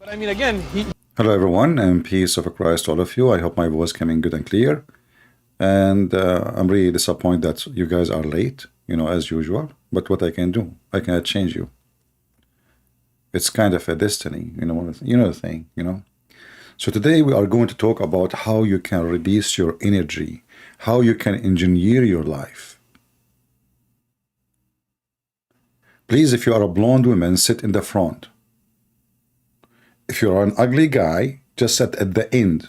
But I mean, again, Hello, everyone, and peace of Christ to all of you. I hope my voice coming good and clear. And I'm really disappointed that you guys are late, as usual. But what I can do, I cannot change you. It's kind of a destiny, the thing. So today we are going to talk about how you can release your energy, how you can engineer your life. Please, if you are a blonde woman, sit in the front. If you are an ugly guy, just sit at the end.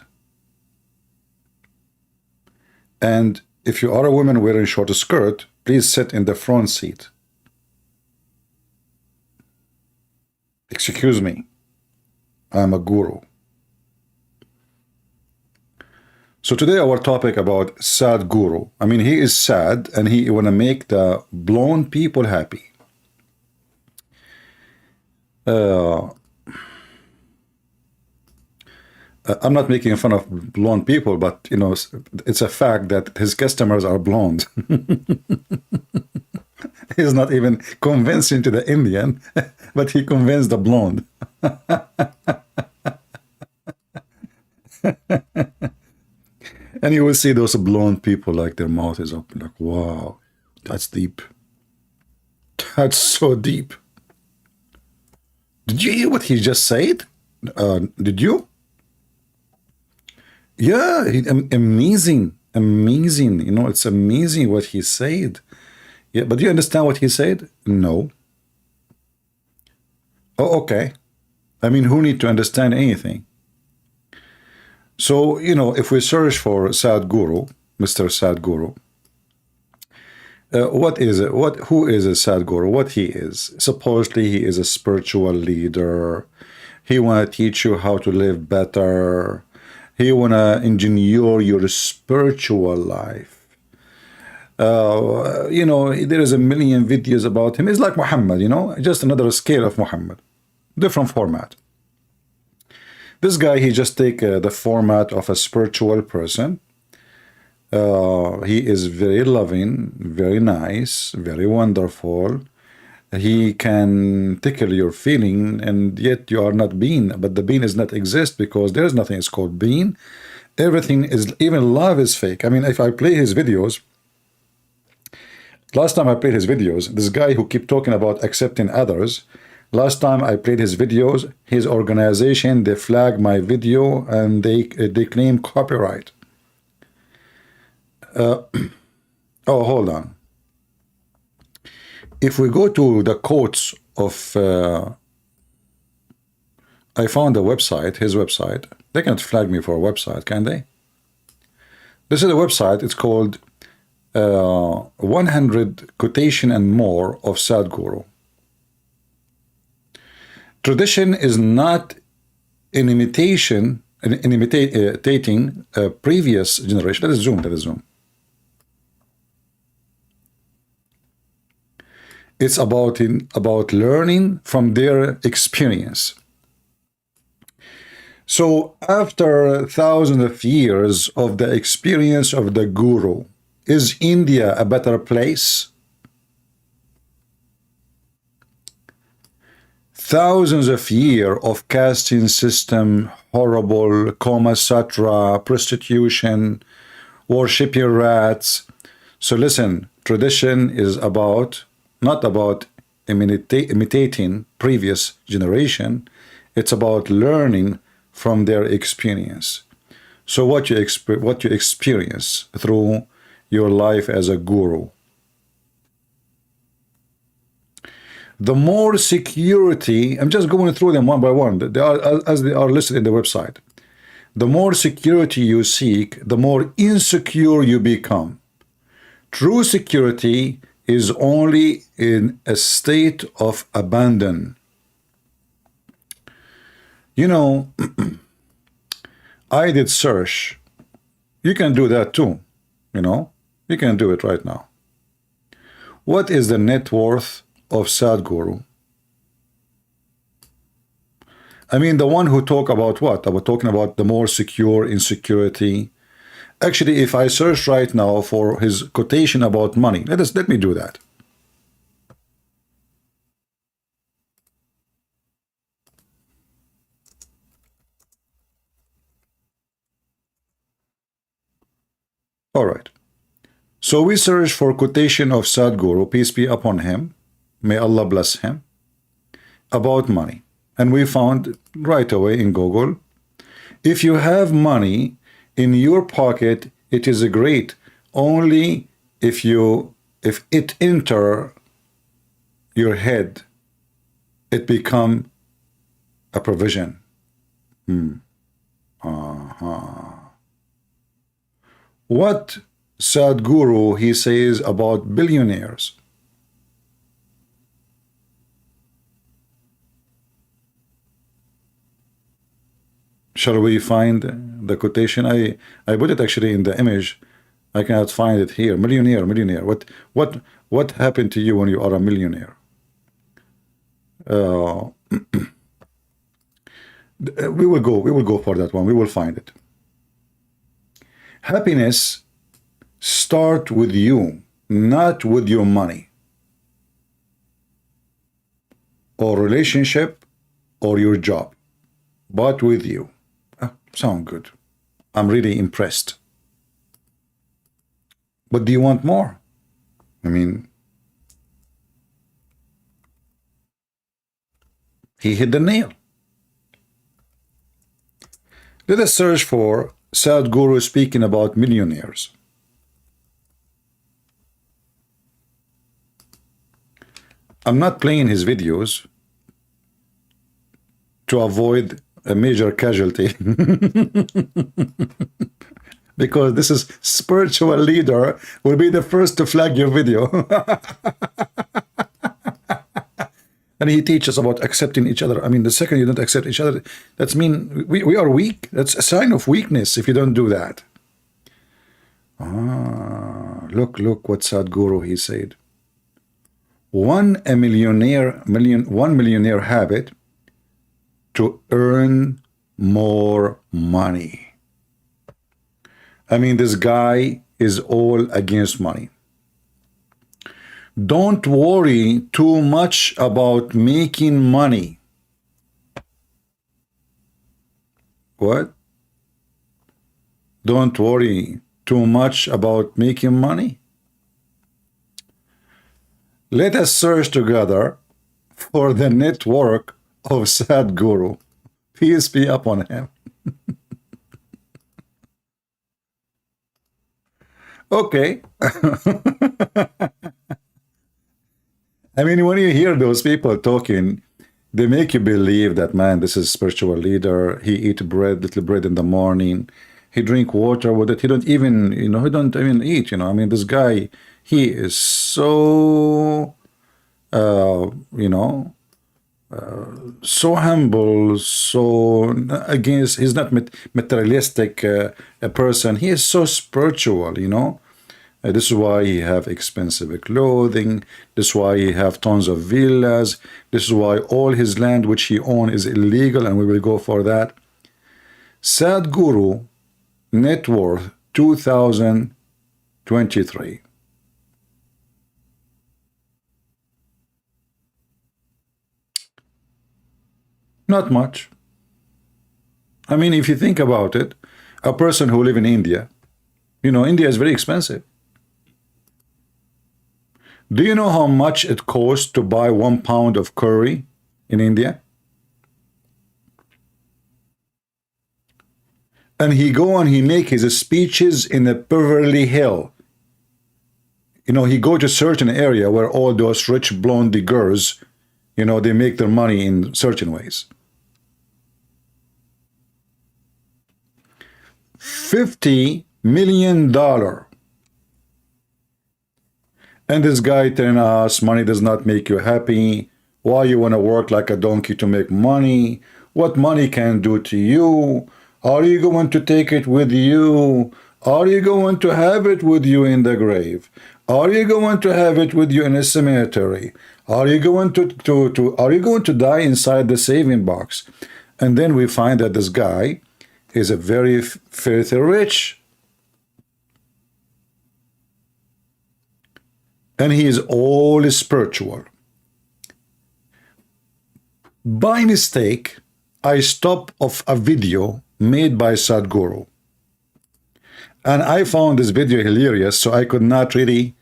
And if you are a woman wearing short skirt, please sit in the front seat. Excuse me, I'm a guru. So today our topic about Sadhguru. I mean, he is sad and he want to make the blonde people happy. I'm not making fun of blonde people, but it's a fact that his customers are blonde. He's not even convincing to the Indian, but he convinced the blonde. And you will see those blonde people like their mouth is open, like, wow, that's deep. That's so deep. Did you hear what he just said? Did you? Yeah, amazing, amazing. It's amazing what he said. Yeah, but do you understand what he said? No. Oh, okay. I mean, who need to understand anything? So, if we search for Sadhguru, Mr. Sadhguru, what is it? Who is a Sadhguru? What he is? Supposedly, he is a spiritual leader. He want to teach you how to live better. He want to engineer your spiritual life. There is a million videos about him. It's like Muhammad, just another scale of Muhammad, different format. This guy, he just take the format of a spiritual person. He is very loving, very nice, very wonderful. He can tickle your feeling, and yet you are not being. But the being is not exist because there is nothing is called being. Everything is, even love is fake. I mean, if I play his videos, last time I played his videos, this guy who keep talking about accepting others, last time I played his videos, his organization, they flag my video and they claim copyright. Oh, hold on. If we go to the quotes of, I found a website, his website. They can't flag me for a website, can they? This is a website. It's called 100 Quotation and More of Sadhguru. Tradition is not an imitation, imitating a previous generation. Let us zoom. Let us zoom. It's about learning from their experience. So after thousands of years of the experience of the guru, is India a better place? Thousands of years of casting system, horrible, Kama Sutra, prostitution, worshiping rats. So listen, tradition is not about imitating previous generation. It's about learning from their experience. So what you experience through your life as a guru. The more security, I'm just going through them one by one, they are, as they are listed in the website. The more security you seek, the more insecure you become. True security is only in a state of abandon. I did search. You can do that too. You can do it right now. What is the net worth of Sadhguru? I mean, the one who talk about what? I was talking about the more secure insecurity. Actually, if I search right now for his quotation about money, let me do that. All right. So we searched for quotation of Sadhguru, peace be upon him, may Allah bless him, about money. And we found right away in Google, if you have money in your pocket, it is great. Only if it enter your head, it become a provision. What Sadhguru he says about billionaires? Shall we find the quotation? I put it actually in the image. I cannot find it here. Millionaire. What happened to you when you are a millionaire? We will go for that one. We will find it. Happiness start with you, not with your money or relationship or your job, but with you. Sound good. I'm really impressed. But do you want more? I mean, he hit the nail. Let us search for Sadhguru speaking about millionaires. I'm not playing his videos to avoid a major casualty because this is spiritual leader will be the first to flag your video. And he teaches about accepting each other. I mean, the second you don't accept each other, that's mean we are weak. That's a sign of weakness if you don't do that. Look what Sadhguru he said. One millionaire habit to earn more money. I mean, this guy is all against money. Don't worry too much about making money. What? Don't worry too much about making money? Let us search together for the network of Sadhguru. Peace be upon him. Okay. I mean, when you hear those people talking, they make you believe that, man, this is a spiritual leader. He eat bread, little bread in the morning. He drink water with it. He don't even, he don't even eat, I mean, this guy, he is so, so humble, so against, he's not materialistic a person. He is so spiritual, this is why he have expensive clothing. This is why he have tons of villas. This is why all his land which he own is illegal, and we will go for that. Sadhguru net worth 2023. Not much. I mean, if you think about it, a person who live in India, India is very expensive. Do you know how much it costs to buy 1 pound of curry in India? And he go and he make his speeches in a Beverly Hill. He go to certain area where all those rich blondie girls, they make their money in certain ways. $50 million. And this guy telling us money does not make you happy. Why you want to work like a donkey to make money? What money can do to you? Are you going to take it with you? Are you going to have it with you in the grave? Are you going to have it with you in a cemetery? Are you going to die inside the saving box? And then we find that this guy is a very filthy rich. And he is all spiritual. By mistake, I stopped off a video made by Sadhguru. And I found this video hilarious, so I could not really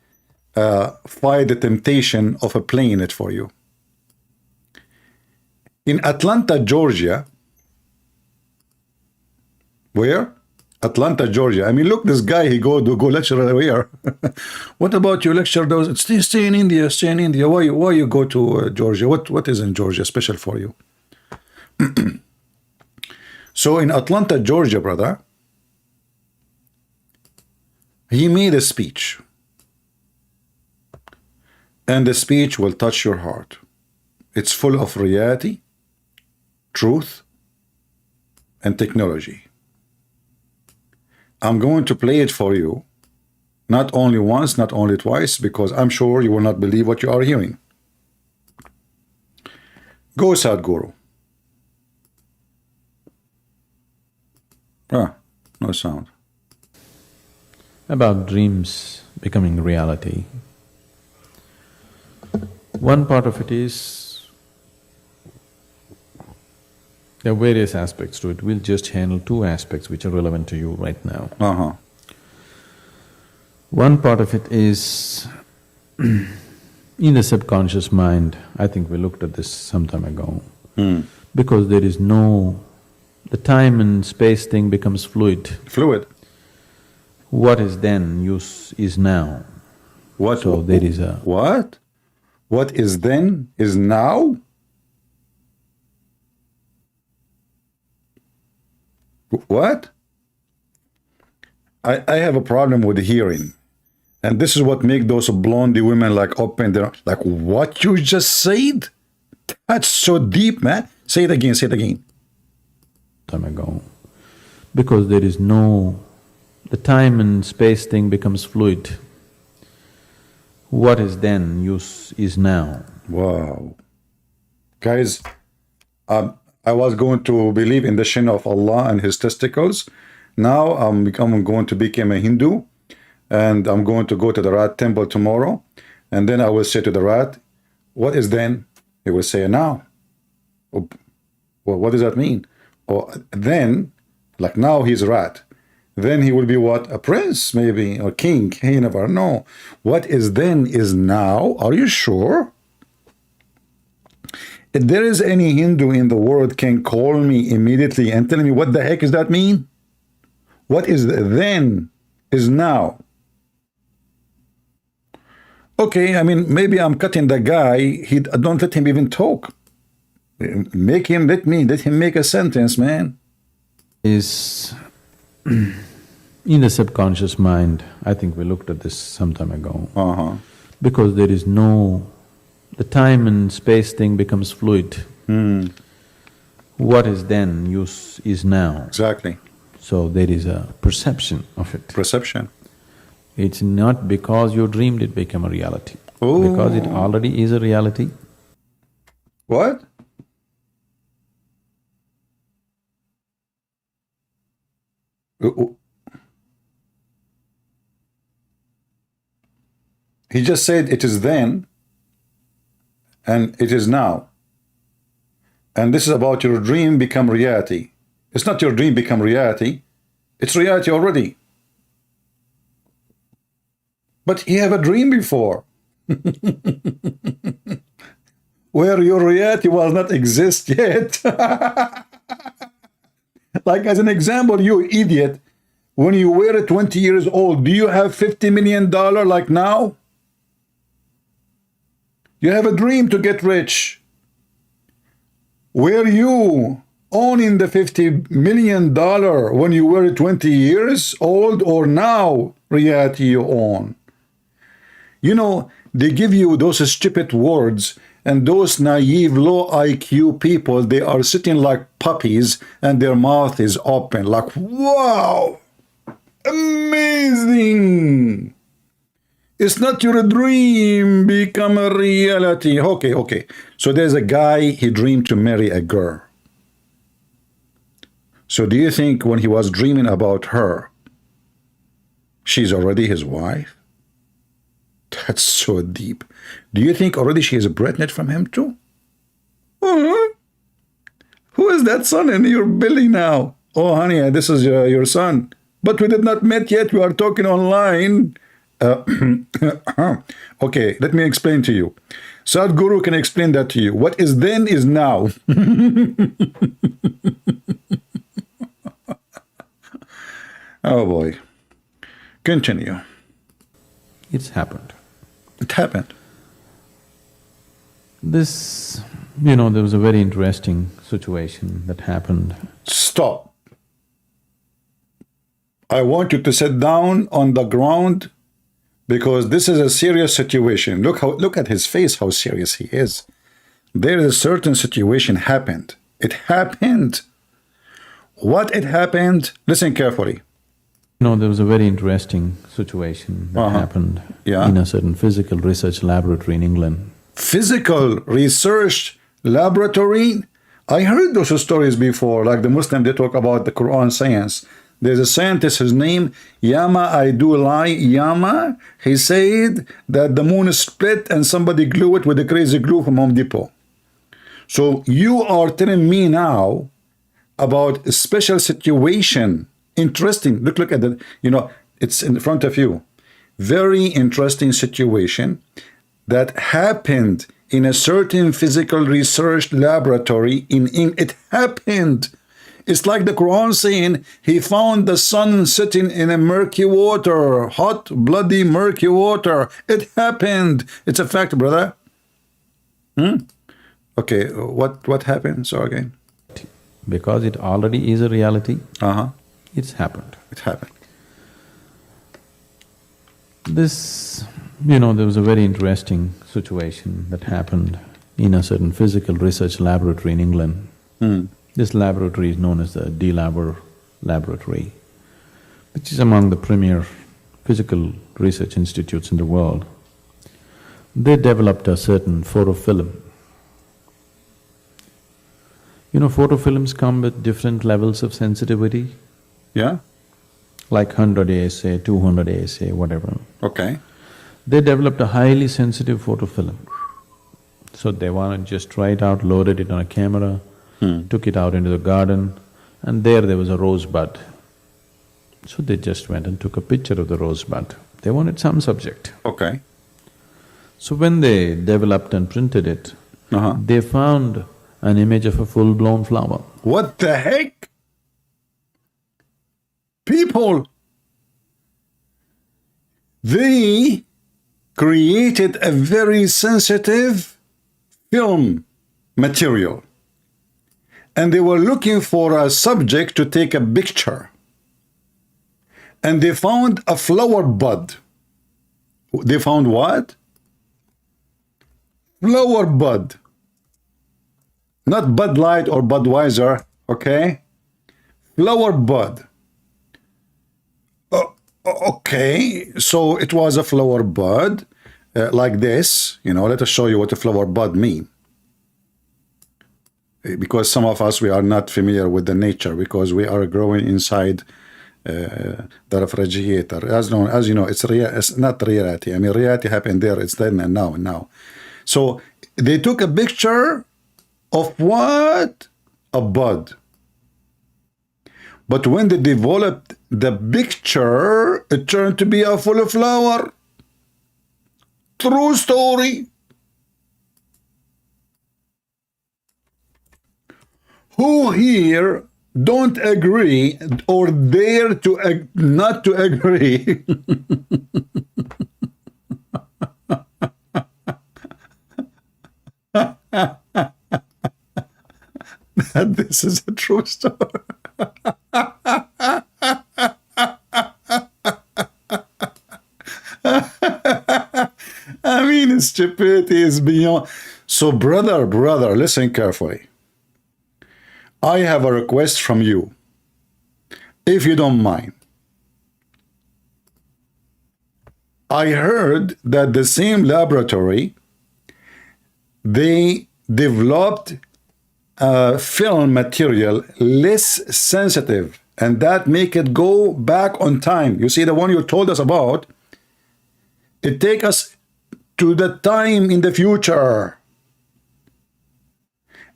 fight the temptation of playing it for you. In Atlanta, Georgia, where? Atlanta, Georgia. I mean, look, this guy, he go lecture where? What about your lecture? Stay in India, stay in India. Why you go to Georgia? What is in Georgia special for you? So in Atlanta, Georgia, brother, he made a speech. And the speech will touch your heart. It's full of reality, truth, and technology. I'm going to play it for you, not only once, not only twice, because I'm sure you will not believe what you are hearing. Go, Sadhguru. Ah, no sound. About dreams becoming reality. One part of it is, there are various aspects to it. We'll just handle two aspects which are relevant to you right now. One part of it is in the subconscious mind. I think we looked at this some time ago. Because there is no… the time and space thing becomes fluid. Fluid. What is then is now. What? So there is a… What? What is then is now? What? I have a problem with hearing. And this is what make those blondie women like open their… like, what you just said? That's so deep, man. Say it again, say it again. Time ago. Because there is no… the time and space thing becomes fluid. What is then is now. Wow. Guys, I was going to believe in the shin of Allah and his testicles. Now I'm going to become a Hindu, and I'm going to go to the rat temple tomorrow, and then I will say to the rat, what is then? He will say now. Well, what does that mean? Or then, like now he's a rat. Then he will be what? A prince, maybe, or king. You never know. What is then is now. Are you sure? If there is any Hindu in the world can call me immediately and tell me what the heck does that mean? What is then is now. Okay, I mean, maybe I'm cutting the guy. Don't let him even talk. Let him make a sentence, man. Is in the subconscious mind. I think we looked at this some time ago. Because there is no… the time and space thing becomes fluid. What is then is now. Exactly. So there is a perception of it. Perception. It's not because you dreamed it became a reality. Oh. Because it already is a reality. What? He just said it is then and it is now. And this is about your dream become reality. It's not your dream become reality. It's reality already. But he have a dream before. Where your reality will not exist yet. Like as an example, you idiot, when you were 20 years old, do you have $50 million like now? You have a dream to get rich. Were you owning the $50 million when you were 20 years old, or now reality you own? You know, they give you those stupid words, and those naive, low IQ people, they are sitting like puppies and their mouth is open like, wow, amazing. It's not your dream become a reality. Okay. So there's a guy, he dreamed to marry a girl. So do you think when he was dreaming about her, she's already his wife? That's so deep. Do you think already she is pregnant from him too? Who is that son in your belly now? Oh, honey, this is your son. but we did not met yet. We are talking online. Okay, let me explain to you. Sadhguru can explain that to you. What is then is now. Oh boy. Continue. It's happened. It happened. This, there was a very interesting situation that happened. Stop. I want you to sit down on the ground because this is a serious situation. Look at his face, how serious he is. There is a certain situation happened. It happened. What it happened? Listen carefully. There was a very interesting situation that happened in a certain physical research laboratory in England. Physical research laboratory? I heard those stories before, like the Muslim, they talk about the Quran science. There's a scientist, his name, Yama Yama. He said that the moon is split and somebody glue it with a crazy glue from Home Depot. So you are telling me now about a special situation. Interesting. Look at it. It's in front of you. Very interesting situation that happened in a certain physical research laboratory in England. It happened. It's like the Quran saying he found the sun sitting in a murky water, hot, bloody, murky water. It happened. It's a fact, brother. Okay, what happened? So again. Because it already is a reality. It's happened. It happened. This, there was a very interesting situation that happened in a certain physical research laboratory in England. This laboratory is known as the D-Labor laboratory, which is among the premier physical research institutes in the world. They developed a certain photofilm. Photofilms come with different levels of sensitivity. Yeah? Like 100 ASA, 200 ASA, whatever. Okay. They developed a highly sensitive photofilm. So they wanted to just try it out, loaded it on a camera, took it out into the garden, and there was a rosebud. So they just went and took a picture of the rosebud. They wanted some subject. Okay. So when they developed and printed it, they found an image of a full-blown flower. What the heck? People, they created a very sensitive film material and they were looking for a subject to take a picture and they found a flower bud. They found what? Flower bud. Not Bud Light or Budweiser, okay? Flower bud. Okay, so it was a flower bud like this. Let us show you what a flower bud means. Because some of us, we are not familiar with the nature because we are growing inside the refrigerator. As you know, it's not reality. I mean, reality happened there, it's then and now. So they took a picture of what? A bud. But when they developed the picture, it turned to be a full flower. True story. Who here don't agree or dare to not to agree? That this is a true story. I mean, stupidity is beyond. So, brother, listen carefully. I have a request from you, if you don't mind. I heard that the same laboratory, they developed film material less sensitive, and that make it go back on time. You see, the one you told us about, it take us to the time in the future.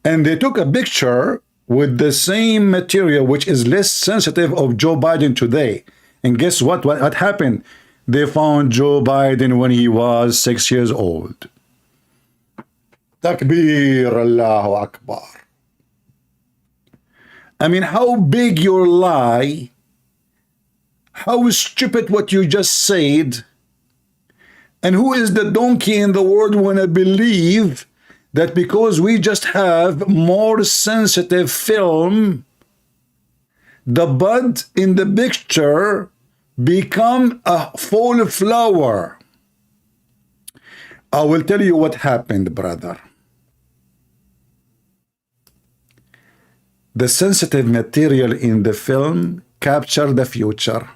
And they took a picture with the same material, which is less sensitive of Joe Biden today. And guess what? What happened? They found Joe Biden when he was 6 years old. Takbir, Allahu Akbar. I mean, how big your lie, how stupid what you just said, and who is the donkey in the world when I believe that because we just have more sensitive film, the bud in the picture become a full flower. I will tell you what happened, brother. The sensitive material in the film capture the future.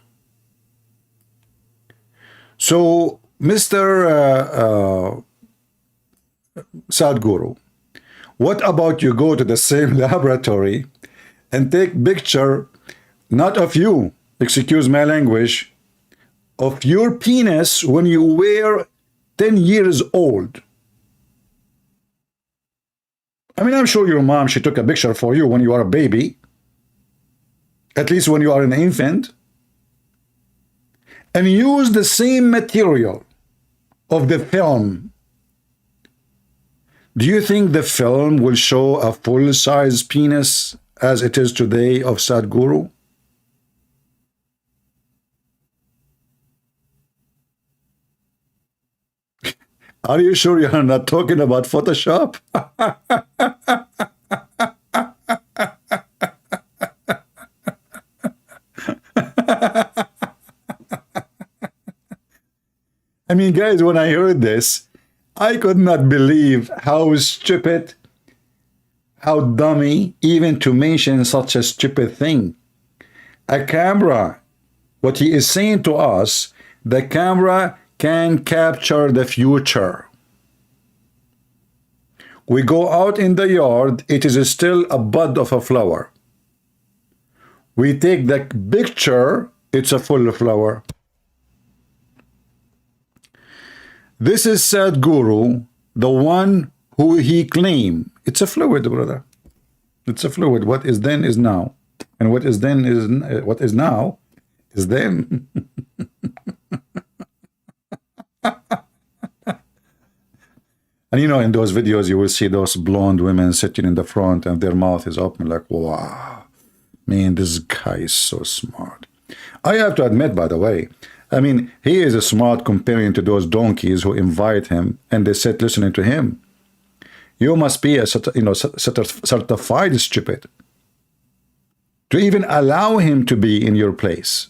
So, Mr. Sadhguru, what about you go to the same laboratory and take picture, not of you, excuse my language, of your penis when you were 10 years old? I mean, I'm sure your mom, she took a picture for you when you are a baby, at least when you are an infant, and use the same material of the film. Do you think the film will show a full-size penis as it is today of Sadhguru? Are you sure you're not talking about Photoshop? I mean, guys, when I heard this, I could not believe how stupid, how dummy, even to mention such a stupid thing. A camera, what he is saying to us, the camera can capture the future. We go out in the yard, it is still a bud of a flower. We take the picture, it's a full flower. This is Sadhguru, the one who he claimed. It's a fluid, brother. It's a fluid. What is then is now. And what is then is what is now is then. And you know, in those videos, you will see those blonde women sitting in the front and their mouth is open like, wow, man, this guy is so smart. I have to admit, by the way, I mean, he is smart comparing to those donkeys who invite him and they sit listening to him. You must be a certified stupid to even allow him to be in your place.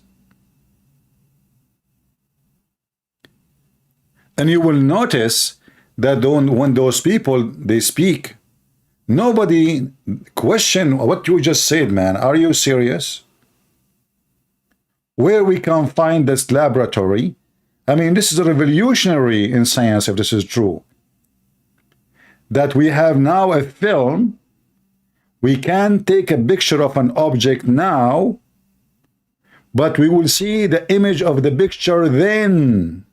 And you will notice that when those people, they speak, nobody question what you just said, man. Are you serious? Where we can find this laboratory? I mean, this is a revolutionary in science, if this is true. That we have now a film, we can take a picture of an object now, but we will see the image of the picture then.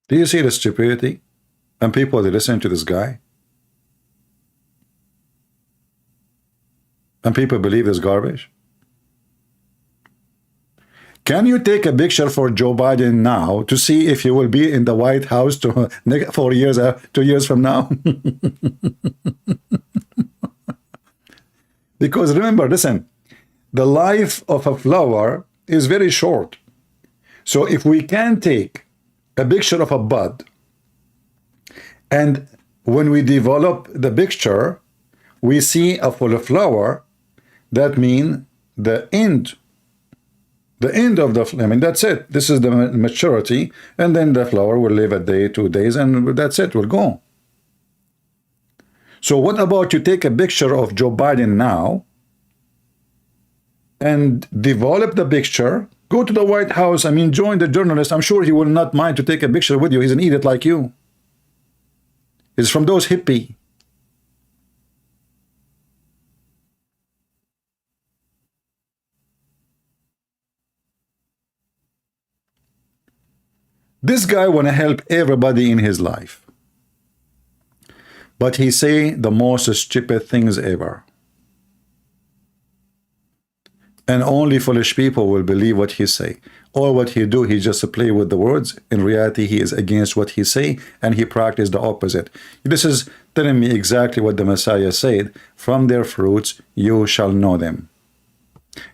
Do you see the stupidity? And people, they listen to this guy. And people believe this garbage. Can you take a picture for Joe Biden now to see if he will be in the White House 4 years, 2 years from now? Because remember, listen, the life of a flower is very short. So if we can take a picture of a bud, and when we develop the picture, we see a full flower, that means the end of the, I mean, that's it. This is the maturity, and then the flower will live a day, 2 days, and that's it, will go. So what about you take a picture of Joe Biden now and develop the picture, go to the White House, I mean, join the journalist. I'm sure he will not mind to take a picture with you. He's an idiot like you. He's from those hippie. This guy want to help everybody in his life, but he say the most stupid things ever. And only foolish people will believe what he say. Or what he do, he just play with the words. In reality, he is against what he say, and he practice the opposite. This is telling me exactly what the Messiah said. From their fruits, you shall know them.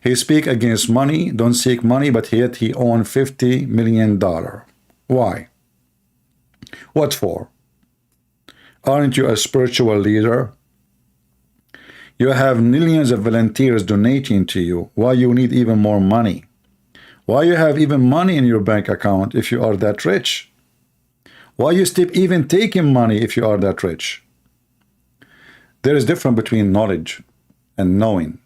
He speak against money, don't seek money, but yet he own $50 million. Why? What for? Aren't you a spiritual leader? You have millions of volunteers donating to you. Why you need even more money? Why you have even money in your bank account if you are that rich? Why you still even taking money if you are that rich? There is difference between knowledge and knowing.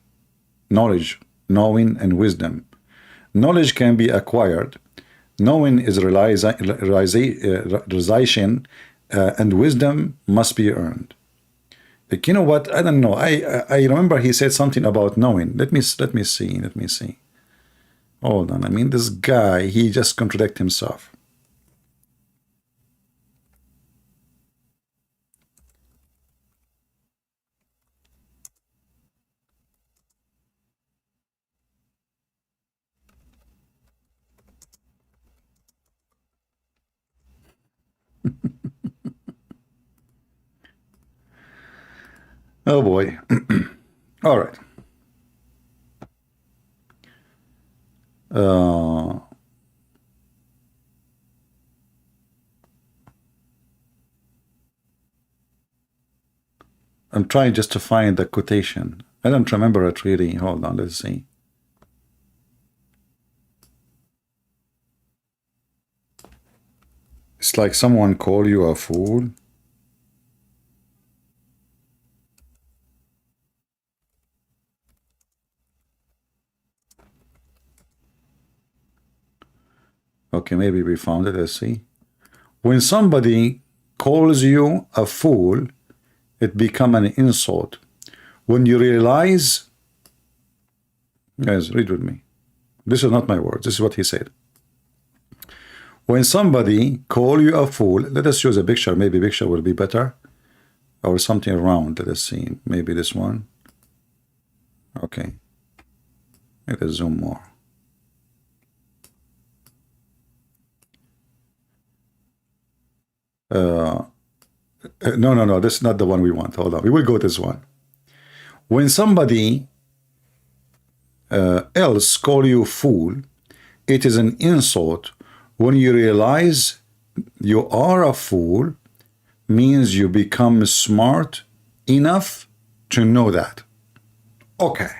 Knowledge, knowing, and wisdom. Knowledge can be acquired. Knowing is realization, and wisdom must be earned. Like, you know what? I don't know. I remember he said something about knowing. Let me see. Hold on. I mean, this guy, he just contradict himself. Oh boy. All right. I'm trying just to find the quotation. I don't remember it really. Hold on, let's see. It's like someone call you a fool. Okay, maybe we found it. Let's see. When somebody calls you a fool, it becomes an insult. When you realize, guys, read with me. This is not my words. This is what he said. When somebody call you a fool, let us use a picture. Maybe picture will be better, or something around. Let us see. Maybe this one. Okay. Let us zoom more. No, this is not the one we want. Hold on, we will go this one. When somebody else call you fool, it is an insult. When you realize you are a fool, means you become smart enough to know that. Okay.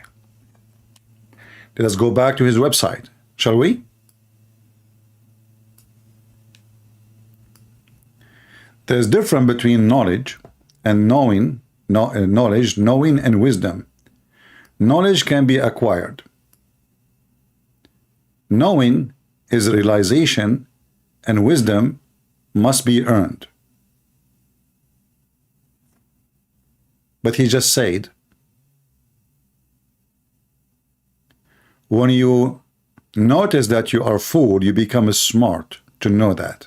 Let us go back to his website, shall we? There's difference between knowledge and knowing, knowing and wisdom. Knowledge can be acquired. Knowing is realization, and wisdom must be earned. But he just said, when you notice that you are fooled, you become smart to know that.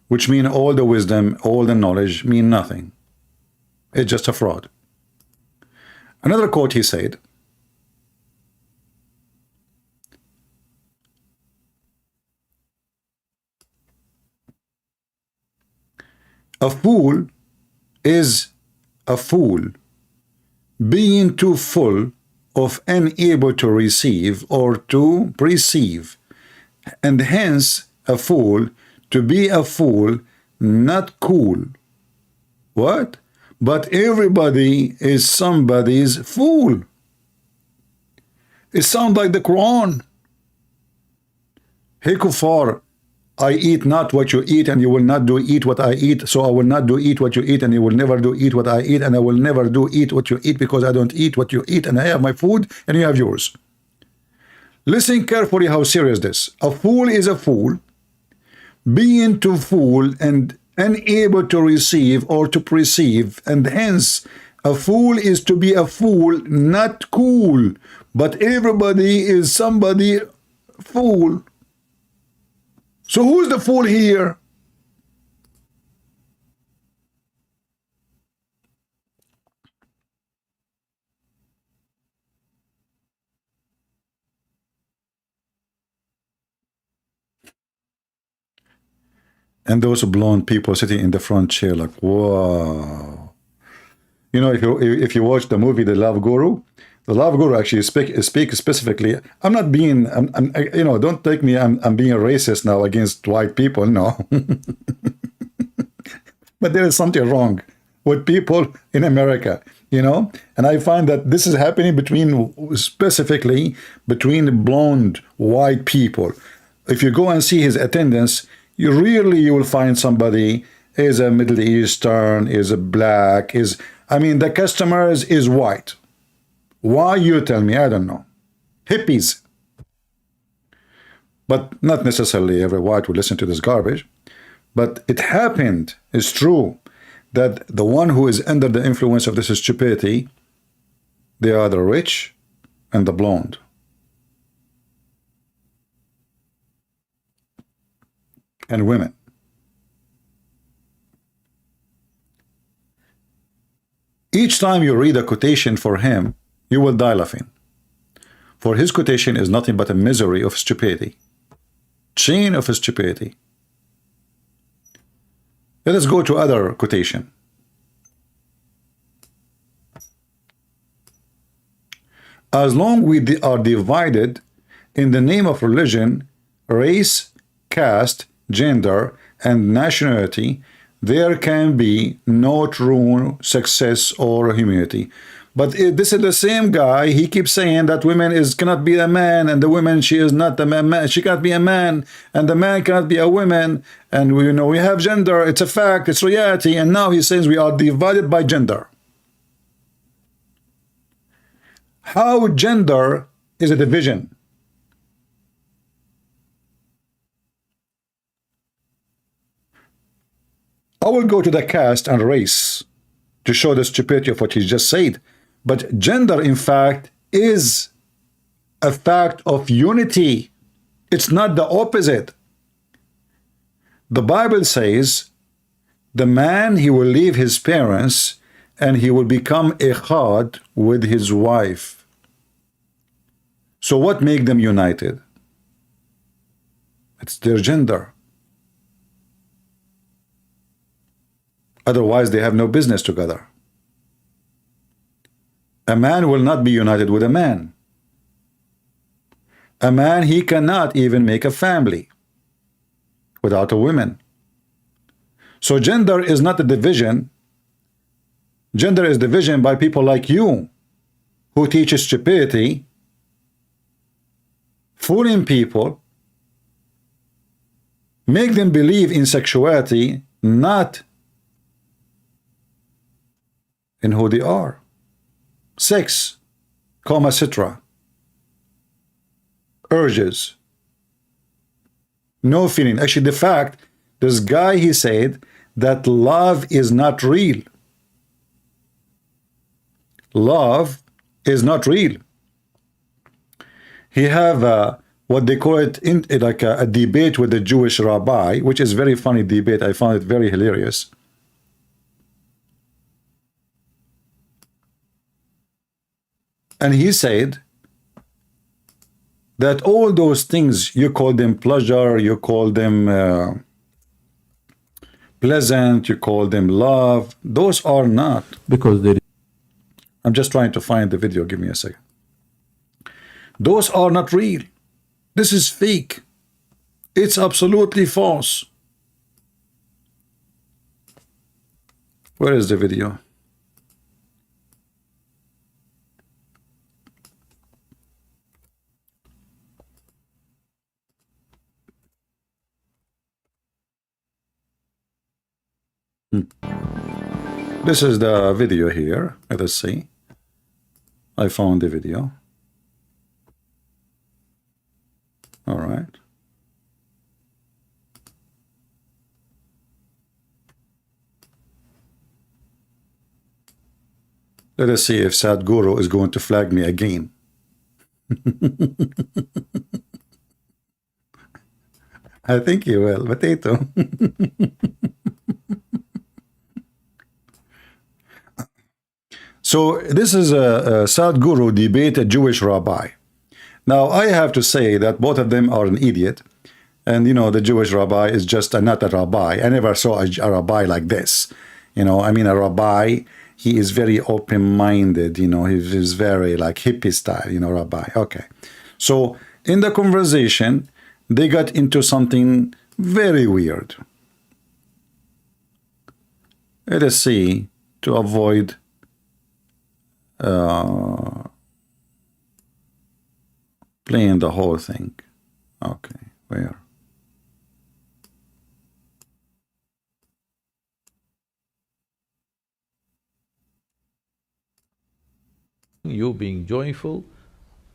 Which means all the wisdom, all the knowledge mean nothing. It's just a fraud. Another quote he said, a fool is a fool, being too full of unable to receive or to perceive, and hence a fool. To be a fool, not cool. What? But everybody is somebody's fool. It sounds like the Quran. Hey kuffar, I eat not what you eat, and you will not do eat what I eat, so I will not do eat what you eat, and you will never do eat what I eat, and I will never do eat what you eat, because I don't eat what you eat, and I have my food, and you have yours. Listen carefully how serious this. A fool is a fool, being too full and unable to receive or to perceive, and hence a fool is to be a fool, not cool, but everybody is somebody fool. So who's the fool here? And those blonde people sitting in the front chair like, whoa. You know, if you watch the movie The Love Guru, the Love Guru actually speak specifically. I'm not being, you know, don't take me, I'm being a racist now against white people, no. But there is something wrong with people in America, you know? And I find that this is happening specifically between blonde white people. If you go and see his attendance, you will find somebody is a Middle Eastern, is a black, I mean, the customers is white. Why, you tell me? I don't know. Hippies. But not necessarily every white will listen to this garbage. But it happened, it's true, that the one who is under the influence of this stupidity, they are the rich and the blonde. And women. Each time you read a quotation for him, you will die laughing. For his quotation is nothing but a misery of stupidity. Chain of stupidity. Let us go to other quotation. As long we are divided in the name of religion, race, caste, gender, and nationality, there can be no true success or humanity. But this is the same guy, he keeps saying that women cannot be a man, and the woman, she is not a man, she cannot be a man, and the man cannot be a woman, and we have gender, it's a fact, it's reality, and now he says we are divided by gender. How gender is a division? I will go to the caste and race to show the stupidity of what he just said. But gender, in fact, is a fact of unity. It's not the opposite. The Bible says the man, he will leave his parents and he will become echad with his wife. So what make them united? It's their gender. Otherwise, they have no business together. A man will not be united with a man. A man, he cannot even make a family without a woman. So gender is not a division. Gender is division by people like you who teach stupidity, fooling people, make them believe in sexuality, not in who they are. Sex, etc. Urges. No feeling. Actually, the fact, this guy, he said that love is not real. Love is not real. He have what they call it like a debate with the Jewish rabbi, which is very funny debate. I found it very hilarious. And he said that all those things, you call them pleasure, you call them pleasant, you call them love, those are not. Because there is. I'm just trying to find the video, give me a second. Those are not real. This is fake. It's absolutely false. Where is the video? This is the video here. Let us see. I found the video. All right. Let us see if Sadhguru is going to flag me again. I think you will. Potato. So this is a Sadhguru debate a Jewish rabbi. Now I have to say that both of them are an idiot. And you know, the Jewish rabbi is just not a rabbi. I never saw a rabbi like this. You know, I mean, a rabbi, he is very open-minded, you know, he's very like hippie style, you know, rabbi. Okay. So in the conversation, they got into something very weird. Let us see, to avoid playing the whole thing. Okay, where? You being joyful,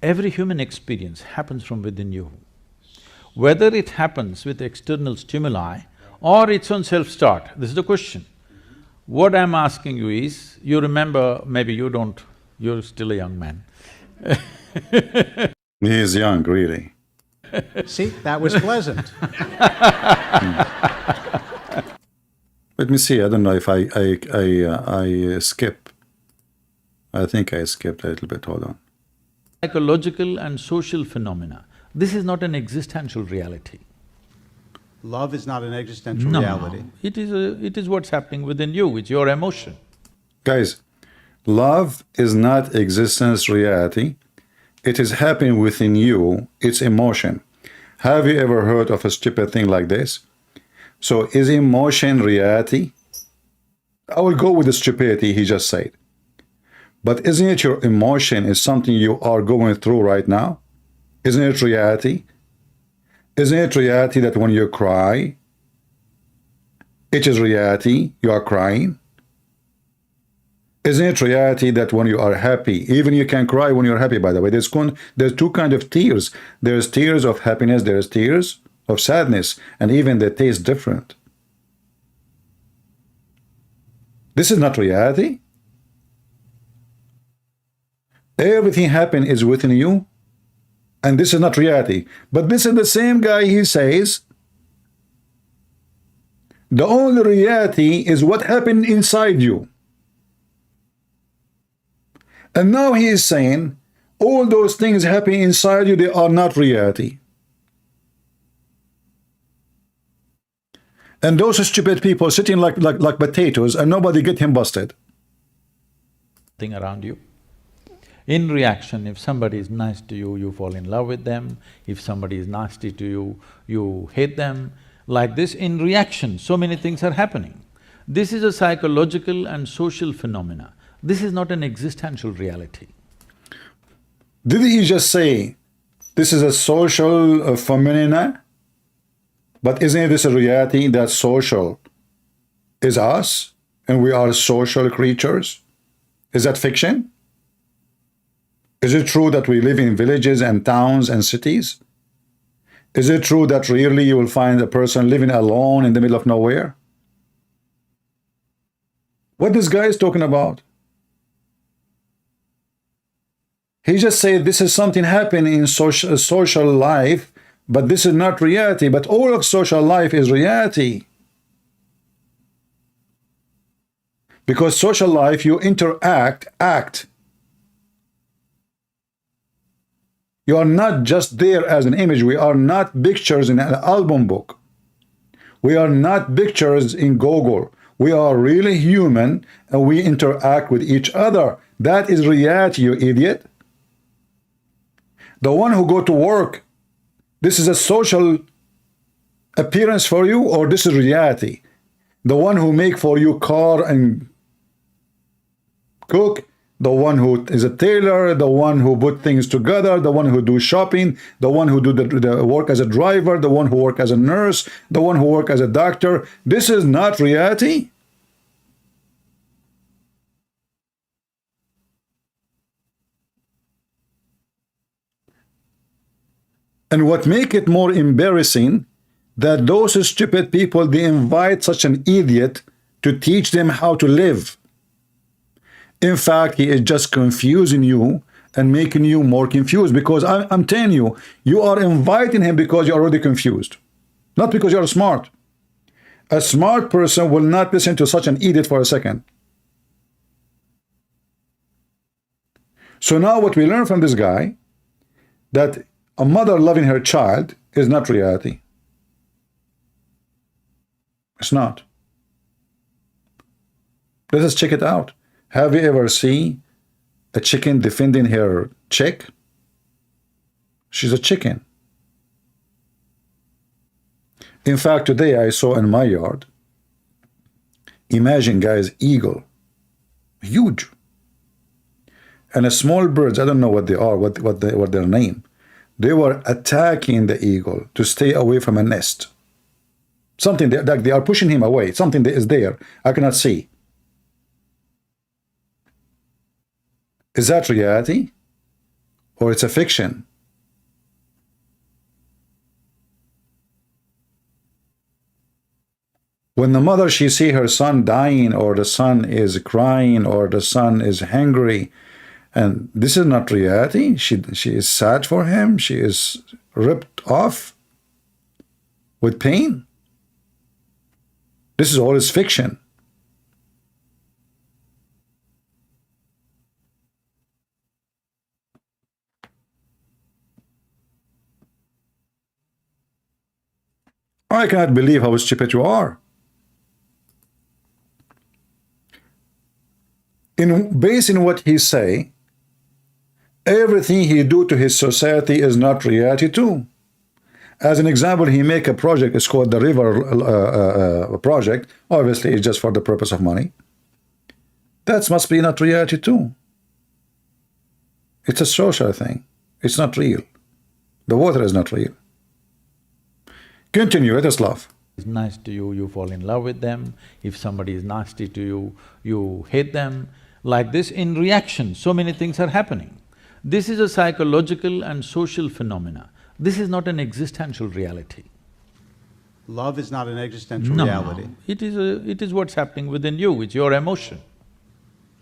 every human experience happens from within you. Whether it happens with external stimuli or its own self-start, this is the question. What I'm asking you is, you remember, maybe you don't, you're still a young man. He is young, really. See, that was pleasant. Let me see, I don't know if I skip. I think I skipped a little bit, hold on. Psychological and social phenomena. This is not an existential reality. Love is not an existential reality. No. It is what's happening within you, it's your emotion. Guys, love is not existence reality. It is happening within you, it's emotion. Have you ever heard of a stupid thing like this? So is emotion reality? I will go with the stupidity he just said. But isn't it your emotion is something you are going through right now? Isn't it reality? Isn't it reality that when you cry, it is reality, you are crying? Isn't it reality that when you are happy, even you can cry when you're happy, by the way, there's two kinds of tears. There's tears of happiness, there's tears of sadness, and even they taste different. This is not reality. Everything happening is within you, and this is not reality. But this is the same guy, he says, the only reality is what happened inside you. And now he is saying, all those things happening inside you, they are not reality. And those stupid people sitting like potatoes, and nobody get him busted. Thing around you. In reaction, if somebody is nice to you, you fall in love with them. If somebody is nasty to you, you hate them. Like this, in reaction, so many things are happening. This is a psychological and social phenomena. This is not an existential reality. Did he just say, this is a social phenomena? But isn't this a reality that social is us, and we are social creatures? Is that fiction? Is it true that we live in villages and towns and cities? Is it true that really you will find a person living alone in the middle of nowhere? What this guy is talking about? He just said this is something happening in social life, but this is not reality. But all of social life is reality. Because social life, you interact, act. You are not just there as an image. We are not pictures in an album book. We are not pictures in Google. We are really human, and we interact with each other. That is reality, you idiot. The one who go to work, this is a social appearance for you, or this is reality? The one who make for you car and cook, the one who is a tailor, the one who put things together, the one who do shopping, the one who do the work as a driver, the one who work as a nurse, the one who work as a doctor. This is not reality. And what make it more embarrassing, that those stupid people, they invite such an idiot to teach them how to live. In fact, he is just confusing you and making you more confused, because I'm telling you, you are inviting him because you're already confused. Not because you're smart. A smart person will not listen to such an idiot for a second. So now what we learn from this guy, that a mother loving her child is not reality. It's not. Let us check it out. Have you ever seen a chicken defending her chick? She's a chicken. In fact, today I saw in my yard, imagine guys, eagle, huge. And a small birds, I don't know what they are, what their name. They were attacking the eagle to stay away from a nest. Something that they are pushing him away. Something that is there. I cannot see. Is that reality? Or it's a fiction? When the mother, she see her son dying, or the son is crying, or the son is hungry, and this is not reality. She is sad for him. She is ripped off with pain. This is all is fiction. I cannot believe how stupid you are. Based on what he say, everything he do to his society is not reality too. As an example, he make a project, it's called the river project. Obviously, it's just for the purpose of money. That must be not reality too. It's a social thing. It's not real. The water is not real. Continue, let us laugh. Is nice to you, you fall in love with them. If somebody is nasty to you, you hate them. Like this, in reaction, so many things are happening. This is a psychological and social phenomena. This is not an existential reality. Love is not an existential reality. No, it is what's happening within you, it's your emotion.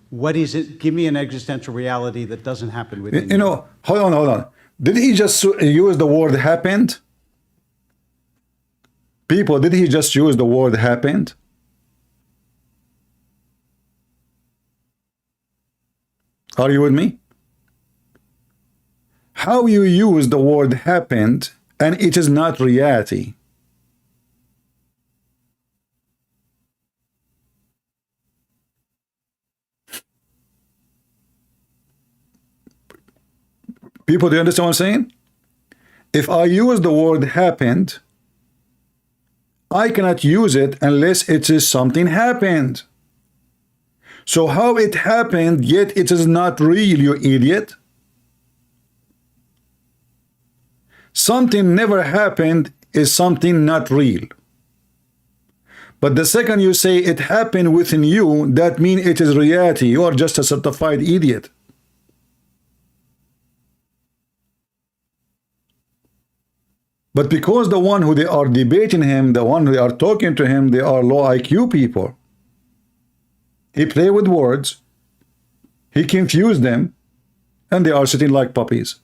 What is it? Give me an existential reality that doesn't happen within you. You know, hold on. Did he just use the word happened? People, did he just use the word happened? Are you with me? How you use the word happened and it is not reality. People, do you understand what I'm saying? If I use the word happened, I cannot use it unless it is something happened. So how it happened, yet it is not real, you idiot? Something never happened is something not real. But the second you say it happened within you, that means it is reality. You are just a certified idiot. But because the one who they are debating him, the one who they are talking to him, they are low IQ people. He play with words, he confused them, and they are sitting like puppies.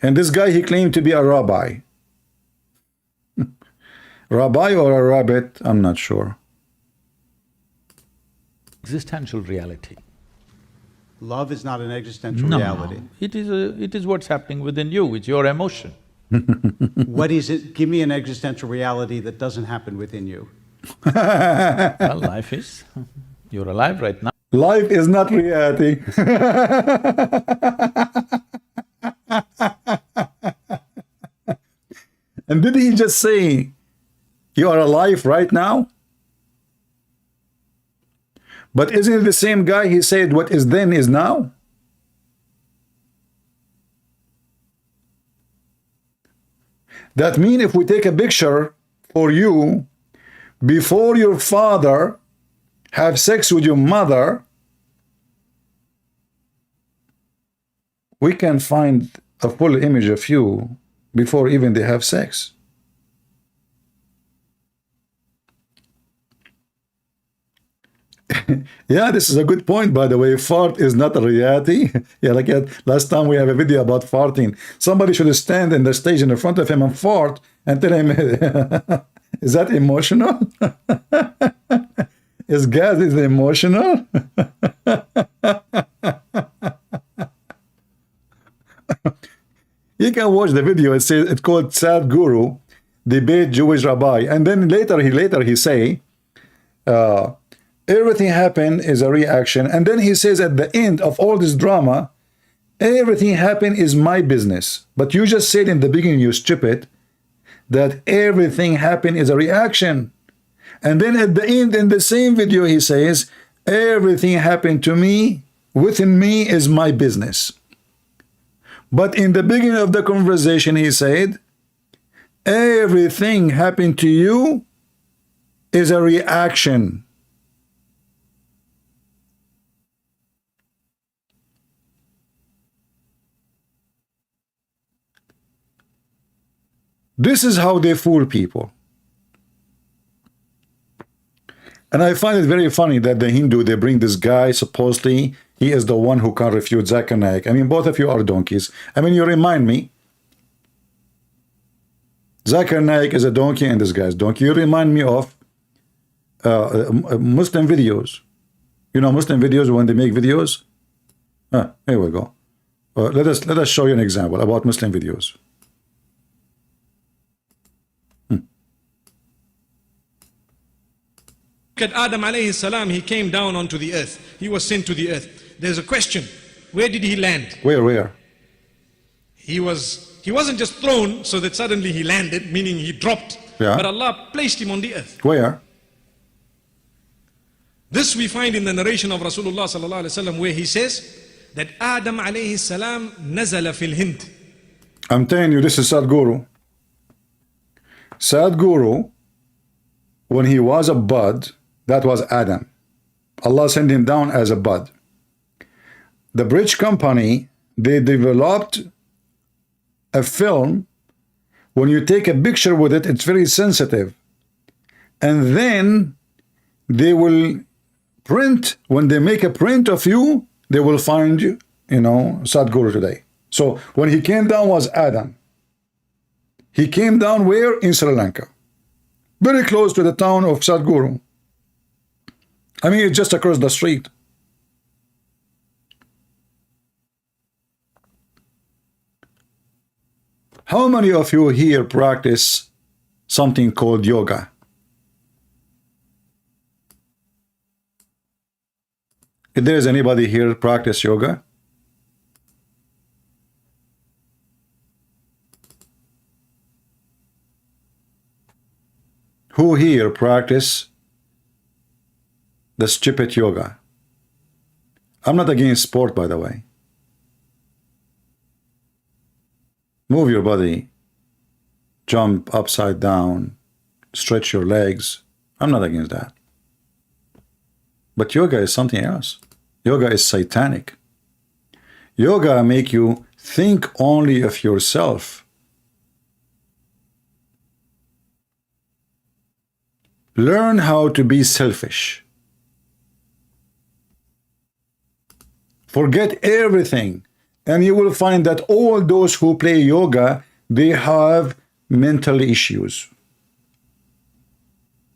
And this guy, he claimed to be a rabbi. Rabbi or a rabbit, I'm not sure. Existential reality. Love is not an existential reality. It is what's happening within you, it's your emotion. What is it? Give me an existential reality that doesn't happen within you. Well, life is. You're alive right now. Life is not reality. And did he just say, you are alive right now? But isn't it the same guy he said, what is then is now? That means if we take a picture for you, before your father have sex with your mother, we can find a full image of you before even they have sex. Yeah, this is a good point, by the way. Fart is not a reality. Yeah, like last time we have a video about farting. Somebody should stand in the stage in front of him and fart and tell him, is that emotional? Is gas is emotional? You can watch the video. It says it's called Sadhguru debate Jewish rabbi, and then later he say everything happened is a reaction, and then he says at the end of all this drama, everything happened is my business. But you just said in the beginning, you stupid, that everything happened is a reaction. And then at the end, in the same video, he says, everything happened to me, within me is my business. But in the beginning of the conversation, he said, everything happened to you is a reaction. This is how they fool people. And I find it very funny that the Hindu, they bring this guy, supposedly, he is the one who can refute Zakir Naik. I mean, both of you are donkeys. I mean, you remind me, Zakir Naik is a donkey and this guy is a donkey. You remind me of Muslim videos. You know Muslim videos when they make videos? Here we go. Let us show you an example about Muslim videos. Look at Adam alayhi salam, he came down onto the earth. He was sent to the earth. There's a question. Where did he land? Where? He wasn't just thrown so that suddenly he landed, meaning he dropped. Yeah. But Allah placed him on the earth. Where? This we find in the narration of Rasulullah sallallahu alaihi wasallam, where he says that Adam alayhi salam nazala fil Hind. I'm telling you, this is Sadhguru. Sadhguru, when he was a bud, that was Adam. Allah sent him down as a bud. The British company, they developed a film. When you take a picture with it, it's very sensitive. And then they will print, when they make a print of you, they will find you, Sadhguru today. So when he came down was Adam. He came down where? In Sri Lanka. Very close to the town of Sadhguru. I mean, it's just across the street. How many of you here practice something called yoga? If there is anybody here practice yoga? Who here practice the stupid yoga? I'm not against sport, by the way. Move your body, jump upside down, stretch your legs. I'm not against that. But yoga is something else. Yoga is satanic. Yoga make you think only of yourself. Learn how to be selfish. Forget everything, and you will find that all those who play yoga, they have mental issues.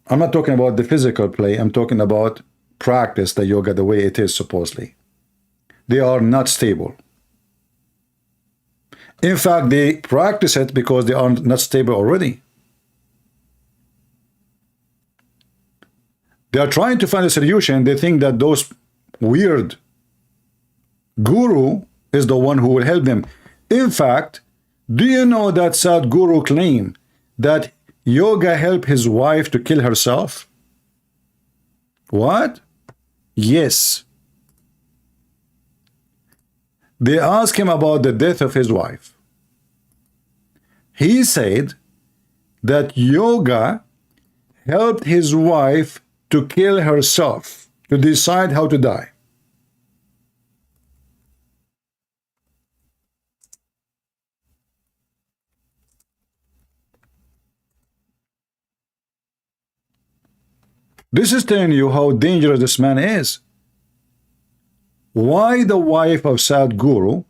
I'm not talking about the physical play. I'm talking about practice the yoga the way it is supposedly. They are not stable. In fact, they practice it because they are not stable already. They are trying to find a solution. They think that those weird guru is the one who will help them. In fact, do you know that Sadhguru claimed that yoga helped his wife to kill herself? What? Yes. They asked him about the death of his wife. He said that yoga helped his wife to kill herself, to decide how to die. This is telling you how dangerous this man is. Why the wife of Sadhguru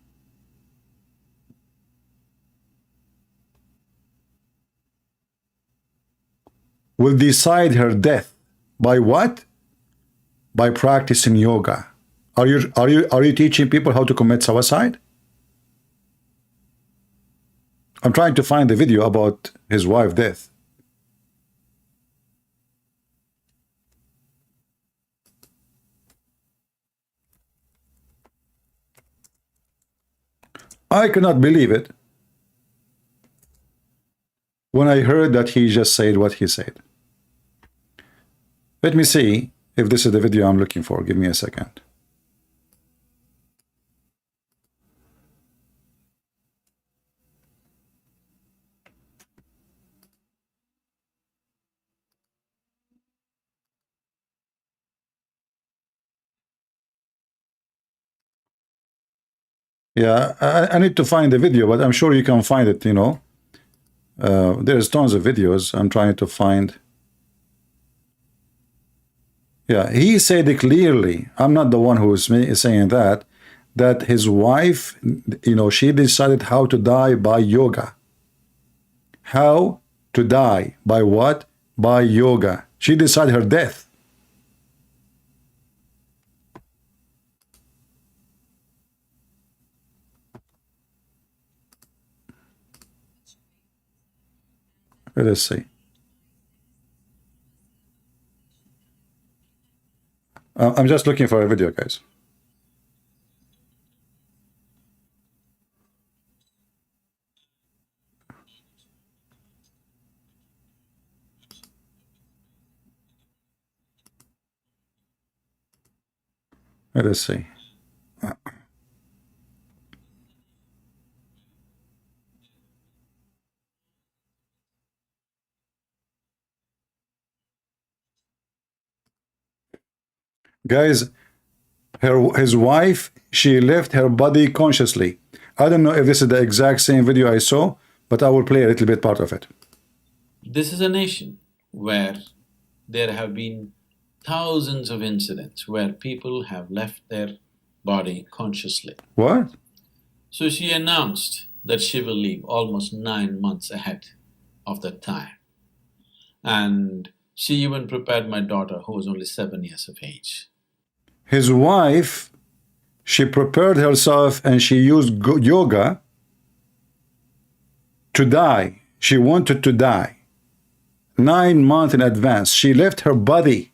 will decide her death by what? By practicing yoga. Are you teaching people how to commit suicide? I'm trying to find the video about his wife's death. I cannot believe it when I heard that he just said what he said. Let me see if this is the video I'm looking for. Give me a second. Yeah, I need to find the video, but I'm sure you can find it, you know. There's tons of videos. I'm trying to find. Yeah, he said it clearly. I'm not the one who is saying that his wife, you know, she decided how to die by yoga. How to die? By what? By yoga. She decided her death. Let us see. I'm just looking for a video, guys. Let us see. Guys, his wife, she left her body consciously. I don't know if this is the exact same video I saw, but I will play a little bit part of it. This is a nation where there have been thousands of incidents where people have left their body consciously. What? So she announced that she will leave almost 9 months ahead of that time. And she even prepared my daughter, who was only 7 years of age. His wife, she prepared herself and she used yoga to die. She wanted to die. 9 months in advance. She left her body.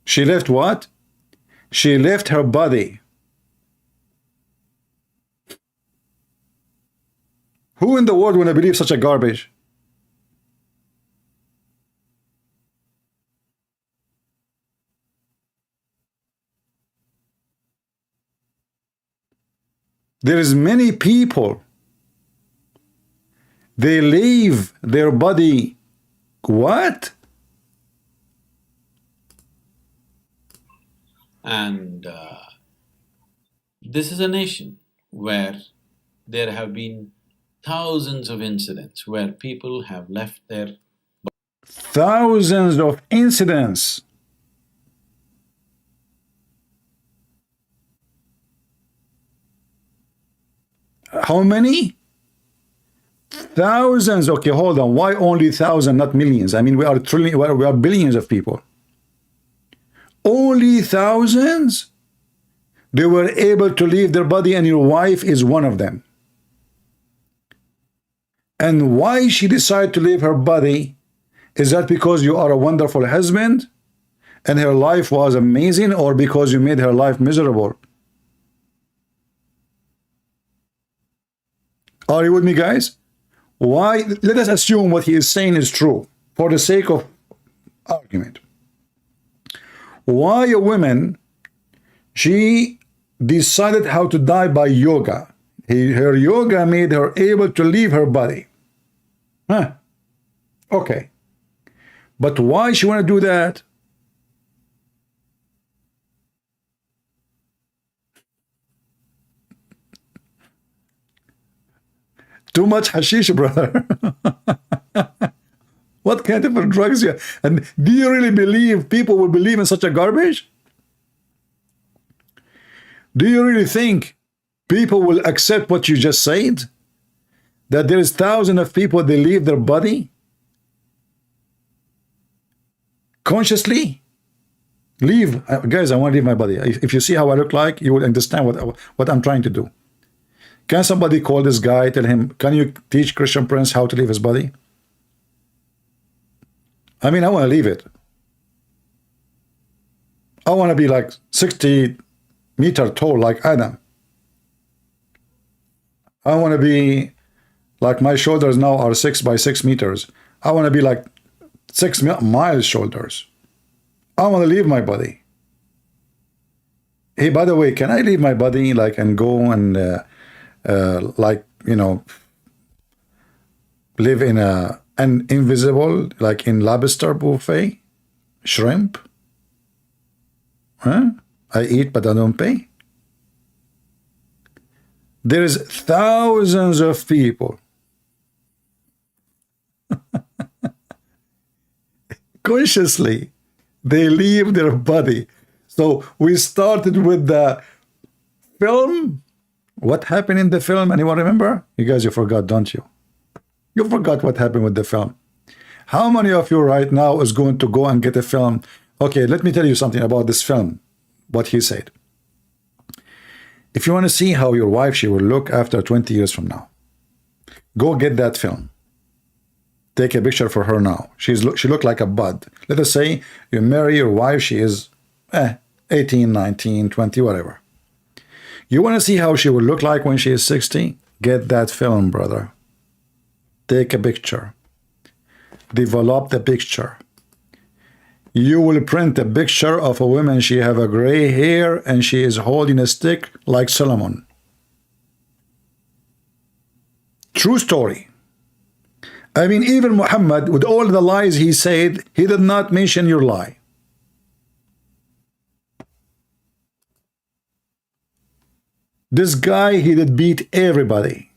She left what? She left her body. Who in the world would believe such a garbage? There is many people, they leave their body. What? And this is a nation where there have been thousands of incidents where people have left their… Thousands of incidents. How many? Thousands. Okay, hold on. Why only thousand, not millions? I mean, we are billions of people. Only thousands? They were able to leave their body, and your wife is one of them. And why she decided to leave her body? Is that because you are a wonderful husband and her life was amazing, or because you made her life miserable? Are you with me, guys? Why? Let us assume what he is saying is true for the sake of argument. Why a woman, she decided how to die by yoga. Her yoga made her able to leave her body. Huh. Okay. But why she want to do that? Too much hashish, brother. What kind of drugs you? And do you really believe people will believe in such a garbage? Do you really think people will accept what you just said? That there is thousands of people, they leave their body consciously? Leave. Guys, I want to leave my body. If you see how I look like, you will understand what I'm trying to do. Can somebody call this guy, tell him, can you teach Christian Prince how to leave his body? I mean, I want to leave it. I want to be like 60 meters tall like Adam. I want to be like my shoulders now are 6 by 6 meters. I want to be like 6 miles shoulders. I want to leave my body. Hey, by the way, can I leave my body like and go and like, you know, live in an invisible, like in lobster buffet, shrimp? Huh? I eat, but I don't pay. There's thousands of people consciously, they leave their body. So we started with the film. What happened in the film? Anyone remember? You guys, you forgot, don't you? You forgot what happened with the film. How many of you right now is going to go and get a film? Okay, let me tell you something about this film, what he said. If you want to see how your wife, she will look after 20 years from now, go get that film. Take a picture for her now. She looked like a bud. Let us say you marry your wife, she is 18, 19, 20, whatever. You want to see how she will look like when she is 60? Get that film, brother. Take a picture. Develop the picture. You will print a picture of a woman, she have a gray hair and she is holding a stick like Solomon. True story. I mean, even Muhammad, with all the lies he said, he did not mention your lie. This guy, he did beat everybody.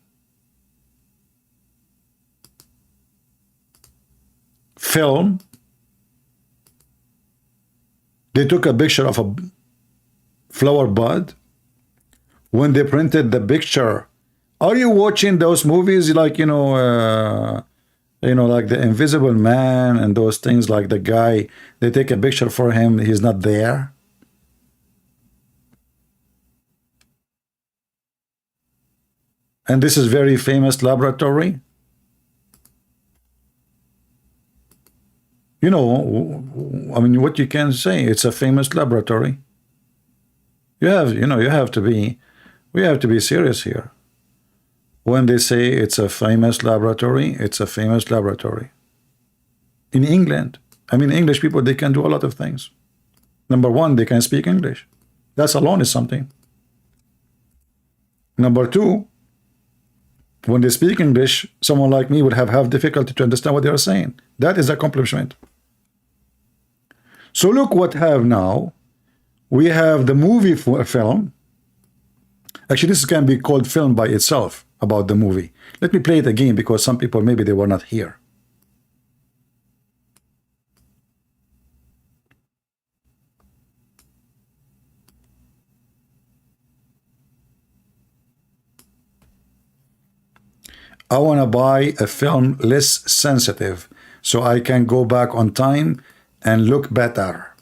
Film. They took a picture of a flower bud. When they printed the picture, are you watching those movies like, like The Invisible Man and those things, like the guy, they take a picture for him, he's not there? And this is very famous laboratory. You know, I mean, what you can say, it's a famous laboratory. We have to be serious here. When they say it's a famous laboratory, it's a famous laboratory. In England, I mean, English people, they can do a lot of things. Number one, they can speak English. That alone is something. Number two, when they speak English, someone like me would have difficulty to understand what they are saying. That is accomplishment. So look what we have now. We have the movie film. Actually, this can be called film by itself about the movie. Let me play it again because some people, maybe they were not here. I want to buy a film less sensitive so I can go back on time and look better.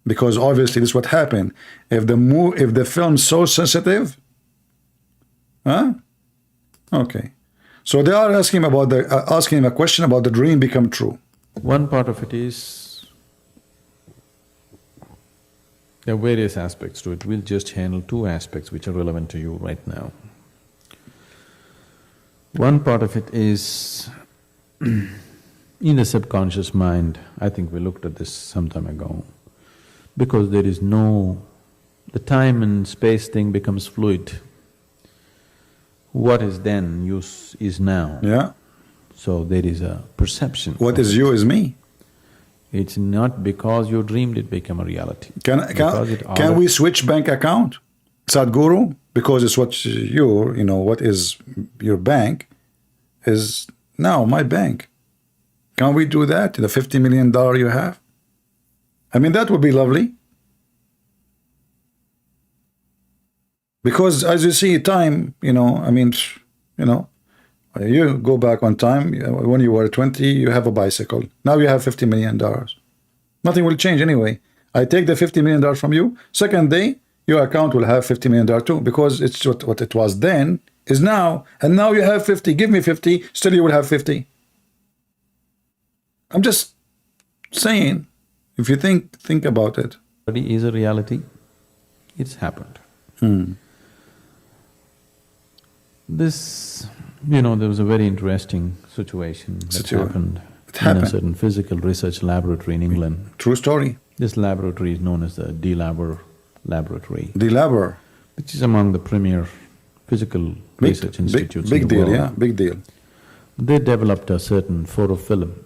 Because obviously this is what happened. If the film's so sensitive, huh? Okay. So they are asking about asking him a question about the dream become true. One part of it is there are various aspects to it. We'll just handle two aspects which are relevant to you right now. One part of it is in the subconscious mind. I think we looked at this some time ago. Because there is the time and space thing becomes fluid. What is then is now. Yeah. So there is a perception. What is you is me. It's not because you dreamed it became a reality. Can we switch bank account, Sadhguru? Because it's what what is your bank is Now, my bank. Can we do that to the $50 million you have? I mean, that would be lovely. Because as you see, time, you go back on time. When you were 20, you have a bicycle. Now you have $50 million. Nothing will change anyway. I take the $50 million from you. Second day, your account will have $50 million too, because it's what it was then is now. And now you have 50. Give me 50, still you will have 50. I'm just saying, if you think about it. Is a reality. It's happened. This, there was a very interesting situation that happened in a certain physical research laboratory in England. True story. This laboratory is known as the DeLabor Laboratory. DeLabor. Which is among the premier physical research institutes big in the deal, world. yeah, big deal. They developed a certain photofilm.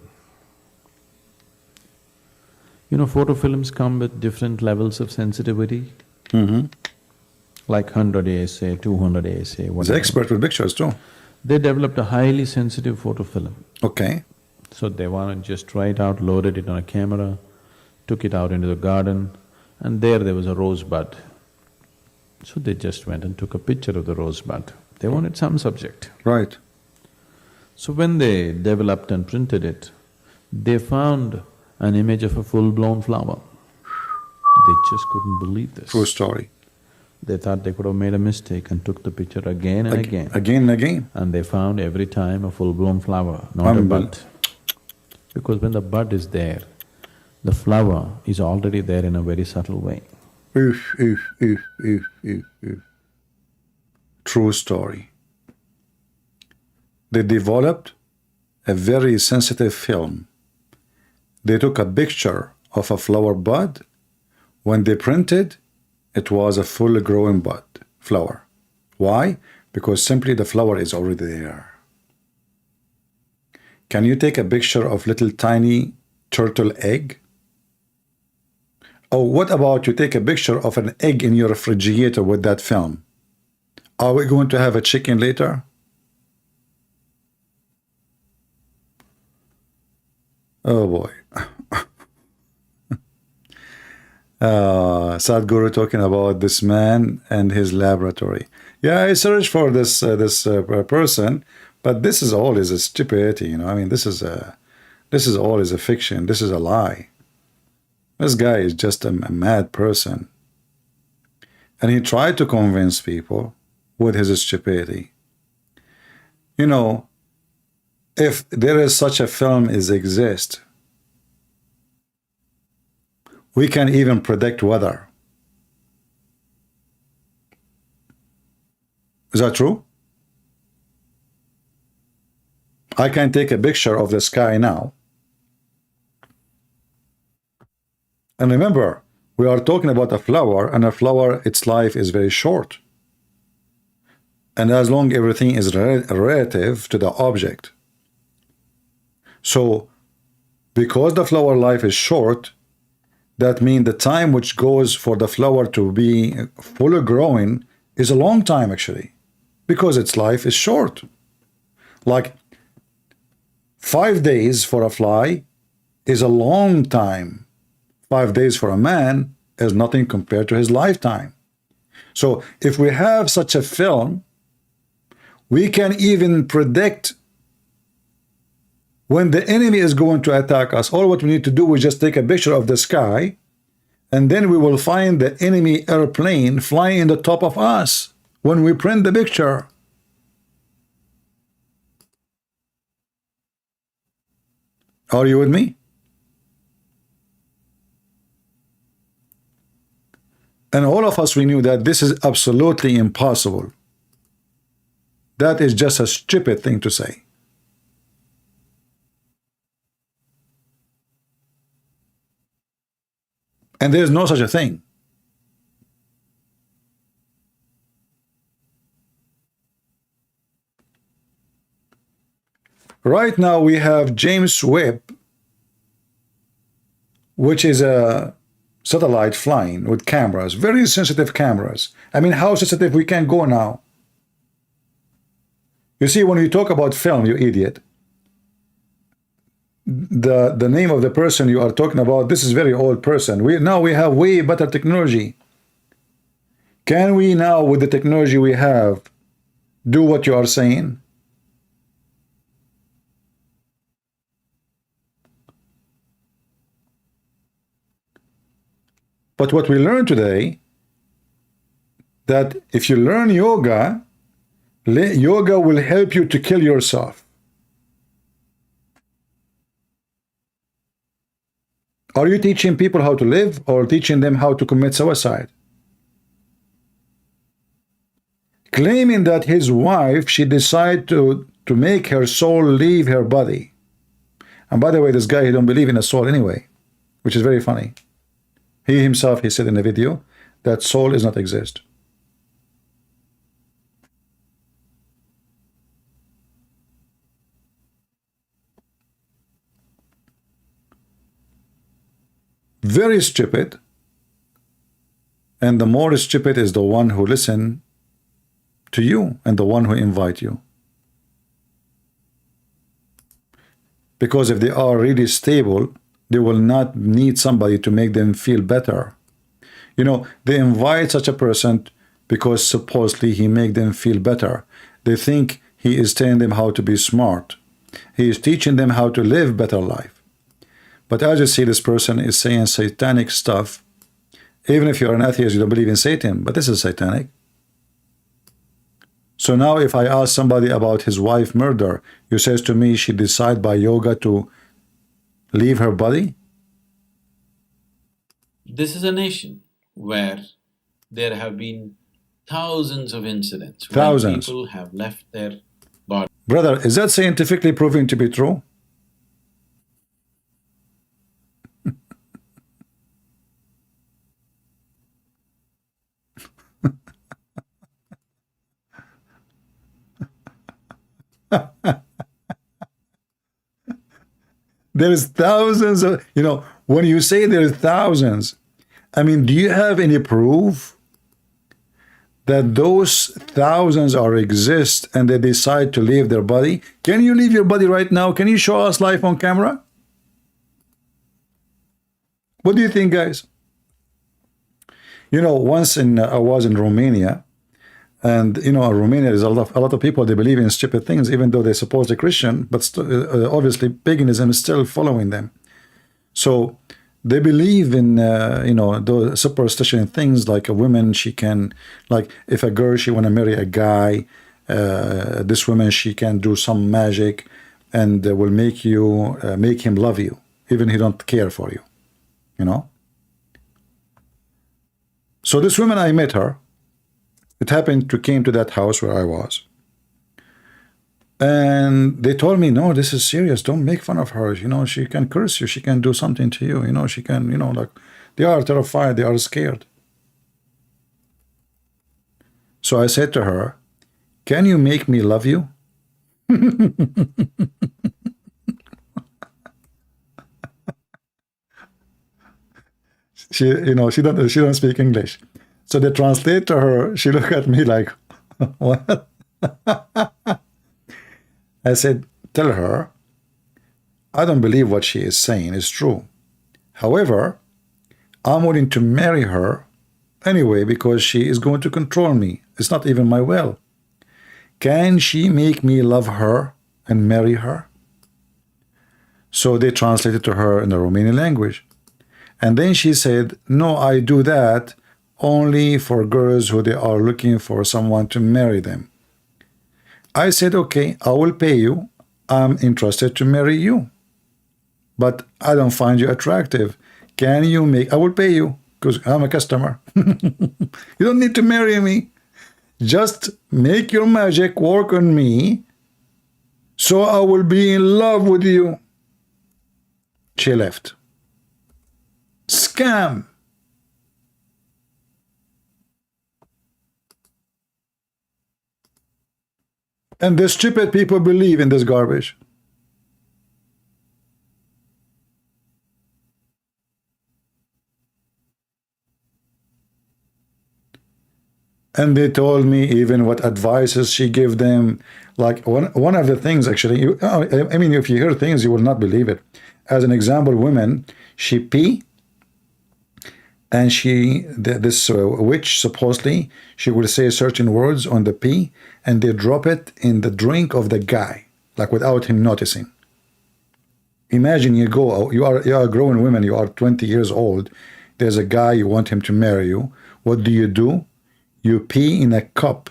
Photofilms come with different levels of sensitivity. Like 100 ASA, 200 ASA, whatever. He's an expert with pictures too. They developed a highly sensitive photofilm. Okay. So they wanted to just try it out, loaded it on a camera, took it out into the garden, and there was a rosebud. So they just went and took a picture of the rosebud. They wanted some subject. Right. So when they developed and printed it, they found an image of a full-blown flower. They just couldn't believe this. True story. They thought they could have made a mistake and took the picture again and again. Again and again. And they found every time a full-blown flower, not a bud. Because when the bud is there, the flower is already there in a very subtle way. True story. They developed a very sensitive film. They took a picture of a flower bud. When they printed, it was a full-grown bud, flower. Why? Because simply the flower is already there. Can you take a picture of little tiny turtle egg? Oh, what about you take a picture of an egg in your refrigerator with that film? Are we going to have a chicken later? Oh boy. Sadhguru talking about this man and his laboratory. Yeah, I searched for this person, but this is all is a stupidity. I mean, this is all is a fiction. This is a lie. This guy is just a mad person, and he tried to convince people with his stupidity. If there is such a film exist, we can even predict weather. Is that true? I can take a picture of the sky now. And remember, we are talking about a flower, and a flower, its life is very short. And as long everything is relative to the object. So, because the flower life is short, that means the time which goes for the flower to be fully growing is a long time actually, because its life is short. Like 5 days for a fly is a long time. 5 days for a man is nothing compared to his lifetime. So if we have such a film, we can even predict when the enemy is going to attack us. All what we need to do is just take a picture of the sky, and then we will find the enemy airplane flying in the top of us when we print the picture. Are you with me? And all of us, we knew that this is absolutely impossible. That is just a stupid thing to say. And there is no such a thing. Right now we have James Webb, which is a satellite flying with cameras, very sensitive cameras. I mean, how sensitive we can go now. You see, when you talk about film, you idiot, the name of the person you are talking about, this is very old person. Now we have way better technology. Can we now, with the technology we have, do what you are saying? But what we learn today, that if you learn yoga, yoga will help you to kill yourself. Are you teaching people how to live or teaching them how to commit suicide? Claiming that his wife, she decided to make her soul leave her body. And by the way, this guy, he don't believe in a soul anyway, which is very funny. He himself, he said in the video that soul does not exist. Very stupid. And the more stupid is the one who listen to you and the one who invite you. Because if they are really stable, they will not need somebody to make them feel better. You know, they invite such a person because supposedly he make them feel better. They think he is telling them how to be smart. He is teaching them how to live better life. But as you see, this person is saying satanic stuff. Even if you're an atheist, you don't believe in Satan, but this is satanic. So now if I ask somebody about his wife murder, you says to me she decide by yoga to leave her body? This is a nation where there have been thousands of incidents Thousands. where people have left their body. Brother, is that scientifically proven to be true? There's thousands of, you know, when you say there's thousands, I mean, do you have any proof that those thousands are exist and they decide to leave their body? Can you leave your body right now? Can you show us live on camera? What do you think, guys? You know, once I was in Romania, and you know, in Romania, there's a lot of people, they believe in stupid things, even though they're supposedly Christian, but obviously paganism is still following them. So they believe in, you know, those superstition things like a woman, she can, like if a girl, she want to marry a guy, this woman, she can do some magic and will make you, make him love you, even he don't care for you, you know? So this woman, I met her. It happened to came to that house where I was. And they told me, no, this is serious. Don't make fun of her. You know, she can curse you. She can do something to you. You know, she can, you know, like, they are terrified. They are scared. So I said to her, can you make me love you? She, you know, she don't speak English. So they translate to her. She looked at me like, what? I said, tell her, I don't believe what she is saying is true. However, I'm willing to marry her anyway because she is going to control me. It's not even my will. Can she make me love her and marry her? So they translated to her in the Romanian language. And then she said, no, I do that only for girls who they are looking for someone to marry them. I said, okay, I will pay you. I'm interested to marry you. But I don't find you attractive. Can you make, I will pay you because I'm a customer. You don't need to marry me. Just make your magic work on me so I will be in love with you. She left. Scam. And the stupid people believe in this garbage. And they told me even what advices she gave them. Like one of the things, actually, I mean, if you hear things, you will not believe it. As an example, women, she pee, and this witch, supposedly, she will say certain words on the pee, and they drop it in the drink of the guy, like without him noticing. Imagine you are a grown woman, you are 20 years old, there's a guy, you want him to marry you. What do? You pee in a cup,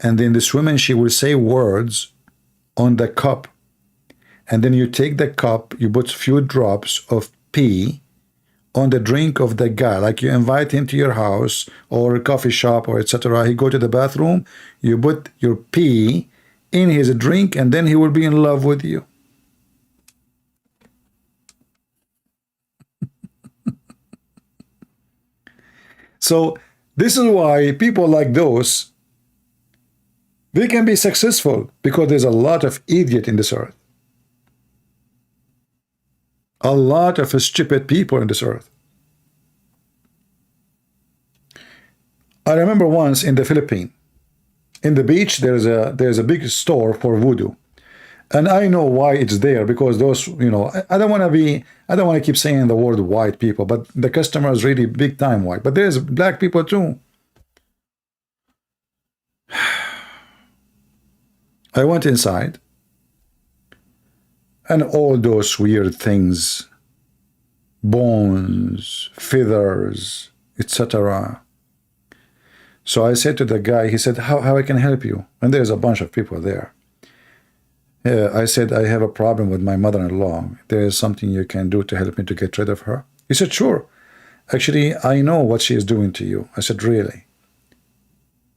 and then this woman, she will say words on the cup, and then you take the cup, you put few drops of pee on the drink of the guy, like you invite him to your house or a coffee shop or etc. He go to the bathroom, you put your pee in his drink, and then he will be in love with you. So this is why people like those, they can be successful, because there's a lot of idiot in this earth. A lot of stupid people in this earth. I remember once in the Philippines, in the beach, there's a big store for voodoo. And I know why it's there, because those, I don't want to keep saying the word white people, but the customer is really big time white. But there's black people too. I went inside, and all those weird things, bones, feathers, etc. So I said to the guy, he said, how I can help you? And there's a bunch of people there. I said, I have a problem with my mother-in-law. There is something you can do to help me to get rid of her? He said, sure. Actually, I know what she is doing to you. I said, really?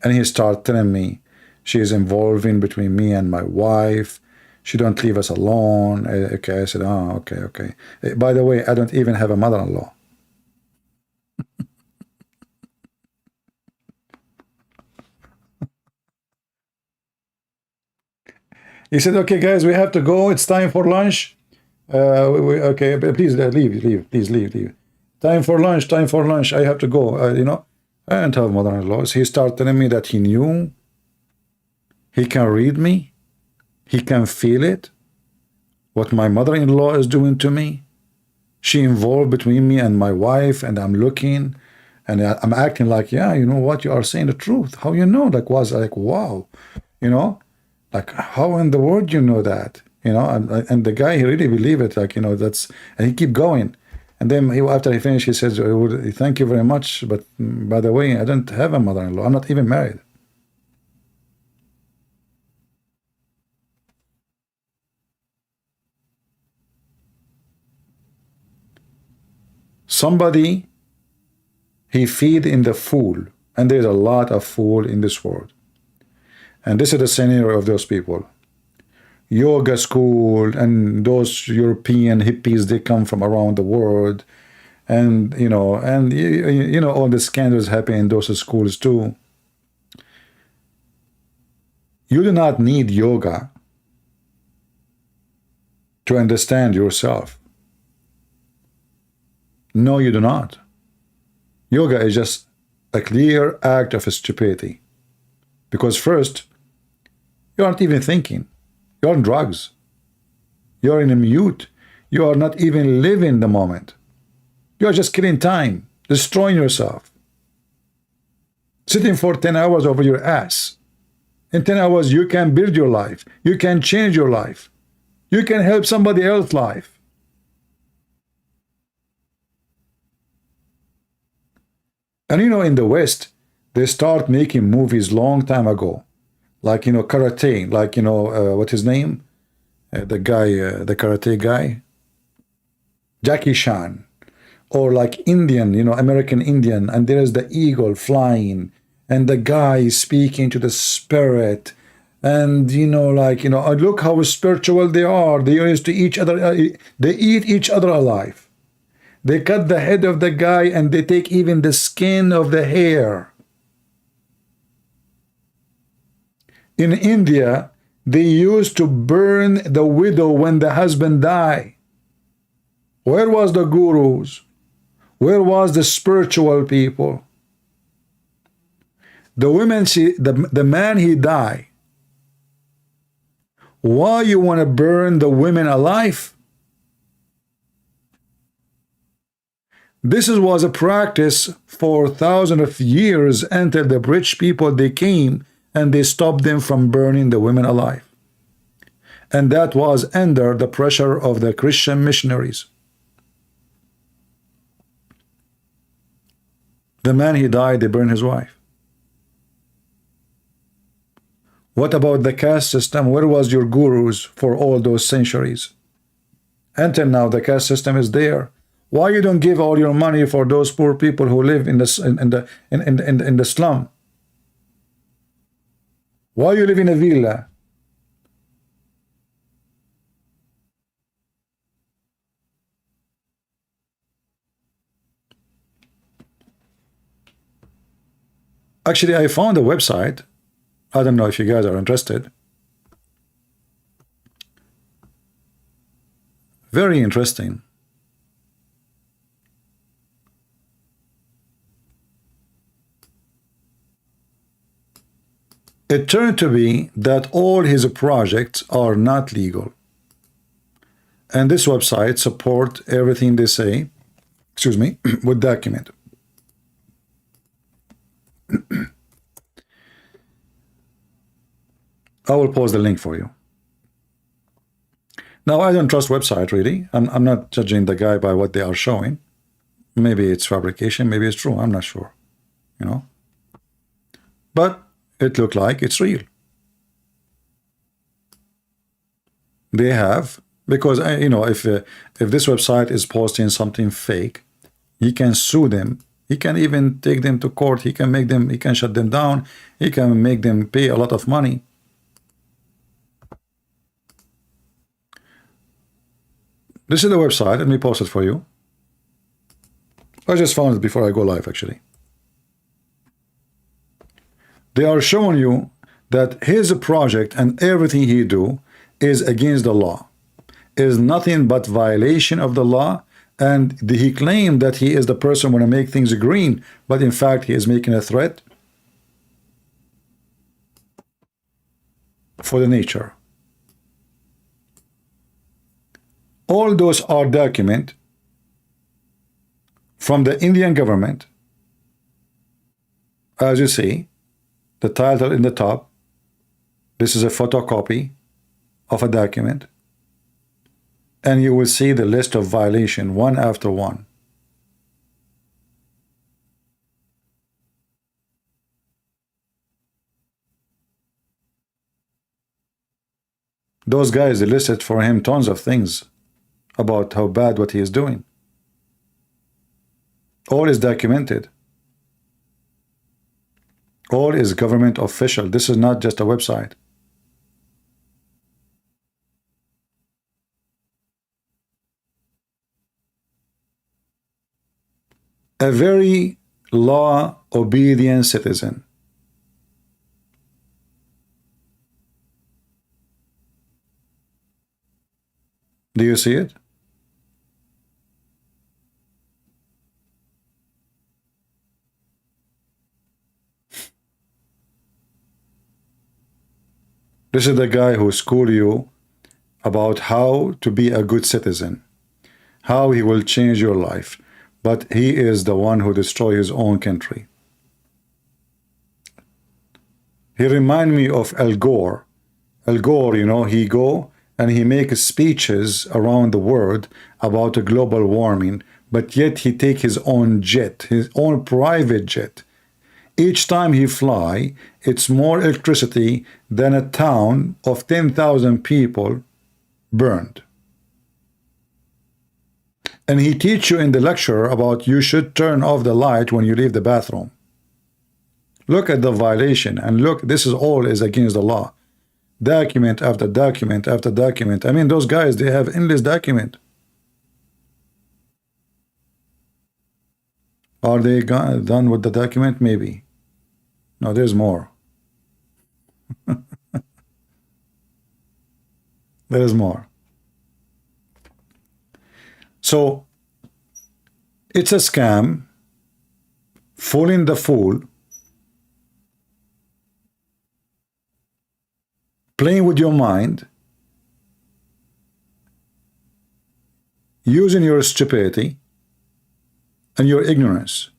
And he started telling me, she is involving between me and my wife. She don't leave us alone. Okay, I said, oh, okay. By the way, I don't even have a mother-in-law. He said, okay, guys, we have to go. It's time for lunch. Okay, please leave. Please leave. Time for lunch. I have to go. I don't have mother-in-law. So he started telling me that he knew. He can read me. He can feel it. What my mother-in-law is doing to me. She involved between me and my wife, and I'm looking, and I'm acting like, yeah, you know what, you are saying the truth. How you know? Like, wow, like, how in the world you know that? And the guy, he really believed it, that's, and he keep going. And then after he finished, he says, thank you very much, but by the way, I don't have a mother-in-law. I'm not even married. Somebody, he feed in the fool, and there's a lot of fool in this world. And this is the scenario of those people. Yoga school, and those European hippies, they come from around the world, and all the scandals happen in those schools too. You do not need yoga to understand yourself. No, you do not. Yoga is just a clear act of stupidity. Because first, you aren't even thinking. You're on drugs. You're in a mute. You are not even living the moment. You are just killing time, destroying yourself. Sitting for 10 hours over your ass. In 10 hours, you can build your life. You can change your life. You can help somebody else's life. And in the West, they start making movies long time ago. Like, karate, like, what's his name? The guy, the karate guy? Jackie Chan. Or like Indian, American Indian, and there's the eagle flying, and the guy speaking to the spirit, and look how spiritual they are. They used to each other, they eat each other alive. They cut the head of the guy, and they take even the skin of the hair. In India, they used to burn the widow when the husband died. Where was the gurus? Where was the spiritual people? The women, the man, he died. Why you want to burn the women alive? This was a practice for thousands of years until the rich people, they came and they stopped them from burning the women alive. And that was under the pressure of the Christian missionaries. The man, he died, they burned his wife. What about the caste system? Where was your gurus for all those centuries? Until now, the caste system is there. Why you don't give all your money for those poor people who live in the slum? Why you live in a villa? Actually, I found a website. I don't know if you guys are interested. Very interesting. It turned to be that all his projects are not legal. And this website support everything they say, excuse me, with document. I will post the link for you. Now, I don't trust website, really. I'm not judging the guy by what they are showing. Maybe it's fabrication, maybe it's true, I'm not sure, you know. But it looked like it's real. They have, because, you know, if this website is posting something fake, he can sue them. He can even take them to court. He can make them, he can shut them down. He can make them pay a lot of money. This is the website. Let me post it for you. I just found it before I go live, actually. They are showing you that his project and everything he do is against the law, is nothing but violation of the law, and he claimed that he is the person who want to make things green, but in fact he is making a threat for the nature. All those are documents from the Indian government. As you see, the title in the top, this is a photocopy of a document, and you will see the list of violation one after one. Those guys, they listed for him tons of things about how bad what he is doing. All is documented. All is government official. This is not just a website. A very law-obedient citizen. Do you see it? This is the guy who schooled you about how to be a good citizen, how he will change your life, but he is the one who destroyed his own country. He reminds me of Al Gore. Al Gore, you know, he go and he makes speeches around the world about a global warming, but yet he take his own jet, his own private jet. Each time he fly, it's more electricity than a town of 10,000 people burned. And he teach you in the lecture about you should turn off the light when you leave the bathroom. Look at the violation, and look, this is all is against the law. Document after document after document. I mean, those guys, they have endless document. Are they done with the document? Maybe. No, there's more. There is more. So, it's a scam, fooling the fool, playing with your mind, using your stupidity and your ignorance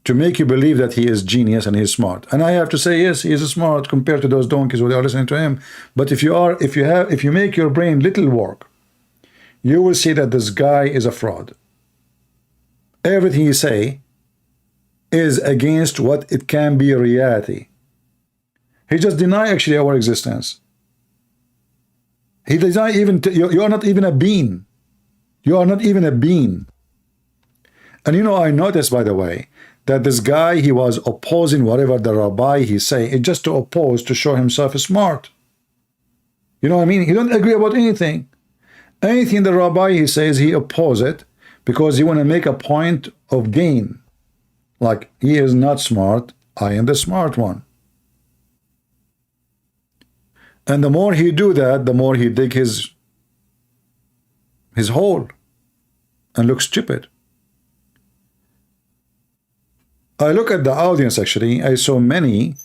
to make you believe that he is genius and he's smart. And I have to say, yes, he is smart compared to those donkeys who are listening to him. But if you make your brain little work, you will see that this guy is a fraud. Everything you say is against what it can be reality. He just denied actually our existence. He denied even you are not even a being. You are not even a being. And you know, I noticed, by the way, that this guy, he was opposing whatever the rabbi he's saying, it's just to oppose, to show himself smart. You know what I mean? He don't agree about anything. Anything the rabbi he says, he opposes it because he want to make a point of gain. Like, he is not smart, I am the smart one. And the more he do that, the more he dig his hole and look stupid. I look at the audience actually, I saw many,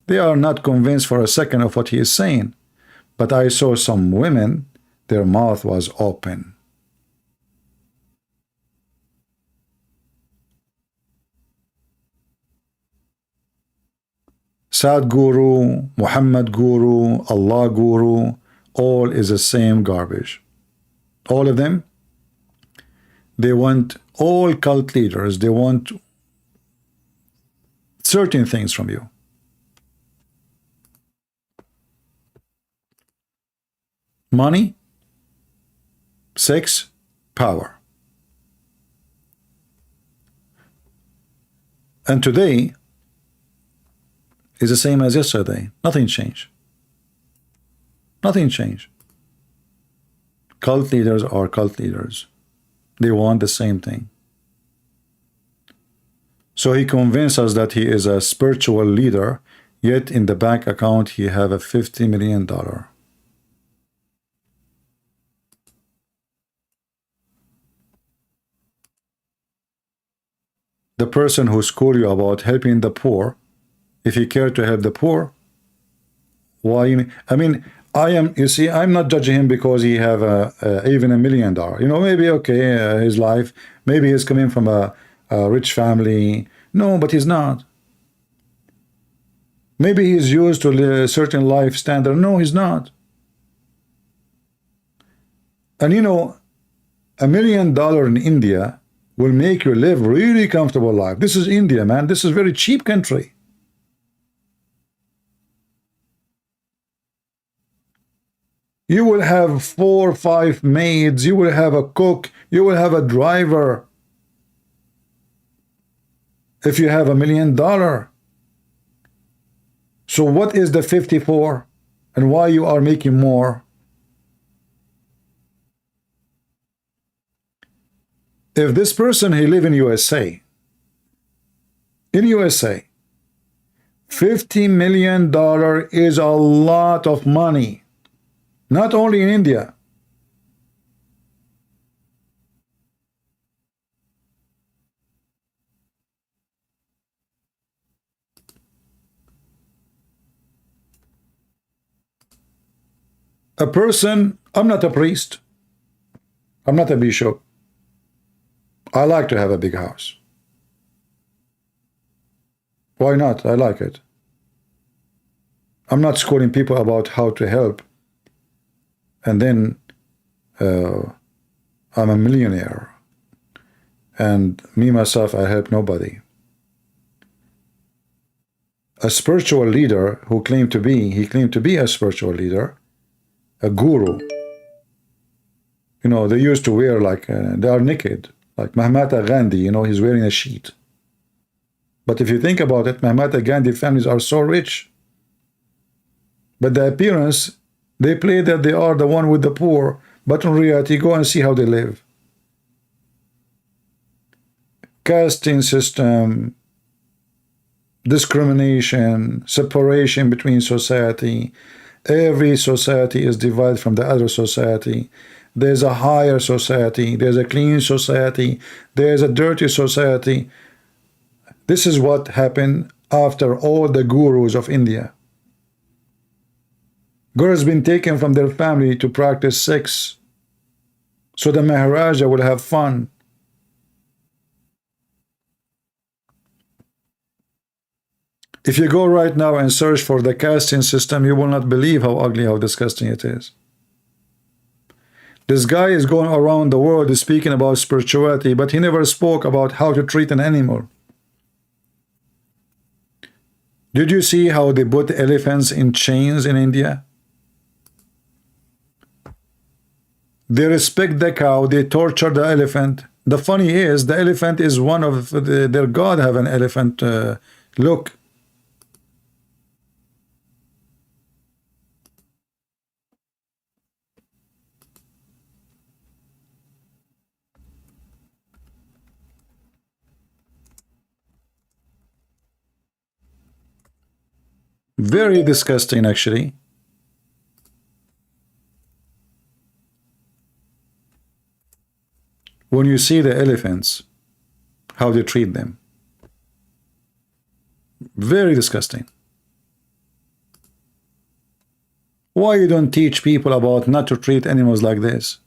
they are not convinced for a second of what he is saying. But I saw some women, their mouth was open. Sadhguru, Muhammad Guru, Allah Guru, all is the same garbage. All of them, they want, all cult leaders, they want certain things from you. Money, sex, power. And today is the same as yesterday. Nothing changed. Nothing changed. Cult leaders are cult leaders. They want the same thing. So he convinced us that he is a spiritual leader, yet in the bank account he have a $50 million. The person who schooled you about helping the poor, if he cared to help the poor, why? I mean, you see, I'm not judging him because he have even $1 million. You know, maybe, okay, his life, maybe he's coming from a rich family. No, but he's not. Maybe he's used to a certain life standard. No, he's not. And you know, $1 million in India will make you live really comfortable life. This is India, man. This is a very cheap country. You will have 4 or 5 maids. You will have a cook. You will have a driver. If you have $1 million. So what is the 54 and why you are making more? If this person, he live in USA, $50 million is a lot of money, not only in India. A person, I'm not a priest, I'm not a bishop. I like to have a big house. Why not? I like it. I'm not schooling people about how to help and then I'm a millionaire and me myself, I help nobody. A spiritual leader who claimed to be a spiritual leader, a guru. You know, they used to wear like they are naked. Like Mahatma Gandhi, you know, he's wearing a sheet. But if you think about it, Mahatma Gandhi families are so rich. But the appearance, they play that they are the one with the poor. But in reality, go and see how they live. Casting system, discrimination, separation between society. Every society is divided from the other society. There's a higher society, there's a clean society, there's a dirty society. This is what happened after all the gurus of India. Girls been taken from their family to practice sex, so the Maharaja will have fun. If you go right now and search for the casting system, you will not believe how ugly, how disgusting it is. This guy is going around the world speaking about spirituality, but he never spoke about how to treat an animal. Did you see how they put elephants in chains in India? They respect the cow, they torture the elephant. The funny is, the elephant is one of their god have an elephant look. Very disgusting, actually. When you see the elephants, how they treat them. Very disgusting. Why you don't teach people about not to treat animals like this?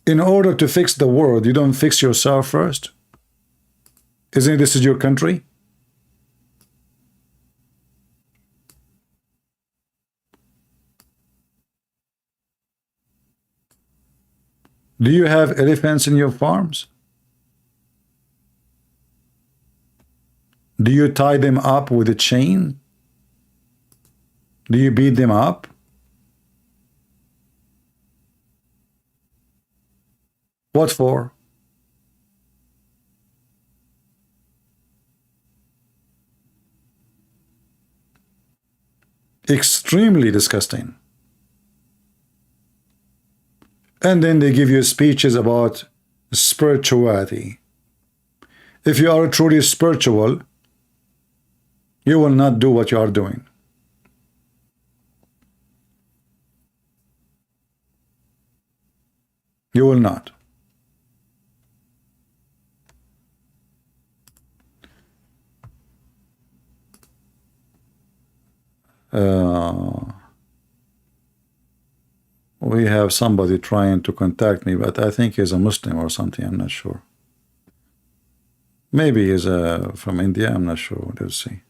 In order to fix the world, you don't fix yourself first? Isn't this is your country? Do you have elephants in your farms? Do you tie them up with a chain? Do you beat them up? What for? Extremely disgusting. And then they give you speeches about spirituality. If you are truly spiritual, you will not do what you are doing. You will not. We have somebody trying to contact me, but I think he's a Muslim or something. I'm not sure. Maybe he's from India. I'm not sure. Let's see.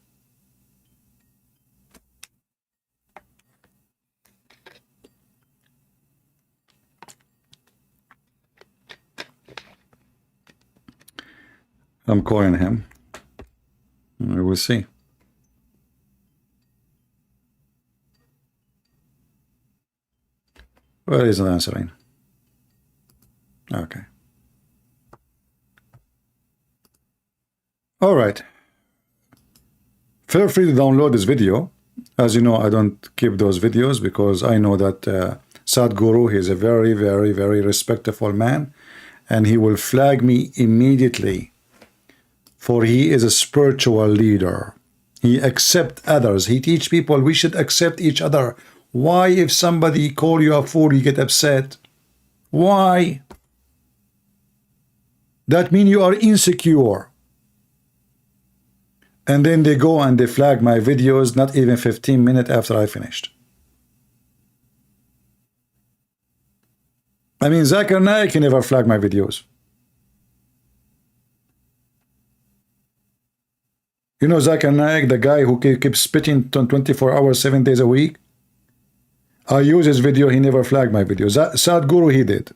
I'm calling him. We will see. Well, he's not answering. Okay. All right. Feel free to download this video. As you know, I don't keep those videos because I know that Sadhguru, he is a very, very, very respectful man, and he will flag me immediately, for he is a spiritual leader. He accepts others. He teach people we should accept each other. Why, if somebody call you a fool, you get upset? Why? That means you are insecure. And then they go and they flag my videos not even 15 minutes after I finished. I mean, Zakir Naik can never flag my videos. You know Zakir Naik, the guy who keeps spitting 24 hours, 7 days a week? I use his video, he never flagged my videos. Sadhguru, he did.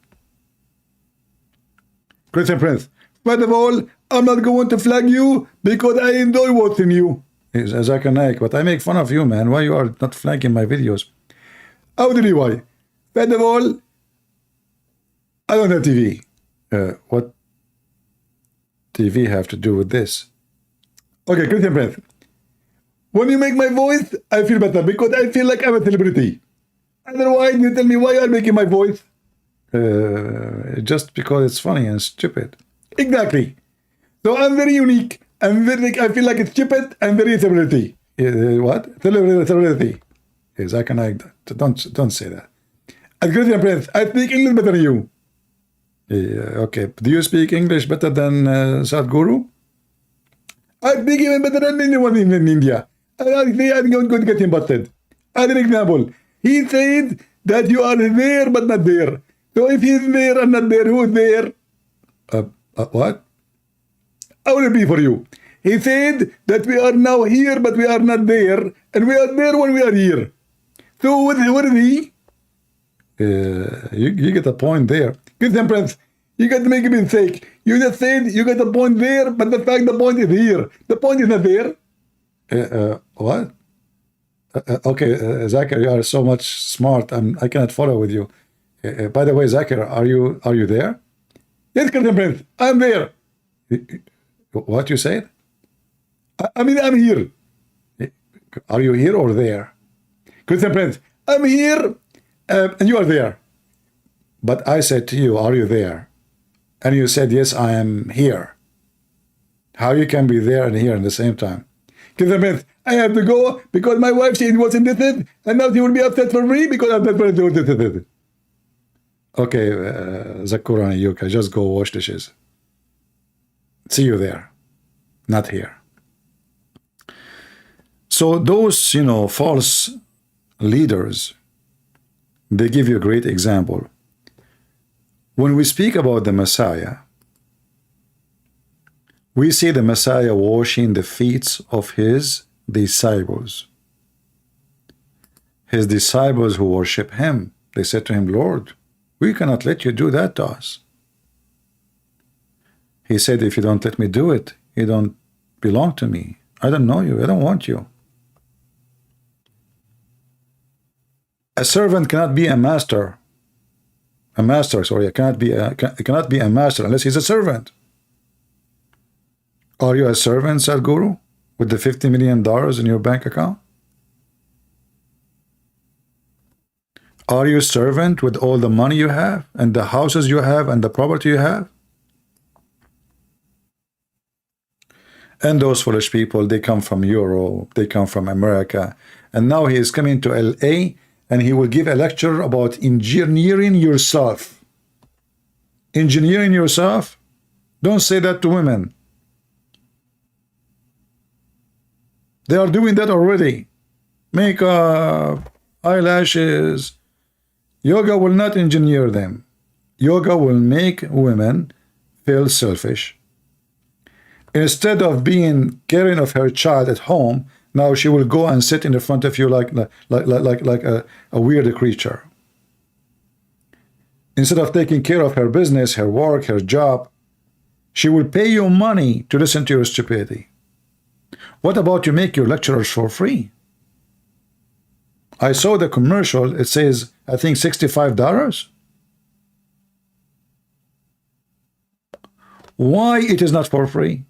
Christian Prince, first of all, I'm not going to flag you because I enjoy watching you. He's Zakir Naik, but I make fun of you, man. Why you are not flagging my videos? How did he why? First of all, I don't have TV. What TV have to do with this? Okay, Christian Prince. When you make my voice, I feel better because I feel like I'm a celebrity. Otherwise, you tell me why you are making my voice. Just because it's funny and stupid. Exactly. So I'm very unique. I feel like it's stupid and very celebrity. What? Celebrity. Yes, I can like that. Don't say that. As Christian Prince, I speak English better than you. Okay. Do you speak English better than Sadhguru? I speak even better than anyone in India. I'm going to get him busted. As an example, he said that you are there but not there. So if he's there and not there, who is there? What? I will repeat for you. He said that we are now here but we are not there, and we are there when we are here. So what is he? You get a point there. Good temperance. You got to make a mistake. You just said you got a point there, but the fact the point is here. The point is not there. What? Okay, Zakir, you are so much smart. I cannot follow with you. By the way, Zakir, are you there? Yes, good temperance. I'm there. What you said? I mean, I'm here. Are you here or there? Good temperance. I'm here, and you are there. But I said to you, are you there? And you said, yes, I am here. How you can be there and here at the same time? Good temperance. I have to go because my wife, she wasn't interested, and now she will be upset for me because I'm not very interested. Okay, Zakura and Yuka, just go wash dishes. See you there, not here. So those, false leaders, they give you a great example. When we speak about the Messiah, we see the Messiah washing the feet of his disciples. His disciples who worship him, they said to him, Lord, we cannot let you do that to us. He said, if you don't let me do it, you don't belong to me. I don't know you. I don't want you. A servant cannot be a master. A master, sorry, cannot be a master unless he's a servant. Are you a servant, Sadhguru, with the $50 million in your bank account? Are you a servant with all the money you have and the houses you have and the property you have? And those foolish people, they come from Europe, they come from America, and now he is coming to LA and he will give a lecture about engineering yourself. Engineering yourself? Don't say that to women. They are doing that already. Makeup, eyelashes. Yoga will not engineer them. Yoga will make women feel selfish. Instead of being caring of her child at home, now she will go and sit in the front of you like a weird creature. Instead of taking care of her business, her work, her job, she will pay you money to listen to your stupidity. What about you make your lecturers for free? I saw the commercial, it says, I think $65. Why it is not for free?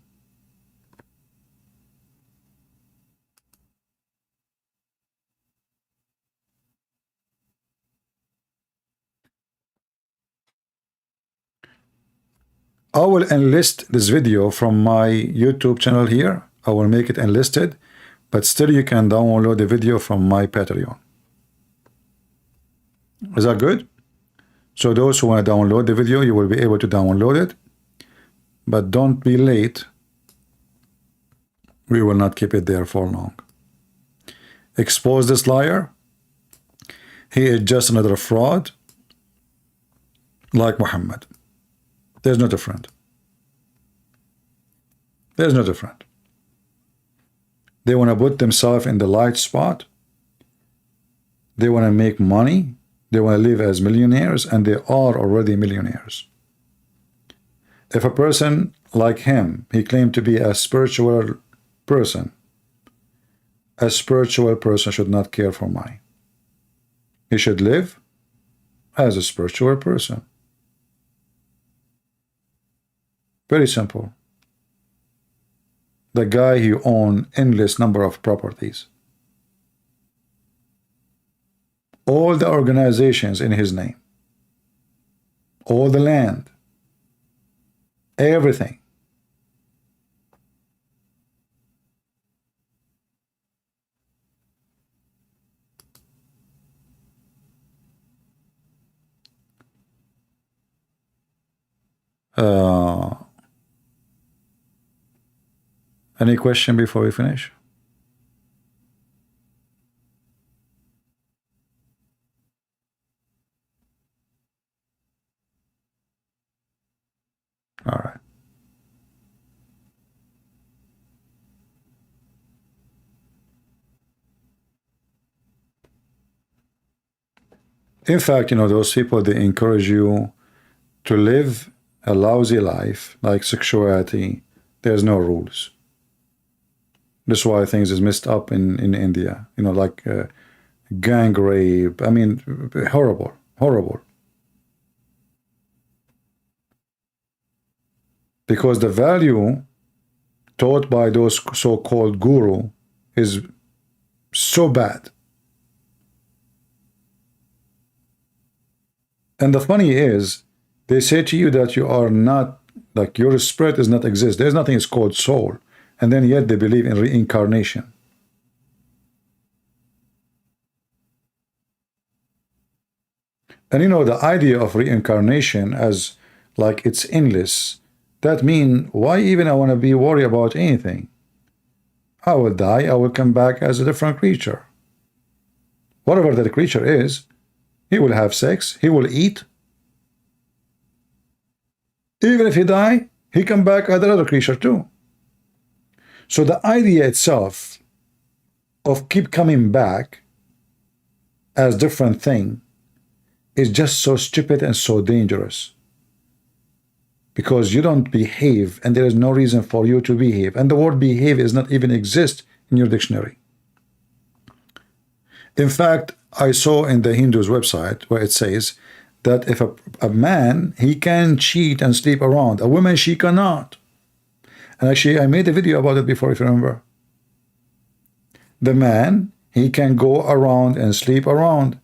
I will enlist this video from my YouTube channel here. I will make it enlisted, but still you can download the video from my Patreon. Is that good? So those who want to download the video, you will be able to download it, but don't be late. We will not keep it there for long. Expose this liar. He is just another fraud like Muhammad. There's no different. There's no different. They want to put themselves in the light spot. They want to make money. They want to live as millionaires, and they are already millionaires. If a person like him, he claimed to be a spiritual person should not care for money. He should live as a spiritual person. Very simple. The guy who owned endless number of properties. All the organizations in his name. All the land. Everything. Any question before we finish? All right. In fact, those people, they encourage you to live a lousy life, like sexuality. There's no rules. That's why things is messed up in India. Like gang rape. I mean, horrible, horrible. Because the value taught by those so-called guru is so bad. And the funny is, they say to you that you are not, like your spirit does not exist. There's nothing is called soul. And then yet they believe in reincarnation. And the idea of reincarnation as like it's endless, that means why even I want to be worried about anything? I will die, I will come back as a different creature. Whatever that creature is, he will have sex, he will eat. Even if he die, he come back as another creature too. So the idea itself of keep coming back as different thing is just so stupid and so dangerous. Because you don't behave and there is no reason for you to behave. And the word behave does not even exist in your dictionary. In fact, I saw in the Hindu's website where it says that if a man, he can cheat and sleep around. A woman, she cannot. And actually, I made a video about it before, if you remember. The man, he can go around and sleep around.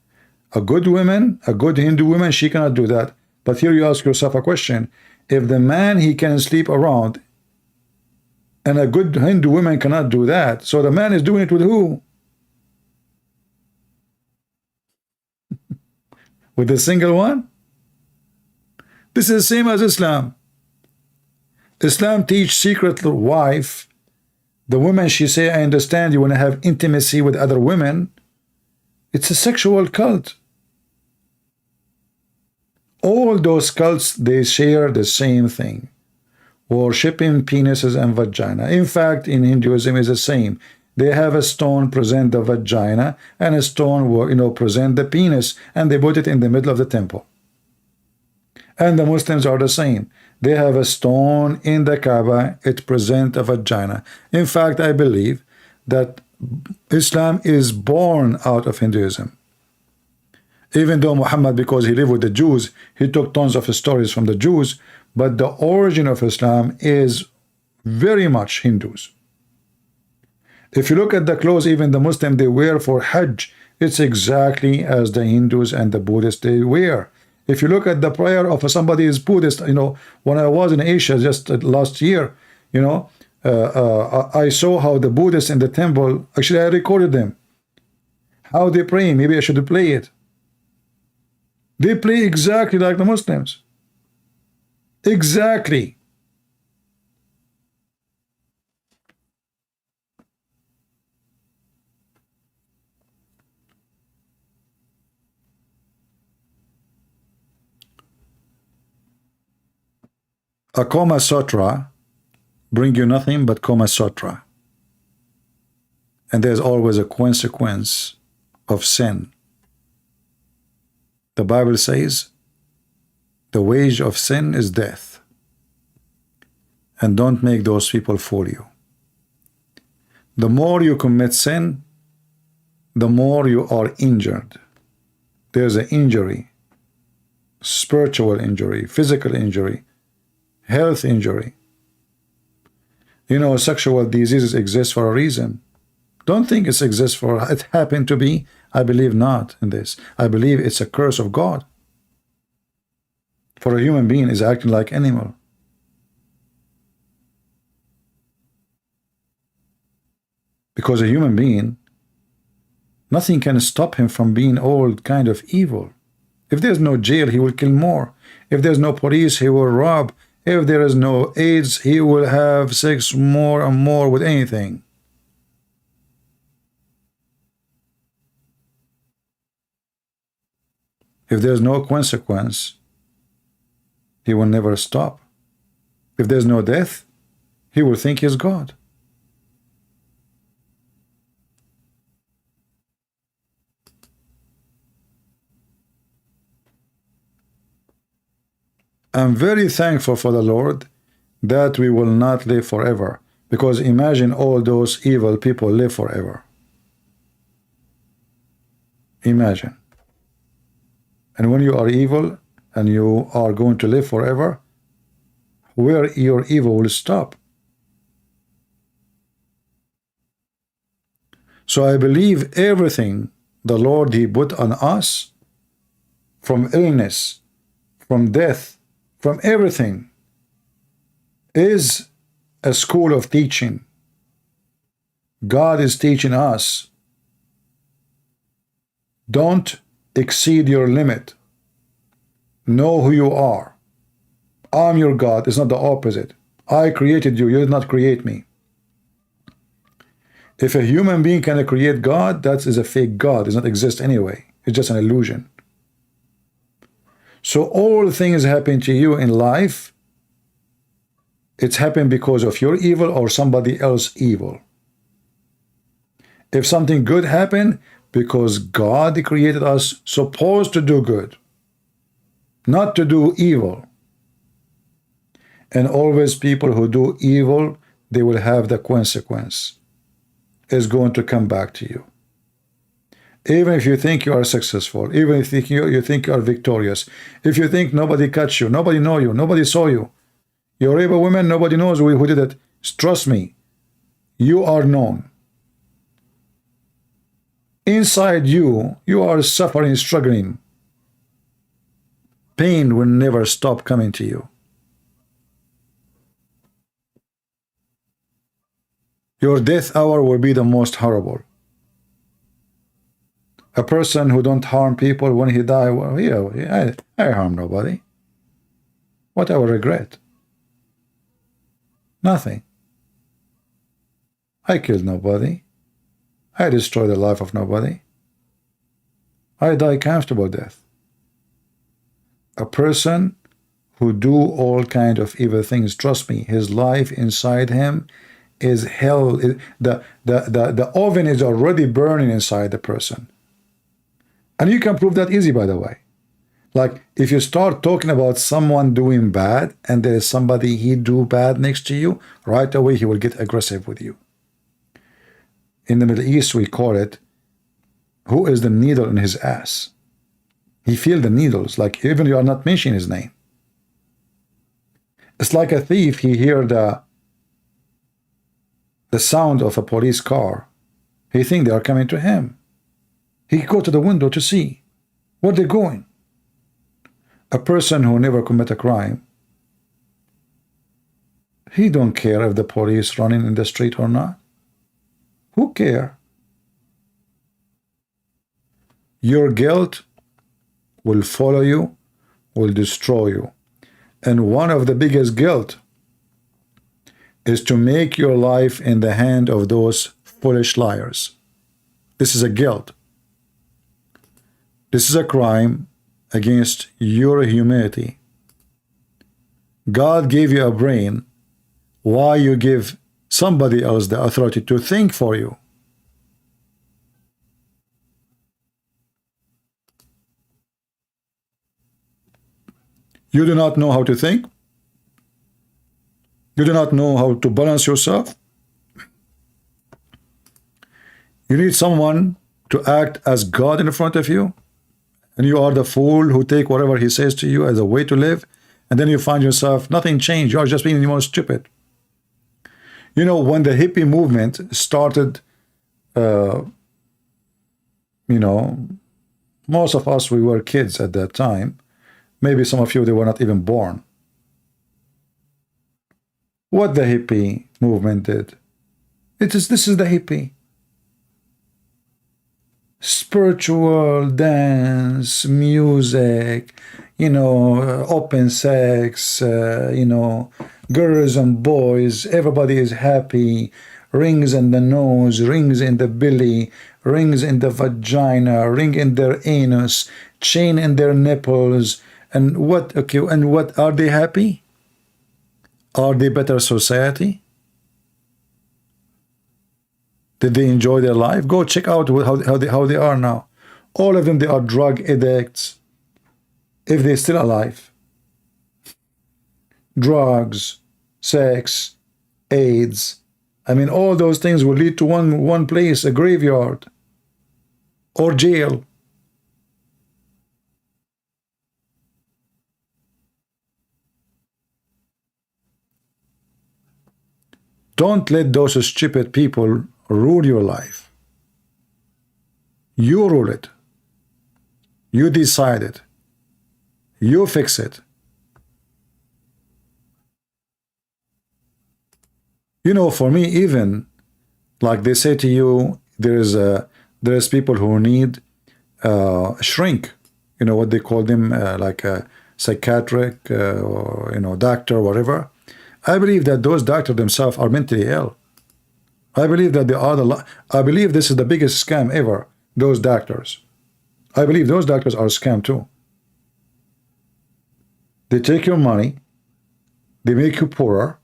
A good woman, a good Hindu woman, she cannot do that. But here you ask yourself a question. If the man, he can sleep around, and a good Hindu woman cannot do that, so the man is doing it with who? With a single one? This is the same as Islam. Islam teach secret wife. The woman, she say, I understand you want to have intimacy with other women. It's a sexual cult. All those cults, they share the same thing. Worshipping penises and vagina. In fact, in Hinduism is the same. They have a stone present the vagina and a stone present the penis, and they put it in the middle of the temple. And the Muslims are the same. They have a stone in the Kaaba, it presents a vagina. In fact, I believe that Islam is born out of Hinduism. Even though Muhammad, because he lived with the Jews, he took tons of stories from the Jews, but the origin of Islam is very much Hindus. If you look at the clothes even the Muslim they wear for Hajj, it's exactly as the Hindus and the Buddhists they wear. If you look at the prayer of somebody is Buddhist, when I was in Asia just last year, I saw how the Buddhists in the temple, actually I recorded them, how they pray. Maybe I should play it. They play exactly like the Muslims. Exactly. A Kama Sutra bring you nothing but Kama Sutra. And there's always a consequence of sin. The Bible says, the wage of sin is death. And don't make those people fool you. The more you commit sin, the more you are injured. There's an injury, spiritual injury, physical injury, health injury. Sexual diseases exist for a reason. Don't think it exists for it happened to be. I believe not in this. I believe it's a curse of God. For a human being is acting like animal. Because a human being, nothing can stop him from being all kind of evil. If there's no jail, he will kill more. If there's no police, he will rob. If there is no AIDS, he will have sex more and more with anything. If there's no consequence, he will never stop. If there's no death, he will think he's God. I'm very thankful for the Lord that we will not live forever, because imagine all those evil people live forever. Imagine. And when you are evil and you are going to live forever, where your evil will stop. So I believe everything the Lord He put on us, from illness, from death, from everything, is a school of teaching. God is teaching us, don't exceed your limit. Know who you are. I'm your God. It's not the opposite. I created you. You did not create me. If a human being can create God, that is a fake God. It does not exist anyway. It's just an illusion. So all things happen to you in life, it's happened because of your evil or somebody else's evil. If something good happened, because God created us supposed to do good, not to do evil. And always people who do evil, they will have the consequence. It's going to come back to you. Even if you think you are successful, even if you think you are victorious, if you think nobody catch you, nobody know you, nobody saw you, you're a woman, nobody knows who did it. Trust me, you are known. Inside you, you are suffering, struggling. Pain will never stop coming to you. Your death hour will be the most horrible. A person who don't harm people, when he die, well, yeah, I harm nobody. What I will regret? Nothing. I killed nobody. I destroyed the life of nobody. I die comfortable death. A person who do all kind of evil things, trust me, his life inside him is hell. The oven is already burning inside the person. And you can prove that easy, by the way. Like, if you start talking about someone doing bad and there is somebody he do bad next to you, right away he will get aggressive with you. In the Middle East, we call it, who is the needle in his ass? He feel the needles, like even you are not mentioning his name. It's like a thief, he hear the sound of a police car. He think they are coming to him. He go to the window to see where they're going. A person who never commit a crime, he don't care if the police running in the street or not. Who care? Your guilt will follow you, will destroy you. And one of the biggest guilt is to make your life in the hand of those foolish liars. This is a guilt. This is a crime against your humanity. God gave you a brain. Why you give somebody else the authority to think for you? You do not know how to think? You do not know how to balance yourself? You need someone to act as God in front of you? And you are the fool who take whatever he says to you as a way to live, and then you find yourself, nothing changed, you are just being more stupid. You know, when the hippie movement started, you know, most of us, we were kids at that time. Maybe some of you, they were not even born. What the hippie movement did, this is the hippie. Spiritual, dance, music, you know, open sex, you know, girls and boys, everybody is happy, rings in the nose, rings in the belly, rings in the vagina, ring in their anus, chain in their nipples, and what, okay, and what, are they happy? Are they better society? Did they enjoy their life? Go check out how they are now. All of them, they are drug addicts. If they're still alive. Drugs, sex, AIDS. I mean, all those things will lead to one place, a graveyard or jail. Don't let those stupid people rule your life. You rule it. You decide it. You fix it. You know, for me, even like they say to you, there's people who need shrink. You know what they call them, like a psychiatric or doctor, whatever. I believe that those doctors themselves are mentally ill. I believe that they are I believe this is the biggest scam ever. Those doctors. I believe those doctors are scam too. They take your money, they make you poorer,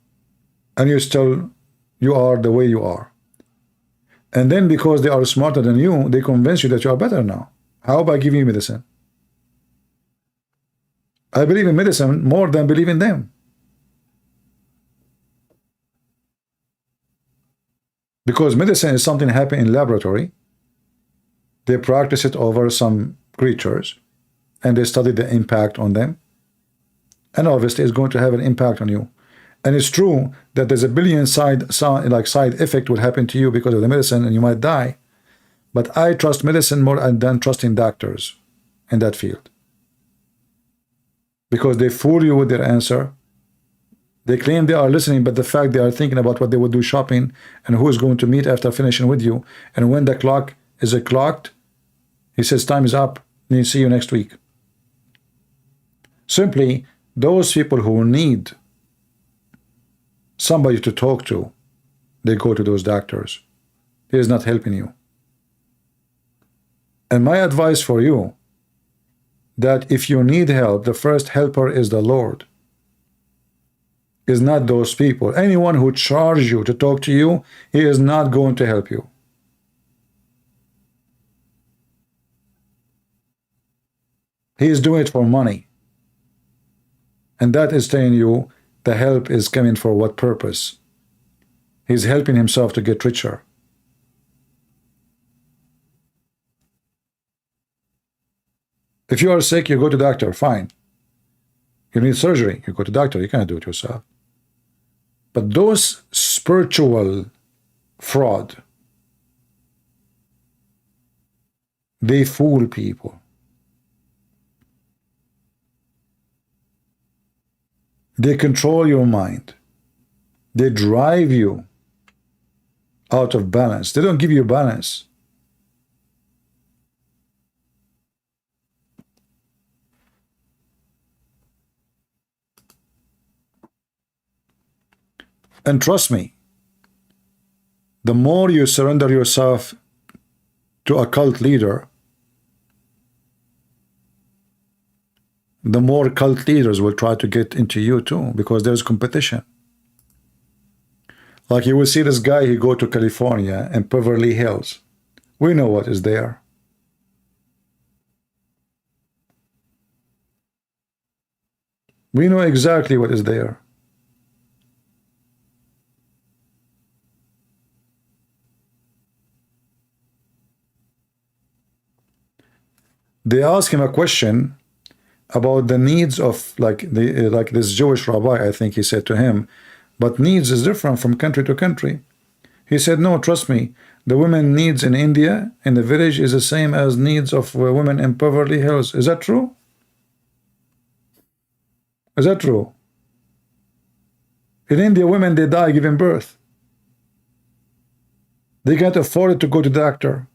and you are the way you are. And then because they are smarter than you, they convince you that you are better now. How by giving you medicine? I believe in medicine more than believe in them. Because medicine is something happened in laboratory. They practice it over some creatures and they study the impact on them. And obviously it's going to have an impact on you. And it's true that there's a billion side effect will happen to you because of the medicine and you might die. But I trust medicine more than trusting doctors in that field. Because they fool you with their answer. They claim they are listening, but the fact they are thinking about what they would do shopping and who is going to meet after finishing with you. And when the clock is clocked, he says time is up and see you next week. Simply, those people who need somebody to talk to, they go to those doctors. He is not helping you. And my advice for you, that if you need help, the first helper is the Lord. Is not those people. Anyone who charges you to talk to you, he is not going to help you. He is doing it for money. And that is telling you the help is coming for what purpose? He's helping himself to get richer. If you are sick, you go to doctor, fine. You need surgery, you go to doctor, you cannot do it yourself. But those spiritual fraud, they fool people. They control your mind. They drive you out of balance. They don't give you balance. And trust me, the more you surrender yourself to a cult leader, the more cult leaders will try to get into you too, because there's competition. Like you will see this guy, he go to California and Beverly Hills. We know what is there. We know exactly what is there. They ask him a question about the needs of like this Jewish rabbi, I think he said to him, but needs is different from country to country. He said, no, trust me, the women needs in India, in the village, is the same as needs of women in Beverly Hills. Is that true? Is that true? In India, women, they die giving birth. They can't afford it to go to the doctor.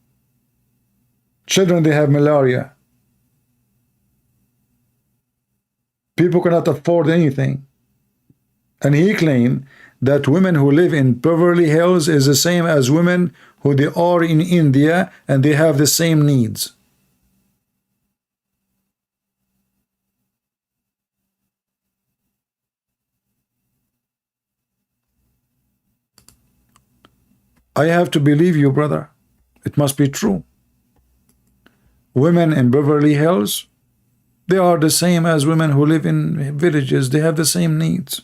Children, they have malaria. People cannot afford anything. And he claimed that women who live in Beverly Hills is the same as women who they are in India, and they have the same needs. I have to believe you, brother. It must be true. Women in Beverly Hills, they are the same as women who live in villages. They have the same needs.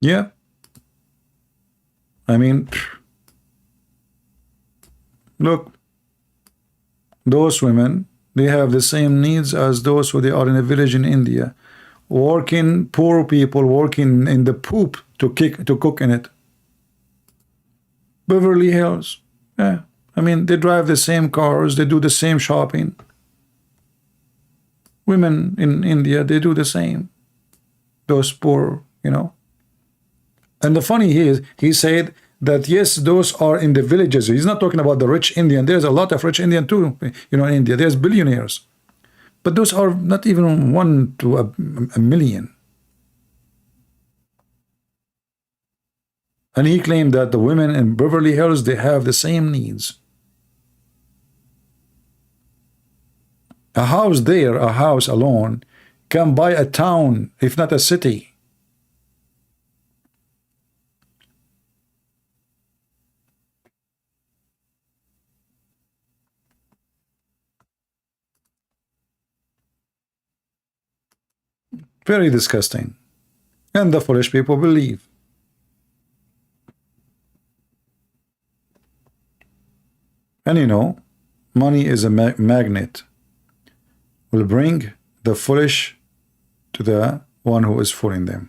Yeah. I mean, look, those women, they have the same needs as those who they are in a village in India. Working, poor people working in the poop to cook in it. Beverly Hills. Yeah. I mean, they drive the same cars, they do the same shopping. Women in India, they do the same. Those poor, you know. And the funny is, he said that yes, those are in the villages. He's not talking about the rich Indian. There's a lot of rich Indian too, you know, in India. There's billionaires. But those are not even 1 to a million. And he claimed that the women in Beverly Hills, they have the same needs. A house there, a house alone, can buy a town, if not a city. Very disgusting. And the foolish people believe. And you know, money is a magnet. Will bring the foolish to the one who is fooling them.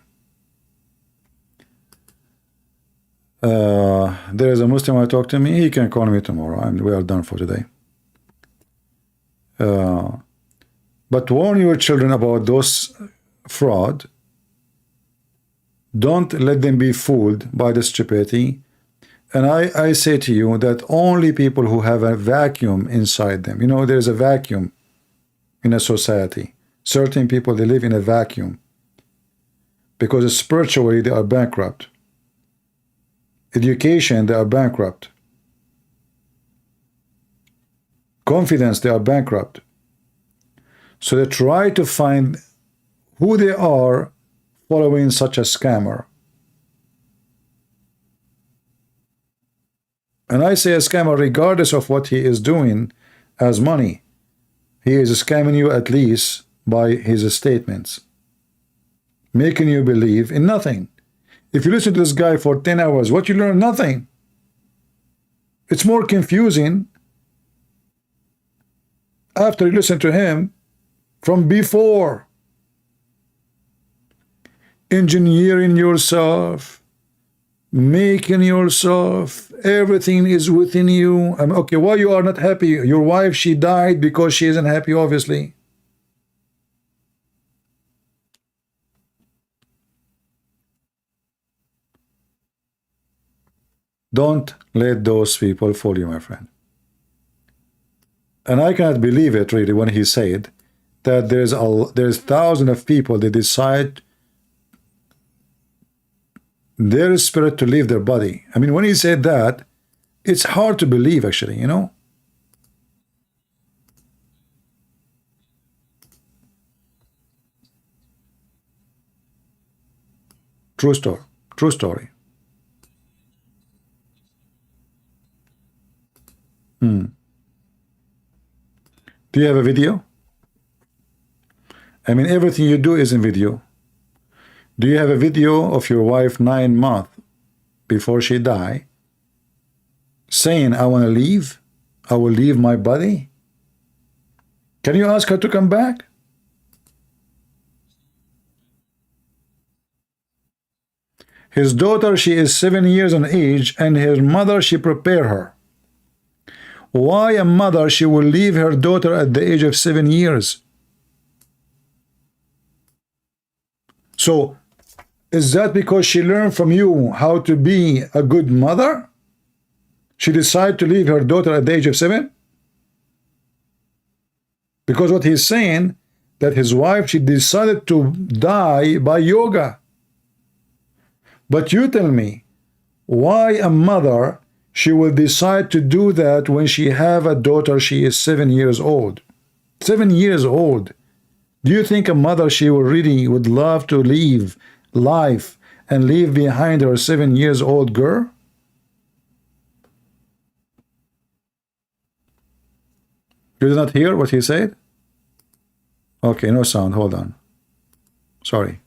There is a Muslim who talked to me. He can call me tomorrow. We are done for today. But warn your children about those fraud. Don't let them be fooled by the stupidity. And I say to you that only people who have a vacuum inside them, you know, there's a vacuum in a society. Certain people, they live in a vacuum because spiritually they are bankrupt. Education, they are bankrupt. Confidence, they are bankrupt. So they try to find who they are following such a scammer. And I say a scammer regardless of what he is doing as money. He is scamming you at least by his statements, making you believe in nothing. If you listen to this guy for 10 hours, what you learn? Nothing. It's more confusing after you listen to him from before. Engineering yourself, making yourself, everything is within you. Okay, why you are not happy? Your wife, she died because she isn't happy, obviously. Don't let those people fool you, my friend. And I cannot believe it really when he said that there's thousands of people that decide their spirit to leave their body. I mean, when he said that, it's hard to believe, actually, you know. True story. True story. Do you have a video? I mean, everything you do is in video. Do you have a video of your wife 9 months before she died saying, I want to leave? I will leave my body? Can you ask her to come back? His daughter, she is 7 years of age, and her mother, she prepared her. Why a mother, she will leave her daughter at the age of 7 years? So, is that because she learned from you how to be a good mother? She decided to leave her daughter at the age of 7? Because what he's saying, that his wife, she decided to die by yoga. But you tell me, why a mother, she will decide to do that when she have a daughter. She is 7 years old. 7 years old. Do you think a mother, she will really would love to leave life and leave behind her 7 years old girl? You did not hear what he said? Okay, no sound, hold on. Sorry.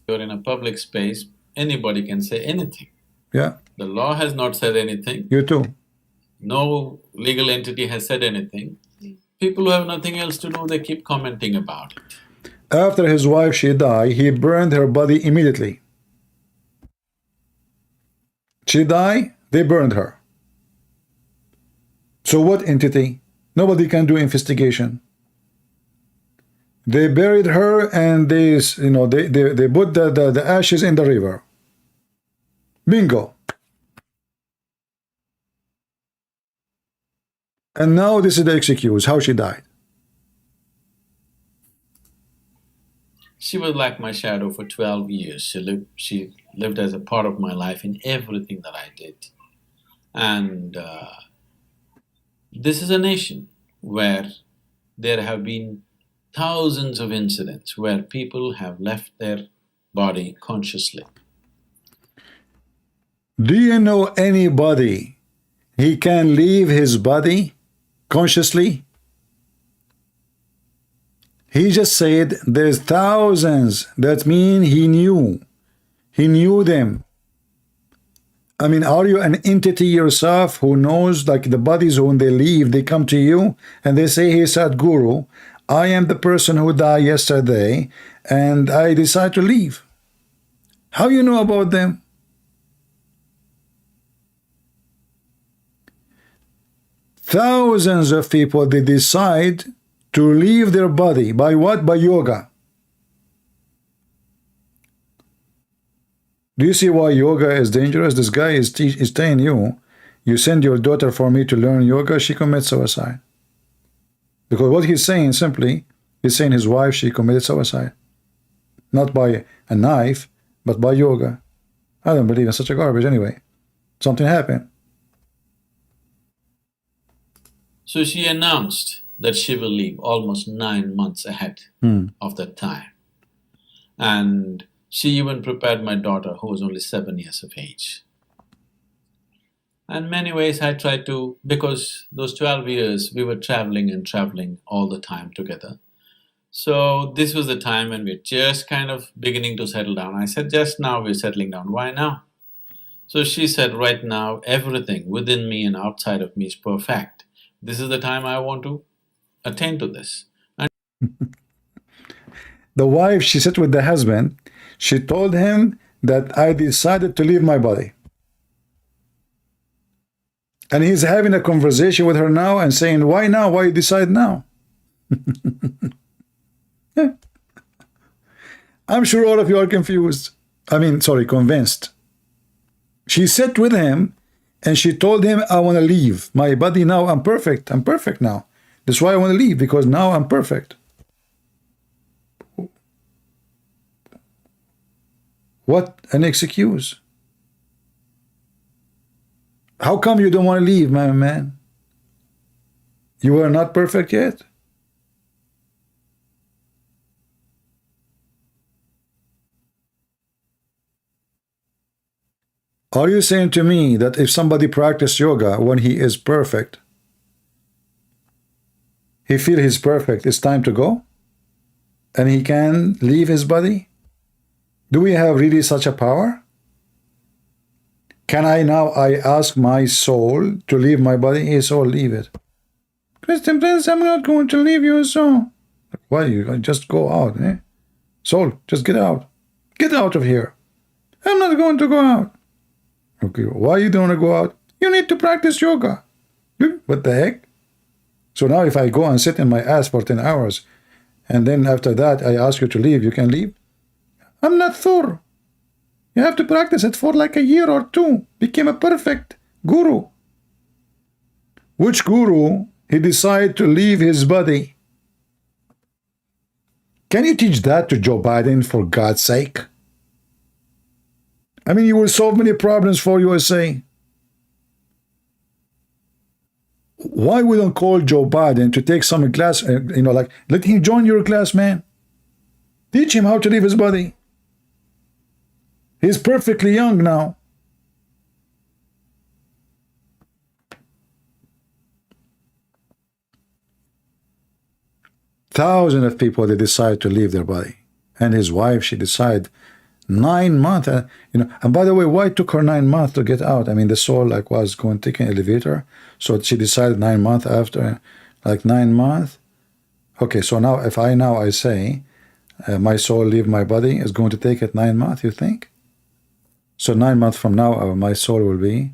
You're in a public space, anybody can say anything. Yeah, The law has not said anything. you too. No legal entity has said anything. People who have nothing else to do, they keep commenting about it. After his wife she died, he burned her body immediately. She died, they burned her. So what entity? Nobody can do investigation. They buried her and they put the ashes in the river. Bingo. And now this is the excuse, how she died. She was like my shadow for 12 years. She lived as a part of my life in everything that I did. And this is a nation where there have been thousands of incidents where people have left their body consciously. Do you know anybody he can leave his body consciously? He just said there's thousands. That means he knew. He knew them. I mean, are you an entity yourself who knows, like the bodies when they leave, they come to you and they say, hey, Sadhguru, I am the person who died yesterday and I decide to leave. How you know about them? Thousands of people, they decide to leave their body. By what? By yoga. Do you see why yoga is dangerous? This guy is telling you, you send your daughter for me to learn yoga, she commits suicide. Because what he's saying simply, he's saying his wife, she committed suicide. Not by a knife, but by yoga. I don't believe in such a garbage anyway. Something happened. So she announced that she will leave almost 9 months ahead of that time. And she even prepared my daughter, who was only 7 years of age. And many ways I tried to, because those 12 years we were traveling and traveling all the time together. So this was the time when we're just kind of beginning to settle down. I said, just now we're settling down, why now? So she said, right now everything within me and outside of me is perfect. This is the time I want to attain to this. And the wife, she sat with the husband, she told him that I decided to leave my body. And he's having a conversation with her now and saying, why now? Why you decide now? Yeah. I'm sure all of you are confused. Convinced. She sat with him and she told him, I want to leave my body now. I'm perfect. I'm perfect now. That's why I want to leave, because now I'm perfect. What an excuse. How come you don't want to leave, my man? You are not perfect yet? Are you saying to me that if somebody practices yoga when he is perfect, he feels he's perfect, it's time to go? And he can leave his body? Do we have really such a power? Can I ask my soul to leave my body? Hey, soul, leave it. Christian Prince, I'm not going to leave your soul. Why? You just go out, eh? Soul, just get out. Get out of here. I'm not going to go out. Okay, why you don't want to go out? You need to practice yoga. What the heck? So now if I go and sit in my ass for 10 hours, and then after that I ask you to leave, you can leave? I'm not Thor. You have to practice it for like a year or two. Become a perfect guru. Which guru, he decided to leave his body? Can you teach that to Joe Biden, for God's sake? I mean, you will solve many problems for USA. Why we don't call Joe Biden to take some class, like, let him join your class, man. Teach him how to leave his body. He's perfectly young now. Thousands of people, they decide to leave their body. And his wife, she decided 9 months, and by the way, why it took her 9 months to get out? I mean, the soul like was going to take an elevator, so she decided 9 months after, like 9 months. Okay, so now if I say my soul leave my body, is going to take it 9 months, you think? So 9 months from now, my soul will be,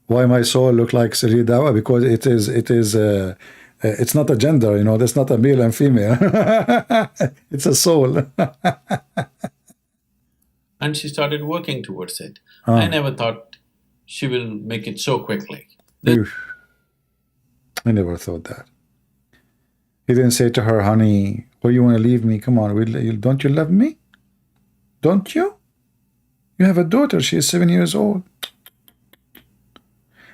why my soul look like Sri Dawa? Because it's not a gender, that's not a male and female. It's a soul. And she started working towards it. I never thought she will make it so quickly. I never thought that. He didn't say to her, honey, why you want to leave me? Come on, don't you love me? Don't you? You have a daughter, she is 7 years old.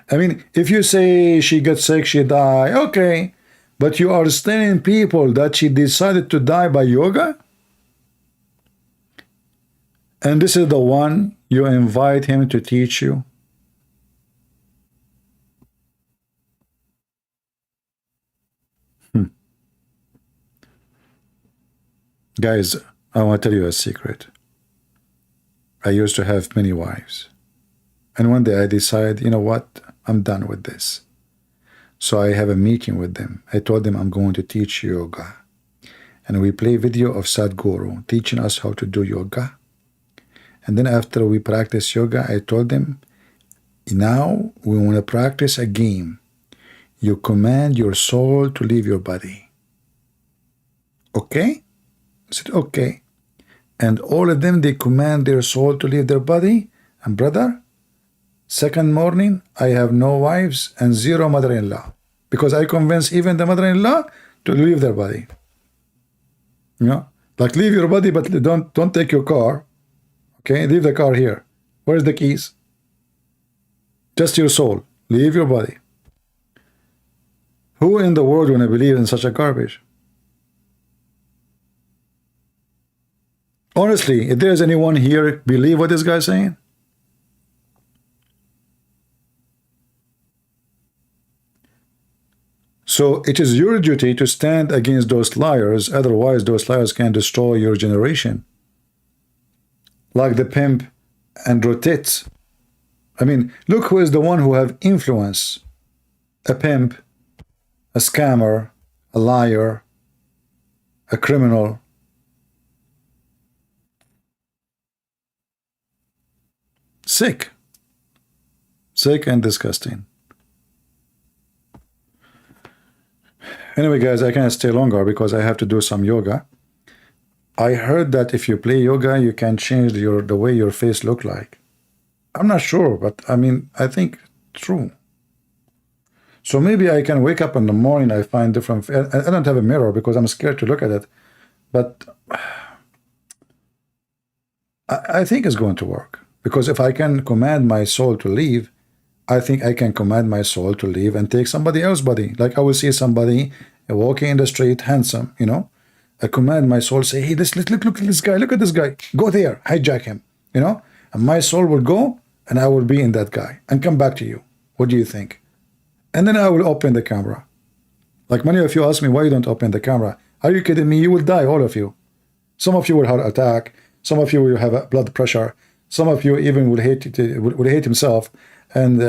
I mean, if you say she got sick, she died, okay. But you are telling people that she decided to die by yoga? And this is the one you invite him to teach you? Guys, I want to tell you a secret. I used to have many wives. And one day I decided, you know what? I'm done with this. So I have a meeting with them. I told them I'm going to teach yoga. And we play video of Sadhguru teaching us how to do yoga. And then after we practice yoga, I told them, now we want to practice a game. You command your soul to leave your body. Okay? I said, okay. And all of them, they command their soul to leave their body. And brother, second morning, I have no wives and zero mother-in-law. Because I convince even the mother-in-law to leave their body. Like leave your body, but don't take your car. Okay, leave the car here. Where's the keys? Just your soul. Leave your body. Who in the world want to believe in such a garbage? Honestly, if there's anyone here believe what this guy's saying? So it is your duty to stand against those liars, otherwise those liars can destroy your generation. Like the pimp and rotate. I mean, look who is the one who have influence. A pimp, a scammer, a liar, a criminal. Sick. Sick and disgusting. Anyway, guys, I can't stay longer because I have to do some yoga. I heard that if you play yoga, you can change the way your face look like. I'm not sure, but I mean, I think true. So maybe I can wake up in the morning, I find different. I don't have a mirror because I'm scared to look at it, but I think it's going to work. Because if I can command my soul to leave, I think I can command my soul to leave and take somebody else's body. Like I will see somebody walking in the street, handsome, I command my soul, say, hey, look at this guy, look at this guy. Go there, hijack him, And my soul will go and I will be in that guy and come back to you. What do you think? And then I will open the camera. Like many of you ask me, why you don't open the camera? Are you kidding me? You will die, all of you. Some of you will have an attack. Some of you will have a blood pressure. Some of you even will hate himself. And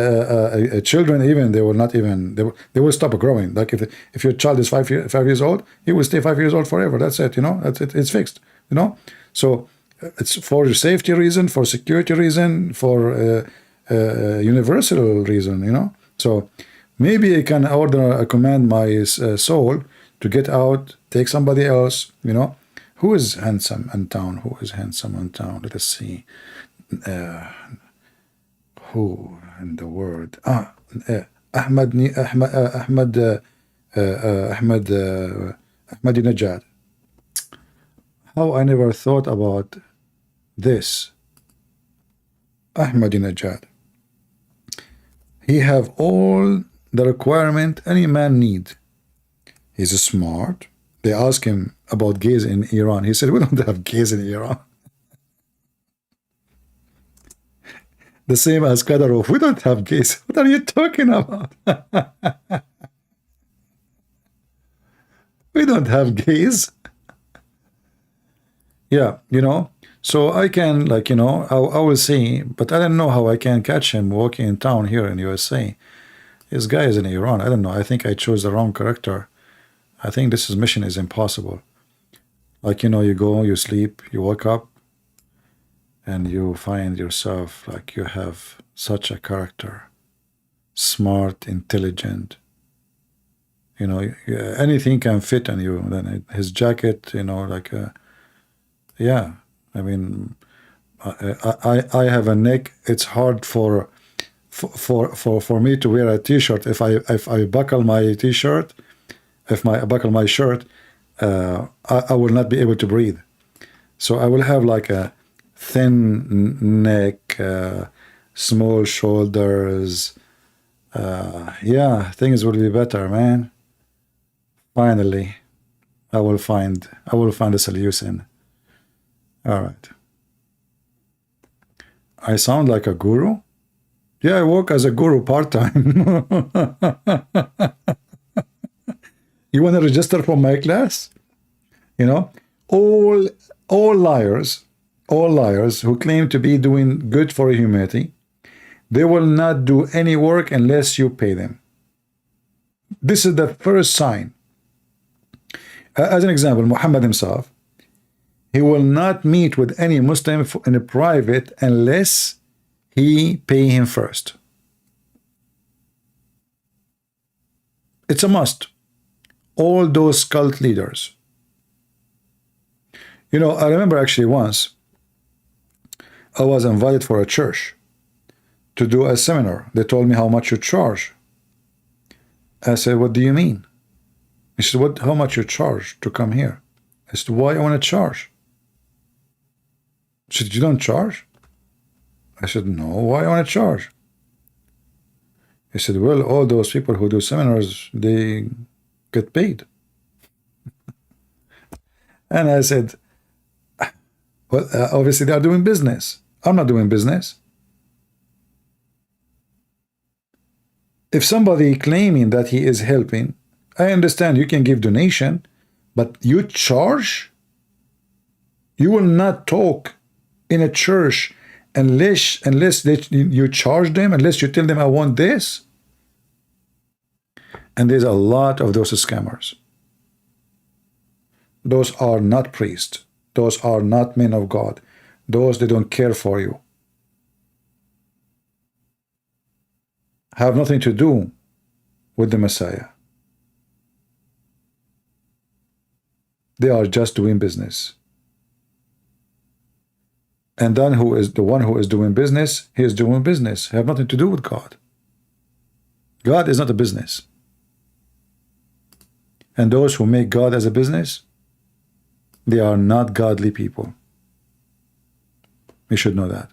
children even, they will not even, they will stop growing. Like if your child is 5 years old, he will stay 5 years old forever. That's it, that's it. It's fixed, So it's for safety reason, for security reason, for universal reason, So maybe I can command my soul to get out, take somebody else, Who is handsome in town? Who is handsome in town? Let us see. Who in the world? Ahmadinejad. How I never thought about this. Ahmadinejad. He have all the requirement any man need. He's smart. They ask him about gays in Iran. He said, we don't have gays in Iran. The same as Kadyrov. We don't have gays. What are you talking about? We don't have gays. Yeah, you know. So I can, like, you know, I will see, but I don't know how I can catch him walking in town here in USA. This guy is in Iran. I don't know. I think I chose the wrong character. I think this mission is impossible. Like, you know, you go, you sleep, you wake up, and you find yourself like you have such a character. Smart, intelligent. You know, anything can fit on you. Then his jacket, you know, like, yeah. I mean, I have a neck. It's hard for me to wear a t-shirt. If I buckle my t-shirt, if I buckle my shirt, I will not be able to breathe. So I will have like a thin neck, small shoulders. Yeah, things will be better, man. Finally, I will find a solution. All right. I sound like a guru? Yeah, I work as a guru part-time. You want to register for my class? You know, all liars who claim to be doing good for humanity, they will not do any work unless you pay them. This is the first sign. As an example, Muhammad himself, he will not meet with any Muslim in a private unless he pay him first. It's a must. All those cult leaders. You know, I remember actually once I was invited for a church to do a seminar. They told me how much you charge. I said, what do you mean? He said, how much you charge to come here? I said, why I want to charge? He said, you don't charge? I said, no, why I want to charge? He said, well, all those people who do seminars, they get paid. And I said, well, obviously they are doing business. I'm not doing business. If somebody claiming that he is helping, I understand you can give donation, but you charge? You will not talk in a church unless you charge them, unless you tell them I want this. And there's a lot of those scammers. Those are not priests. Those are not men of God. Those, they don't care for you. Have nothing to do with the Messiah. They are just doing business. And then who is the one who is doing business? He is doing business. Have nothing to do with God. God is not a business. And those who make God as a business, they are not godly people. We should know that.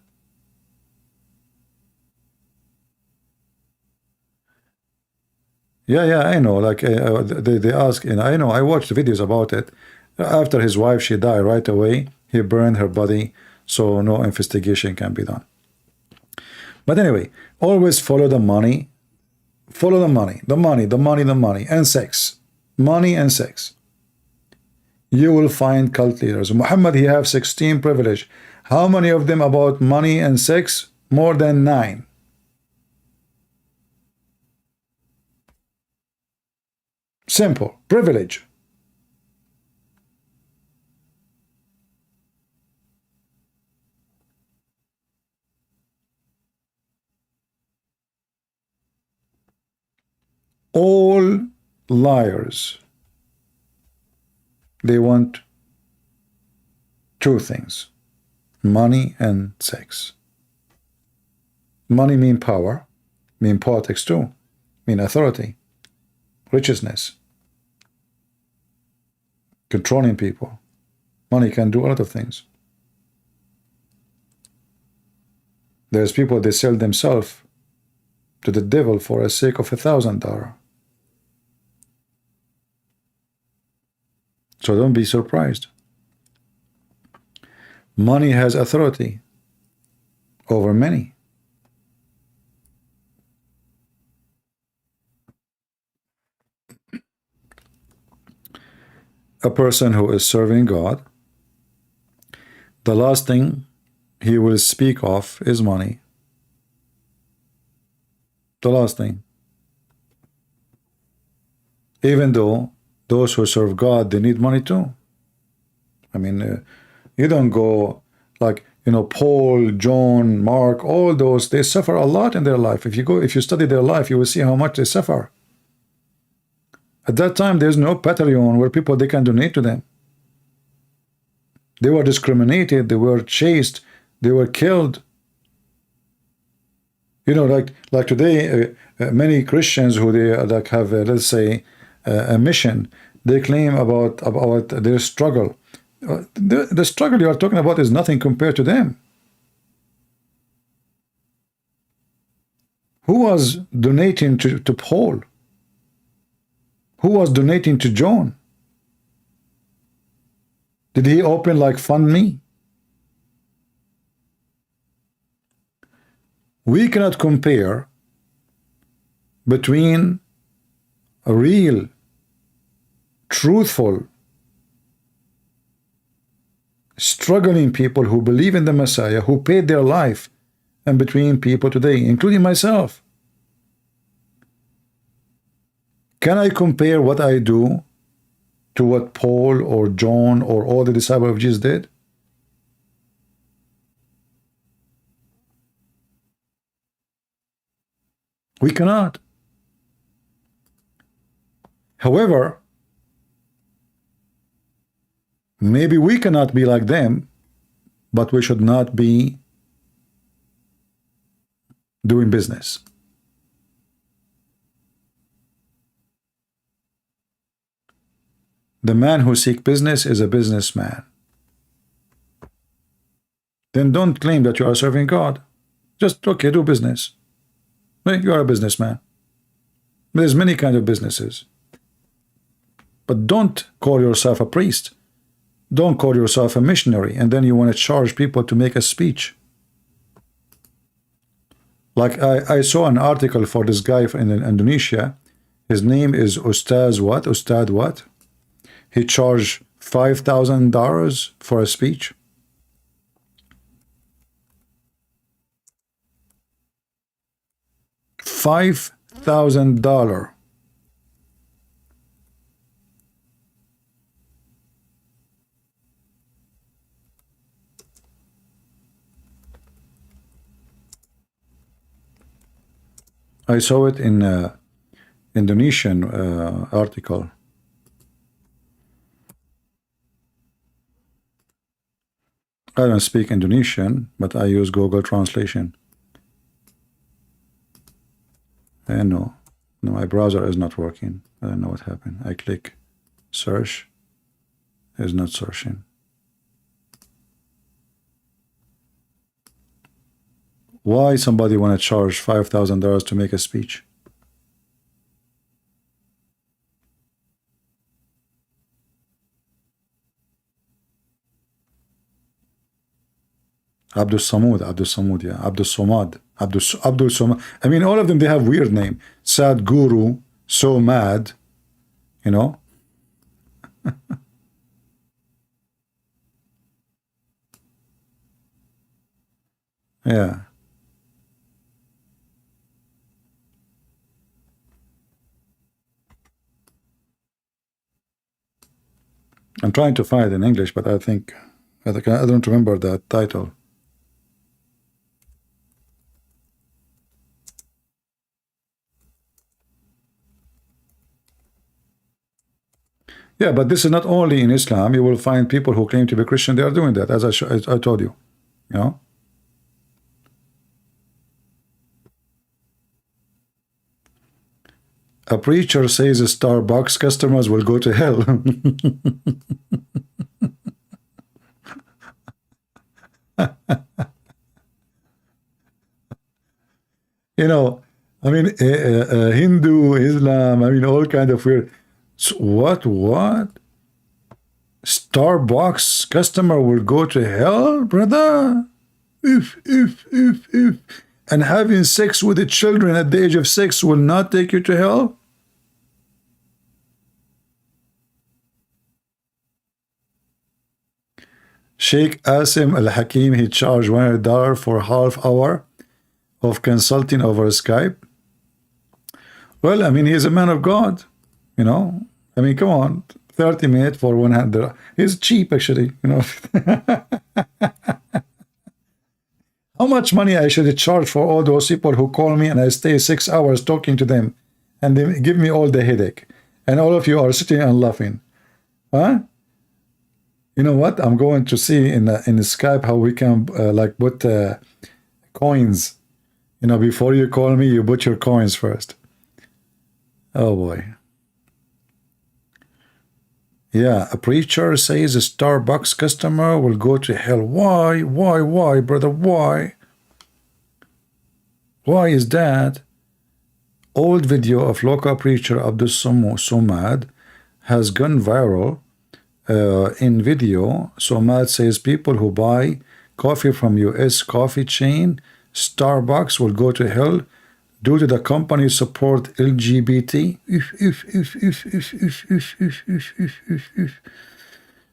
Yeah, I know. Like they ask, and I know. I watched videos about it. After his wife, she died right away. He burned her body, so no investigation can be done. But anyway, always follow the money. Follow the money, the money, and sex. Money and sex. You will find cult leaders. Muhammad, he have 16 privilege. How many of them about money and sex? More than 9. Simple. Privilege. All liars, they want 2 things, money and sex. Money mean power, mean politics too, mean authority, righteousness, controlling people. Money can do a lot of things. There's people, they sell themselves to the devil for the sake of $1,000. So don't be surprised. Money has authority over many. A person who is serving God, the last thing he will speak of is money. The last thing. Even though those who serve God, they need money too. I mean, you don't go like, Paul, John, Mark, all those, they suffer a lot in their life. If you study their life, you will see how much they suffer. At that time, there's no Patreon where they can donate to them. They were discriminated, they were chased, they were killed. Like today, many Christians who they have, let's say, a mission, they claim about their struggle. The struggle you are talking about is nothing compared to them. Who was donating to Paul? Who was donating to John? Did he open like Fund Me? We cannot compare between a real, truthful, struggling people who believe in the Messiah, who paid their life, and between people today, including myself. Can I compare what I do to what Paul or John or all the disciples of Jesus did? We cannot. However, maybe we cannot be like them, but we should not be doing business. The man who seeks business is a businessman. Then don't claim that you are serving God. Just, okay, do business. You are a businessman. There's many kinds of businesses. But don't call yourself a priest. Don't call yourself a missionary, and then you want to charge people to make a speech. Like I saw an article for this guy in Indonesia. His name is Ustaz what? Ustad what? He charged $5,000 for a speech. $5,000. I saw it in Indonesian article. I don't speak Indonesian, but I use Google Translation. And no, my browser is not working. I don't know what happened. I click search, it's not searching. Why somebody want to charge $5,000 to make a speech? Abdul Samad, yeah, Abdul Somad, Abdul Somad. I mean, all of them, they have weird name. Sadhguru, so mad, Yeah. I'm trying to find it in English, but I don't remember that title. Yeah, but this is not only in Islam. You will find people who claim to be Christian, they are doing that, as I told you. A preacher says Starbucks customers will go to hell. I mean, Hindu, Islam, I mean, all kind of weird. So what? Starbucks customer will go to hell, brother? If. And having sex with the children at the age of 6 will not take you to hell? Sheikh Asim Al-Hakim, he charged $100 for a half hour of consulting over Skype. Well, I mean, he's a man of God, you know. I mean, come on, 30 minutes for $100. He's cheap, actually, you know. How much money I should charge for all those people who call me and I stay 6 hours talking to them and they give me all the headache, and all of you are sitting and laughing, huh? You know what? I'm going to see in Skype how we can like put coins. You know, before you call me, you put your coins first. Oh boy. Yeah, a preacher says a Starbucks customer will go to hell. Why, brother? Why? Why is that? Old video of local preacher Abdul Somad has gone viral. In video, Somad says people who buy coffee from US coffee chain Starbucks will go to hell due to the company support LGBT.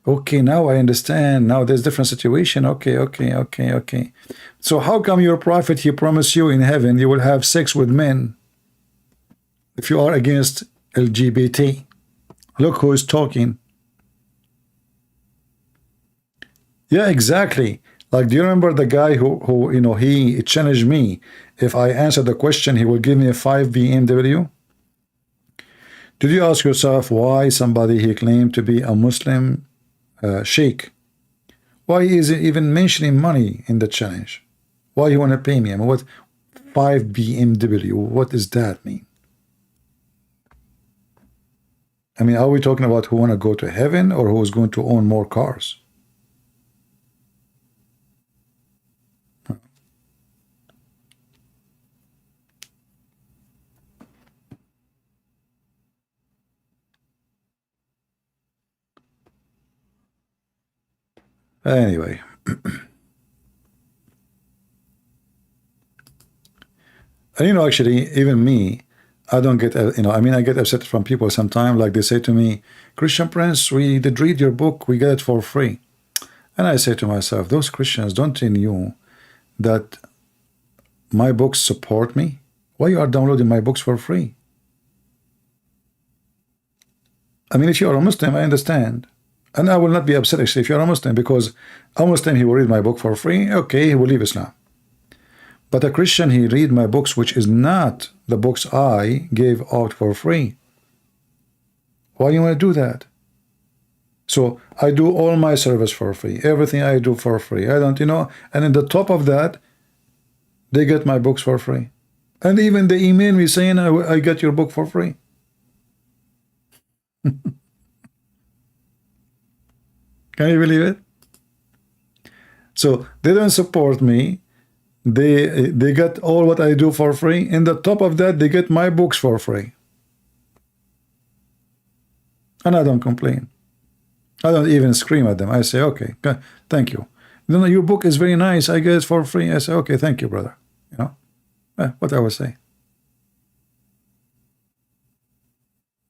Okay, now I understand. Now there's different situation. Okay. So how come your prophet, he promised you in heaven you will have sex with men if you are against LGBT? Look who is talking. Yeah, exactly. Like, do you remember the guy who you know, he challenged me? If I answer the question, he will give me a 5 BMW. Did you ask yourself why somebody he claimed to be a Muslim sheikh? Why is he even mentioning money in the challenge? Why you want to pay me? I mean, what 5 BMW? What does that mean? I mean, are we talking about who want to go to heaven or who is going to own more cars? Anyway, and you know, actually, even me, I don't get, you know, I mean, I get upset from people sometimes. Like they say to me, Christian Prince, we did read your book, we get it for free. And I say to myself, those Christians, don't they know that my books support me? Why you are downloading my books for free? I mean, if you are a Muslim, I understand. And I will not be upset actually if you're a Muslim, because a Muslim, he will read my book for free. Okay, he will leave Islam. But a Christian, he read my books, which is not the books I gave out for free. Why you want to do that? So I do all my service for free. Everything I do for free. I don't, you know, and in the top of that, they get my books for free. And even they email me saying, I get your book for free. Can you believe it? So they don't support me. They get all what I do for free. In the top of that, they get my books for free. And I don't complain. I don't even scream at them. I say, okay, thank you. You know, your book is very nice. I get it for free. I say, okay, thank you, brother. You know, what I would say.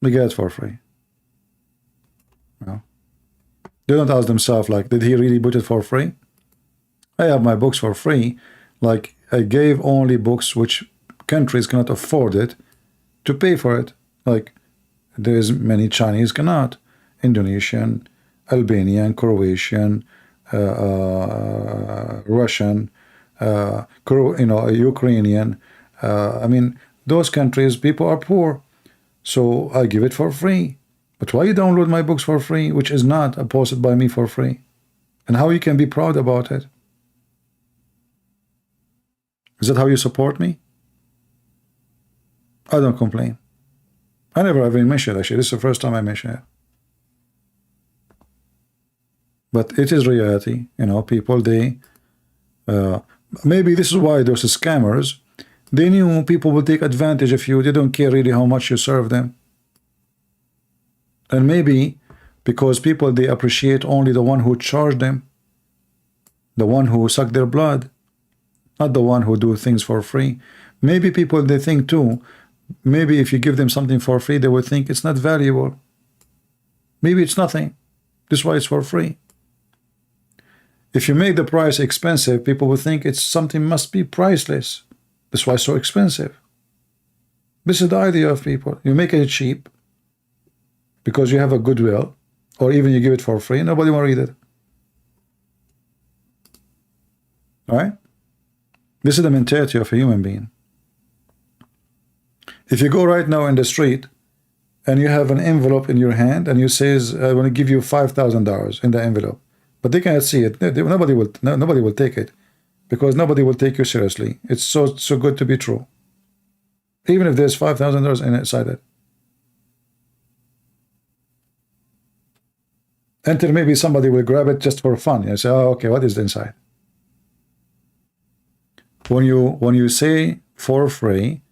We get it for free. You know? They don't ask themselves, like, did he really put it for free? I have my books for free. Like, I gave only books which countries cannot afford it to pay for it. Like, there's many Chinese cannot. Indonesian, Albanian, Croatian, Russian, you know, Ukrainian. I mean, those countries, people are poor. So I give it for free. But why you download my books for free, which is not posted by me for free? And how you can be proud about it? Is that how you support me? I don't complain. I never even mentioned it, actually. This is the first time I mention it. But it is reality. You know, people, they... maybe this is why those scammers, They knew people will take advantage of you. They don't care really how much you serve them. And maybe because people, they appreciate only the one who charged them, the one who sucked their blood, not the one who do things for free. Maybe people, they think too, maybe if you give them something for free, they will think it's not valuable. Maybe it's nothing. This is why it's for free. If you make the price expensive, people will think it's something must be priceless. That's why it's so expensive. This is the idea of people. You make it cheap because you have a goodwill, or even you give it for free, nobody will read it. All right? This is the mentality of a human being. If you go right now in the street and you have an envelope in your hand and you says, I want to give you $5,000 in the envelope, but they cannot see it. Nobody will take it because nobody will take you seriously. It's so good to be true. Even if there's $5,000 inside it. Until maybe somebody will grab it just for fun. You say, oh, okay, what is inside? When you say for free,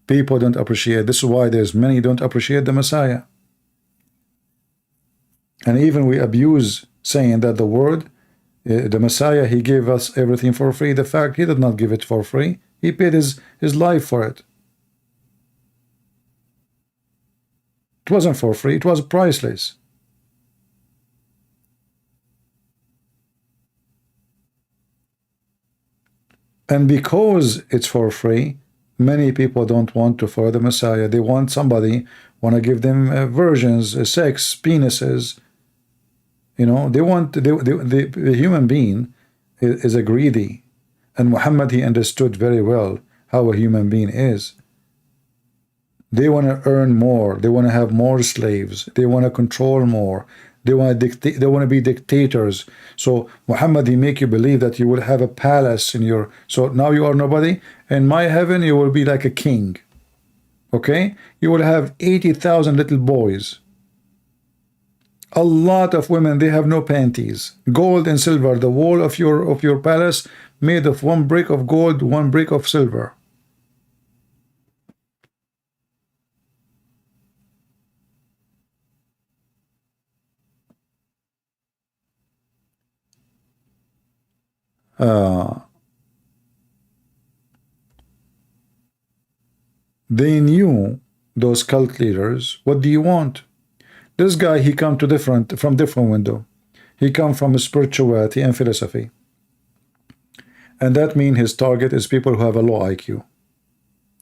people don't appreciate. This is why there's many don't appreciate the Messiah. And even we abuse saying that the word, the Messiah, he gave us everything for free. The fact he did not give it for free. He paid his life for it. It wasn't for free. It was priceless. And because it's for free, many people don't want to follow the Messiah. They want somebody, want to give them versions, sex, penises. You know, they want, the human being is a greedy. And Muhammad, he understood very well how a human being is. They want to earn more. They want to have more slaves. They want to control more. They want to dictate. They want to be dictators. So Muhammad, he make you believe that you will have a palace in your. So now you are nobody. In my heaven, you will be like a king. Okay, you will have 80,000 little boys. A lot of women. They have no panties. Gold and silver. The wall of your palace made of one brick of gold, one brick of silver. They knew, those cult leaders, what do you want? This guy, he come to from different window. He come from spirituality and philosophy. And that means his target is people who have a low IQ.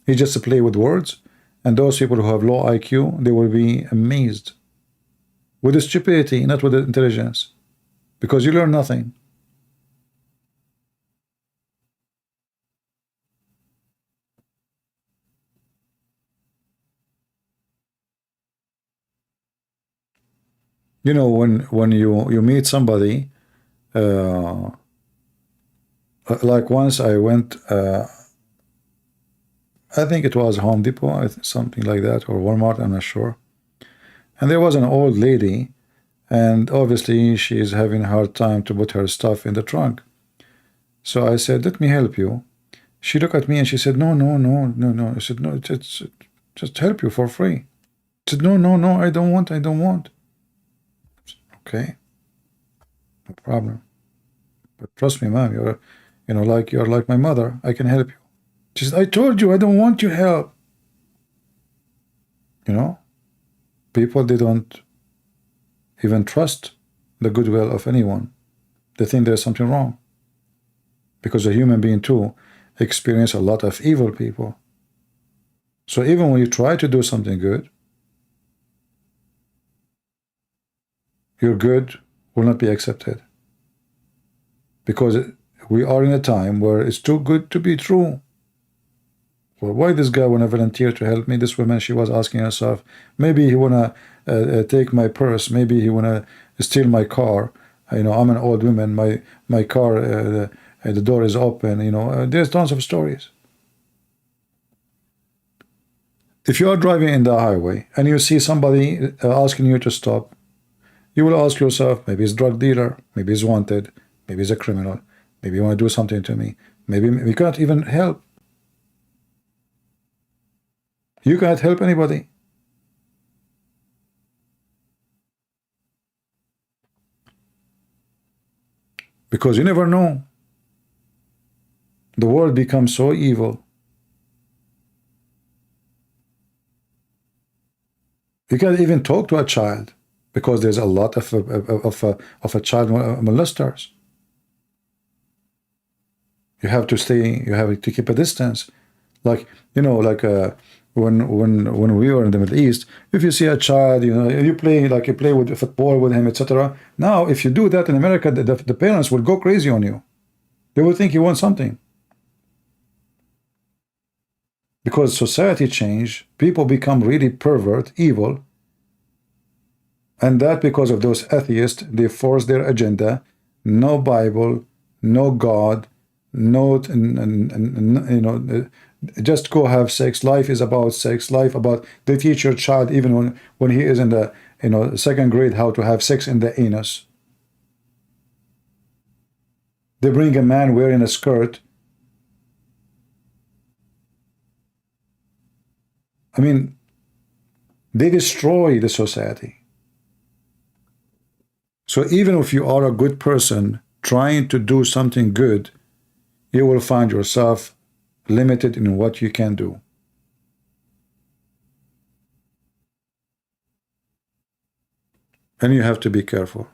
He just play with words, and those people who have low IQ, they will be amazed. With the stupidity, not with the intelligence. Because you learn nothing. You know, when you meet somebody, like once I went, I think it was Home Depot, something like that, or Walmart, I'm not sure. And there was an old lady, and obviously she is having a hard time to put her stuff in the trunk. So I said, let me help you. She looked at me and she said, no. I said, no, it's just help you for free. She said, no, I don't want. Okay, no problem. But trust me, ma'am, you're like my mother. I can help you. She said, I told you I don't want your help. You know, people, they don't even trust the goodwill of anyone. They think there's something wrong. Because a human being too experience a lot of evil people. So even when you try to do something good, your good will not be accepted. Because we are in a time where it's too good to be true. Well, why this guy want to volunteer to help me? This woman, she was asking herself, maybe he want to take my purse, maybe he want to steal my car. You know, I'm an old woman, my car, the door is open, you know. There's tons of stories. If you are driving in the highway and you see somebody asking you to stop, you will ask yourself, maybe he's a drug dealer, maybe he's wanted, maybe he's a criminal, maybe he want to do something to me, maybe we can't even help. You cannot help anybody. Because you never know. The world becomes so evil. You can't even talk to a child because there's a lot of a child molesters. You have to stay. You have to keep a distance. Like when we were in the Middle East, if you see a child, you play with football with him, etc. Now, if you do that in America, the parents will go crazy on you. They will think you want something. Because society change, people become really pervert, evil, and that because of those atheists, they force their agenda. No Bible, no God, no, just go have sex. Life is about sex. Life about, they teach your child even when he is in the second grade how to have sex in the anus. They bring a man wearing a skirt. I mean, they destroy the society. So even if you are a good person trying to do something good, you will find yourself limited in what you can do. And you have to be careful.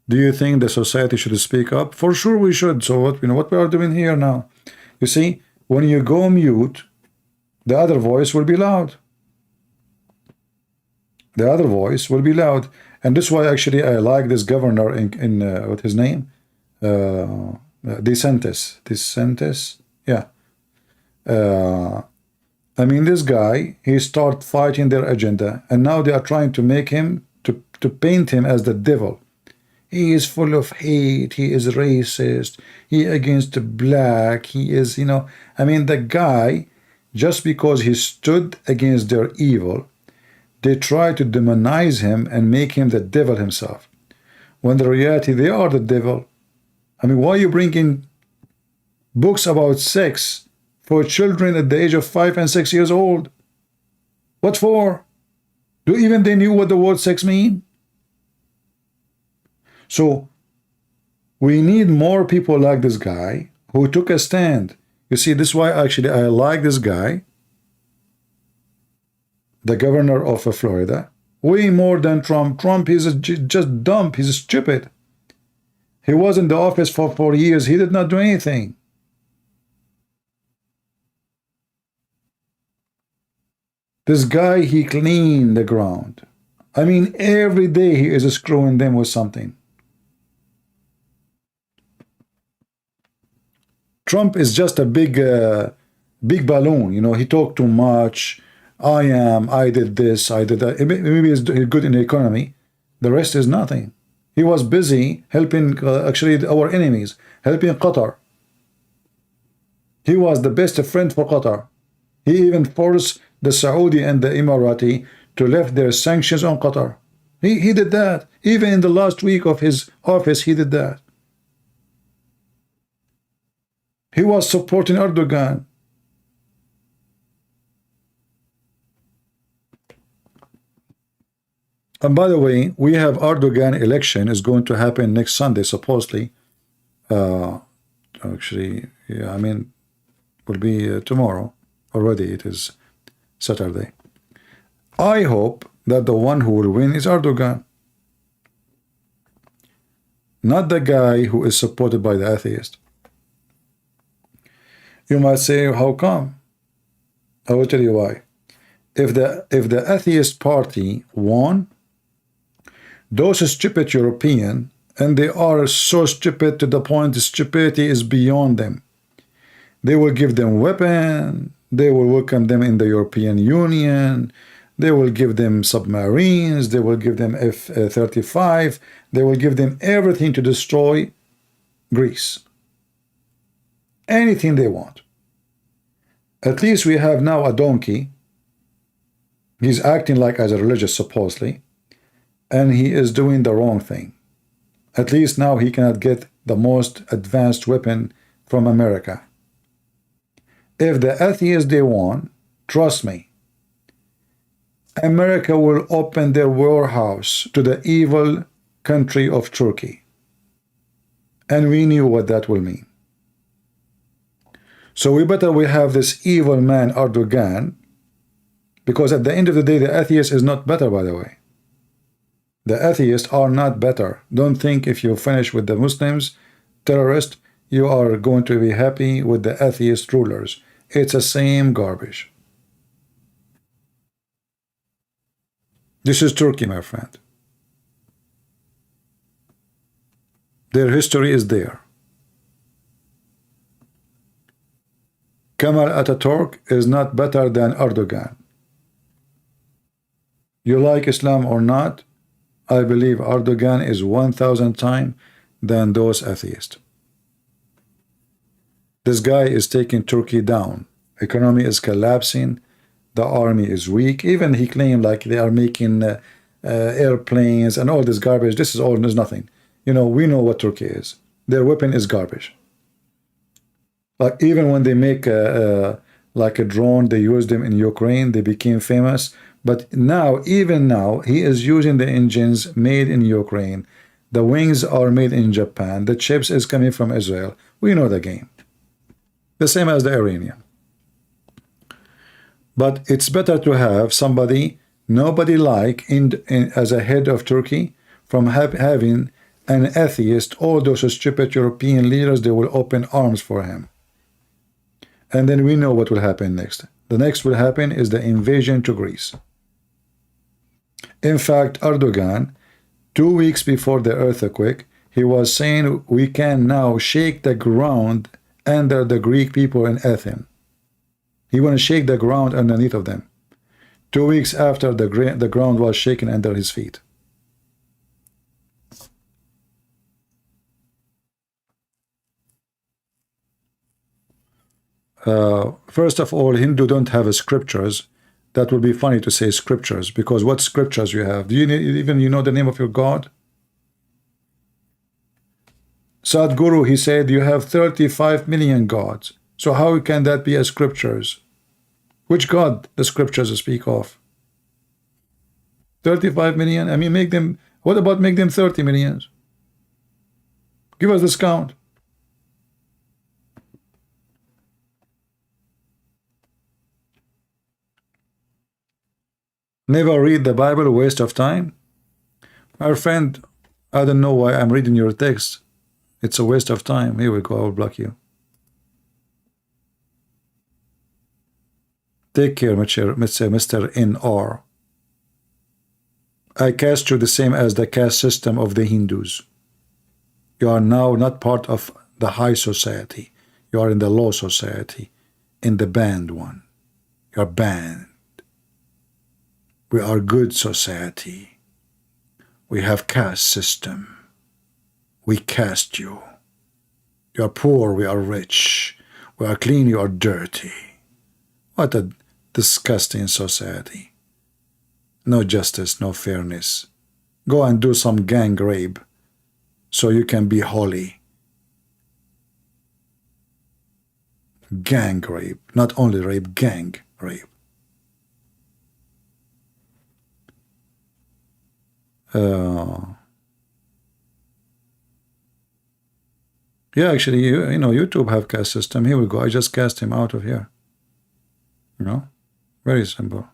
Do you think the society should speak up? For sure we should. So what we are doing here now? You see, when you go mute, the other voice will be loud. The other voice will be loud. And this is why actually I like this governor in what his name? DeSantis. Yeah. I mean, this guy, he started fighting their agenda, and now they are trying to make him, to paint him as the devil. He is full of hate, he is racist, he against black, he is, I mean, the guy, just because he stood against their evil, they try to demonize him and make him the devil himself. When the reality, they are the devil. I mean, why are you bringing books about sex for children at the age of 5 and 6 years old? What for? Do even they knew what the word sex mean? So we need more people like this guy who took a stand. You see, this is why actually I like this guy, the governor of Florida, way more than Trump. Trump is just dumb. He's stupid. He was in the office for 4 years. He did not do anything. This guy, he cleaned the ground. I mean, every day he is screwing them with something. Trump is just a big balloon. He talked too much. I did this, I did that. Maybe he's good in the economy. The rest is nothing. He was busy helping actually our enemies, helping Qatar. He was the best friend for Qatar. He even forced the Saudi and the Emirati to lift their sanctions on Qatar. He did that. Even in the last week of his office, he did that. He was supporting Erdogan. And by the way, we have Erdogan election is going to happen next Sunday, supposedly. Actually, yeah, I mean, will be tomorrow. Already it is Saturday. I hope that the one who will win is Erdogan. Not the guy who is supported by the atheist. You might say, how come? I will tell you why. If the atheist party won, those stupid European, and they are so stupid to the point stupidity is beyond them. They will give them weapons, they will welcome them in the European Union, they will give them submarines, they will give them F-35, they will give them everything to destroy Greece. Anything they want. At least we have now a donkey. He's acting like as a religious, supposedly, and he is doing the wrong thing. At least now he cannot get the most advanced weapon from America. If the atheists they won, trust me, America will open their warehouse to the evil country of Turkey. And we knew what that will mean. So we have this evil man Erdogan, because at the end of the day, the atheist is not better, by the way. The atheists are not better. Don't think if you finish with the Muslims, terrorists, you are going to be happy with the atheist rulers. It's the same garbage. This is Turkey, my friend. Their history is there. Kemal Ataturk is not better than Erdogan. You like Islam or not, I believe Erdogan is 1,000 times than those atheists. This guy is taking Turkey down. Economy is collapsing. The army is weak. Even he claimed like they are making airplanes and all this garbage. This is all, there's nothing. You know, we know what Turkey is. Their weapon is garbage. Like even when they make like a drone, they use them in Ukraine, they became famous. But now, even now, he is using the engines made in Ukraine. The wings are made in Japan. The chips is coming from Israel. We know the game. The same as the Iranian. But it's better to have somebody nobody like as a head of Turkey from having an atheist. All those stupid European leaders, they will open arms for him. And then we know what will happen next. The next will happen is the invasion to Greece. In fact, Erdogan, 2 weeks before the earthquake, he was saying we can now shake the ground under the Greek people in Athens. He want to shake the ground underneath of them. 2 weeks after the ground was shaken under his feet. First of all, Hindu don't have scriptures. That would be funny to say scriptures, because what scriptures you have? Do you even know the name of your God? Sadhguru, he said, you have 35 million gods. So how can that be as scriptures? Which God the scriptures speak of? 35 million? I mean, make them, what about make them 30 millions? Give us this count. Never read the Bible, waste of time. My friend, I don't know why I'm reading your text. It's a waste of time. Here we go, I will block you. Take care, Mr. NR. I cast you the same as the caste system of the Hindus. You are now not part of the high society. You are in the low society, in the banned one. You are banned. We are good society. We have caste system. We caste you. You are poor, we are rich. We are clean, you are dirty. What a disgusting society. No justice, no fairness. Go and do some gang rape so you can be holy. Gang rape, not only rape, gang rape. Yeah, actually, you know, YouTube have caste system. Here we go. I just cast him out of here. You know, very simple.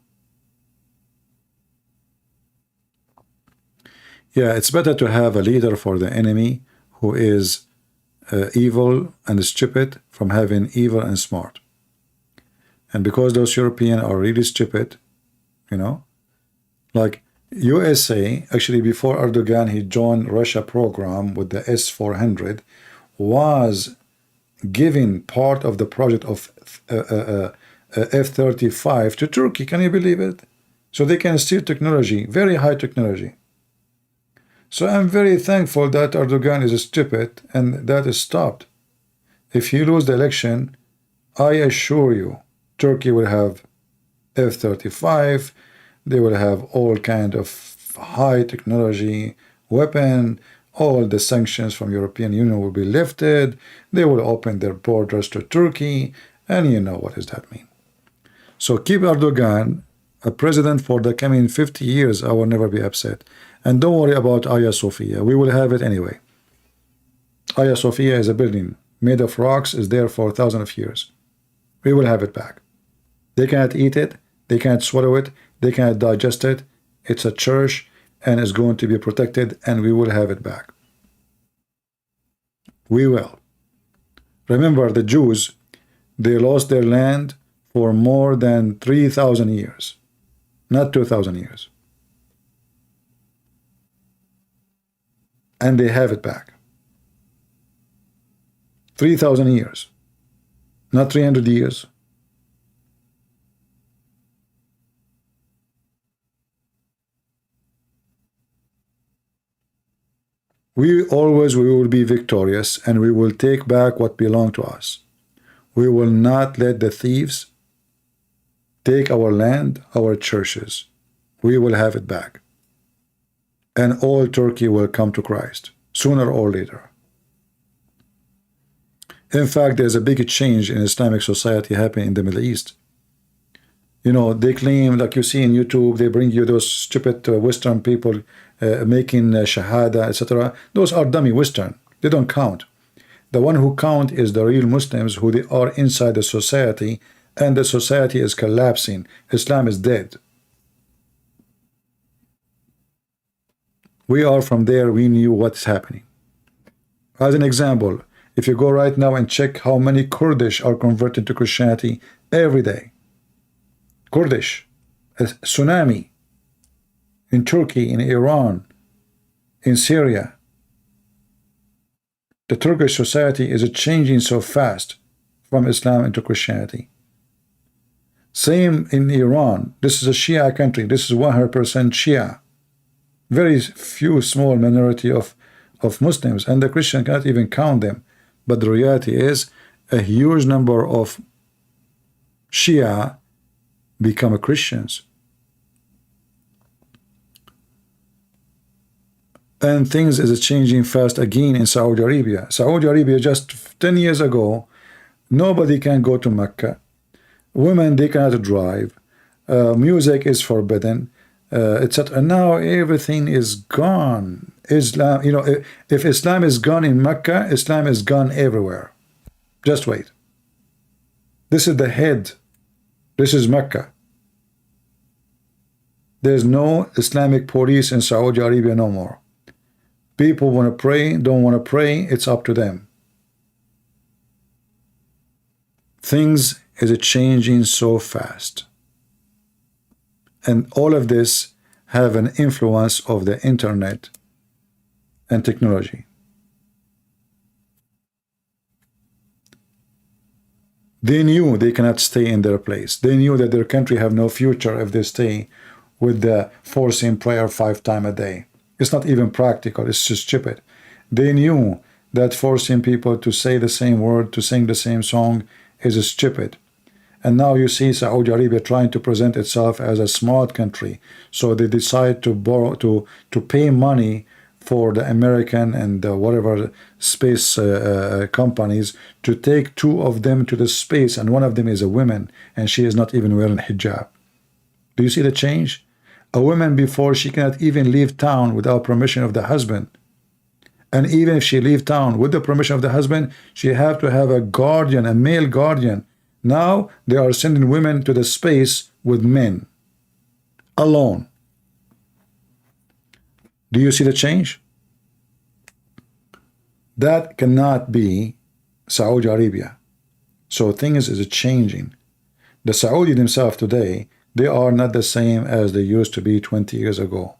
Yeah, it's better to have a leader for the enemy who is evil and stupid from having evil and smart. And because those Europeans are really stupid, you know, like USA, actually before Erdogan, he joined Russia program with the S-400, was giving part of the project of F-35 to Turkey. Can you believe it? So they can steal technology, very high technology. So I'm very thankful that Erdogan is stupid and that is stopped. If he loses the election, I assure you, Turkey will have F-35, they will have all kind of high technology weapon, all the sanctions from European Union will be lifted. They will open their borders to Turkey. And you know what does that mean. So keep Erdogan a president for the coming 50 years. I will never be upset. And don't worry about Hagia Sophia. We will have it anyway. Hagia Sophia is a building made of rocks, is there for thousands of years. We will have it back. They cannot eat it. They cannot swallow it. They cannot digest it. It's a church and is going to be protected, and we will have it back. We will. Remember, the Jews, they lost their land for more than 3,000 years, not 2,000 years. And they have it back. 3,000 years, not 300 years. We will be victorious, and we will take back what belonged to us. We will not let the thieves take our land, our churches. We will have it back. And all Turkey will come to Christ, sooner or later. In fact, there's a big change in Islamic society happening in the Middle East. You know, they claim, like you see in YouTube, they bring you those stupid Western people making Shahada, etc. Those are dummy Western. They don't count. The one who count is the real Muslims, who they are inside the society, and the society is collapsing. Islam is dead. We are from there. We knew what's happening. As an example, if you go right now and check how many Kurdish are converted to Christianity every day. Kurdish, a tsunami in Turkey, in Iran, in Syria. The Turkish society is changing so fast from Islam into Christianity. Same in Iran. This is a Shia country. This is 100% Shia. Very few small minority of Muslims, and the Christian cannot even count them. But the reality is a huge number of Shia become Christians. And things is changing fast again in Saudi Arabia. Saudi Arabia, just 10 years ago, nobody can go to Mecca. Women, they cannot drive. Music is forbidden, etc. And now everything is gone. Islam, you know, if Islam is gone in Mecca, Islam is gone everywhere. Just wait. This is the head. This is Mecca. There's no Islamic police in Saudi Arabia no more. People want to pray, don't want to pray, it's up to them. Things is changing so fast. And all of this have an influence of the internet and technology. They knew they cannot stay in their place. They knew that their country have no future if they stay with the forcing prayer 5 times a day. It's not even practical, it's just stupid. They knew that forcing people to say the same word, to sing the same song is stupid. And now you see Saudi Arabia trying to present itself as a smart country. So they decide to borrow, to pay money for the American and whatever space companies to take 2 of them to the space, and one of them is a woman, and she is not even wearing hijab. Do you see the change? A woman before, she cannot even leave town without permission of the husband. And even if she leave town with the permission of the husband, she have to have a guardian, a male guardian. Now they are sending women to the space with men, alone. Do you see the change? That cannot be Saudi Arabia. So things is changing. The Saudi themselves today, they are not the same as they used to be 20 years ago.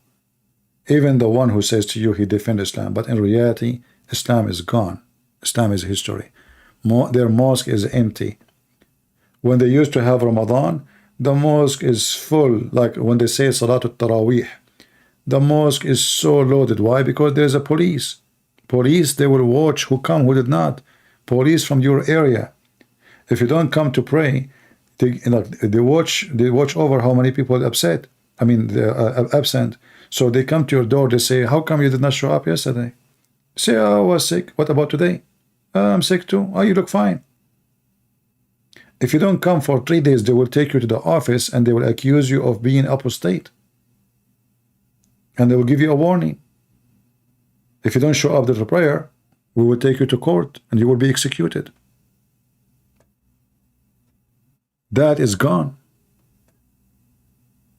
Even the one who says to you he defends Islam, but in reality, Islam is gone. Islam is history. Their mosque is empty. When they used to have Ramadan, the mosque is full. Like when they say Salatul Taraweeh, the mosque is so loaded. Why? Because there's a police. Police, they will watch who come, who did not. Police from your area. If you don't come to pray, they watch over how many people upset. I mean, they're absent. So they come to your door. They say, "How come you did not show up yesterday?" Say, oh, I was sick. What about today? I'm sick too. Oh, you look fine. If you don't come for 3 days, they will take you to the office and they will accuse you of being apostate. And they will give you a warning. If you don't show up to the prayer, we will take you to court and you will be executed. That is gone.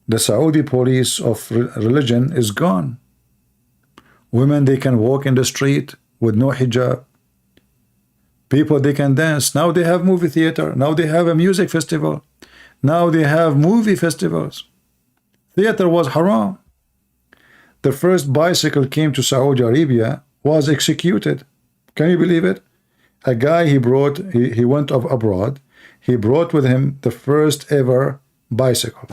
The Saudi police of religion is gone. Women, they can walk in the street with no hijab. People, they can dance. Now they have movie theater. Now they have a music festival. Now they have movie festivals. Theater was haram. The first bicycle came to Saudi Arabia, was executed. Can you believe it? A guy he went abroad. He brought with him the first ever bicycle.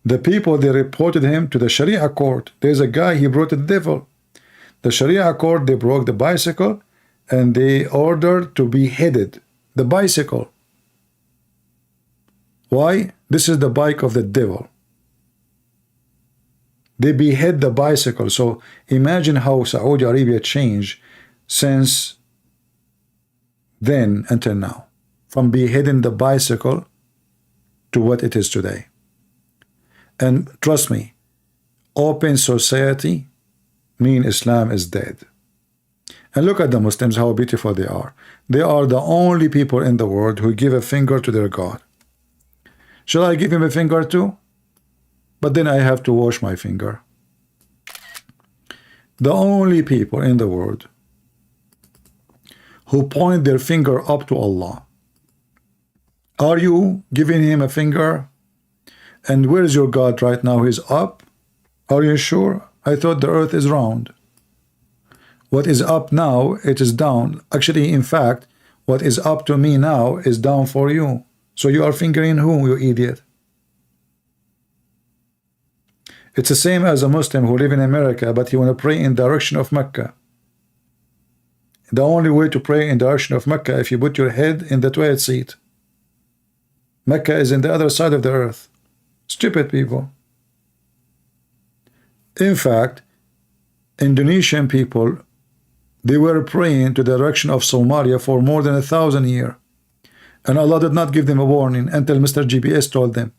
The people, they reported him to the Sharia court. There's a guy, he brought the devil. The Sharia court, they broke the bicycle and they ordered to be beheaded. The bicycle. Why? This is the bike of the devil. They behead the bicycle. So imagine how Saudi Arabia changed since then until now. From beheading the bicycle to what it is today. And trust me, open society means Islam is dead. And look at the Muslims, how beautiful they are. They are the only people in the world who give a finger to their God. Shall I give him a finger too? But then I have to wash my finger. The only people in the world who point their finger up to Allah. Are you giving him a finger? And where is your God right now? He's up? Are you sure? I thought the earth is round. What is up now, it is down. Actually, in fact, what is up to me now is down for you. So you are fingering whom, you idiot? It's the same as a Muslim who live in America, but he want to pray in the direction of Mecca. The only way to pray in the direction of Mecca if you put your head in the toilet seat. Mecca is in the other side of the earth. Stupid people. In fact, Indonesian people, they were praying to the direction of Somalia for more than 1,000 years. And Allah did not give them a warning until Mr. GPS told them.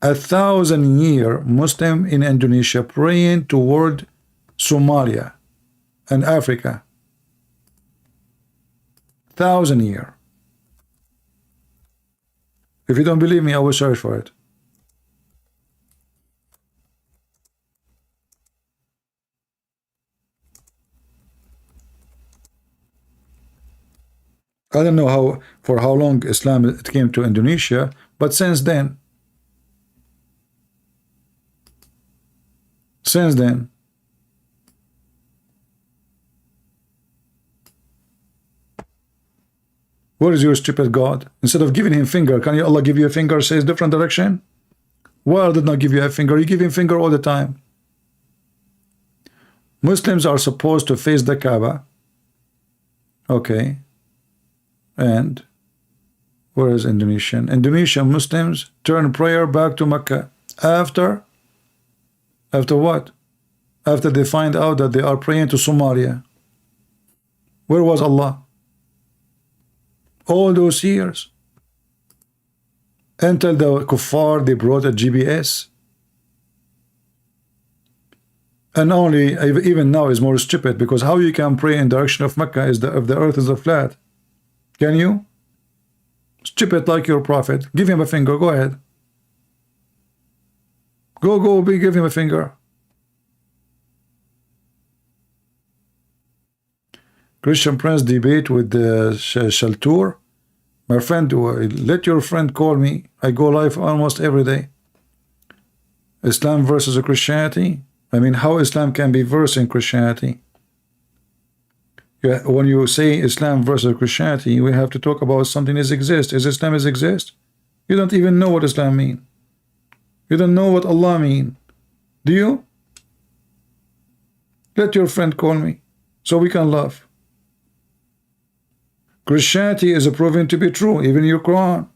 1,000 years Muslim in Indonesia praying toward Somalia and Africa. 1,000 years. If you don't believe me, I will search for it. I don't know for how long Islam it came to Indonesia, but since then, where is your stupid God? Instead of giving him finger, can Allah give you a finger, says different direction? Why Allah did not give you a finger? You give him finger all the time. Muslims are supposed to face the Kaaba. Okay. And where is Indonesian? Indonesian Muslims turn prayer back to Mecca. After what? After they find out that they are praying to Somalia. Where was Allah? All those years. Until the kuffar, they brought a GPS. And only, even now, is more stupid, because how you can pray in the direction of Mecca if the earth is a flat? Can you? Stupid like your prophet. Give him a finger. Go ahead. Give him a finger. Christian Prince debate with Shaltour. My friend, let your friend call me. I go live almost every day. Islam versus Christianity. I mean, how Islam can be versed in Christianity. When you say Islam versus Christianity, we have to talk about something that exists. Is Islam exist? You don't even know what Islam means. You don't know what Allah means. Do you? Let your friend call me so we can laugh. Christianity is proven to be true, even your Quran.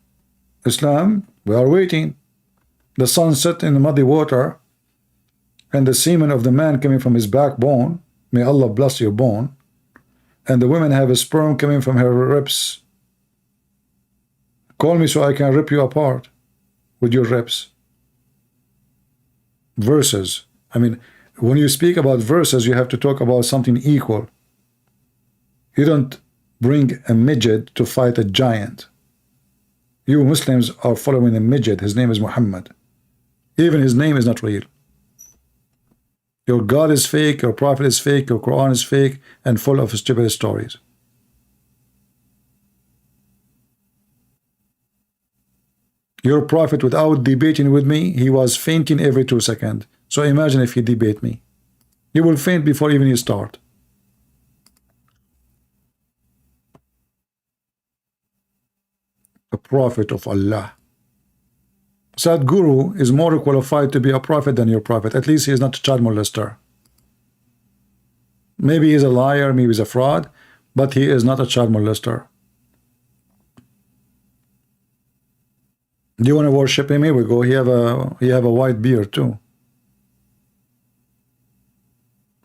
Islam, we are waiting. The sun set in the muddy water, and the semen of the man coming from his backbone, may Allah bless your bone, and the women have a sperm coming from her ribs. Call me so I can rip you apart with your ribs. Verses. I mean, when you speak about verses, you have to talk about something equal. You don't bring a midget to fight a giant. You Muslims are following a midget. His name is Muhammad. Even his name is not real. Your God is fake, your prophet is fake, your Quran is fake, and full of stupid stories. Your prophet, without debating with me, he was fainting every 2 seconds. So imagine if you debate me. You will faint before even you start. A prophet of Allah. Sadhguru is more qualified to be a prophet than your prophet. At least he is not a child molester. Maybe he's a liar, maybe he's a fraud, but he is not a child molester. Do you want to worship him? Here we go. He have a white beard too.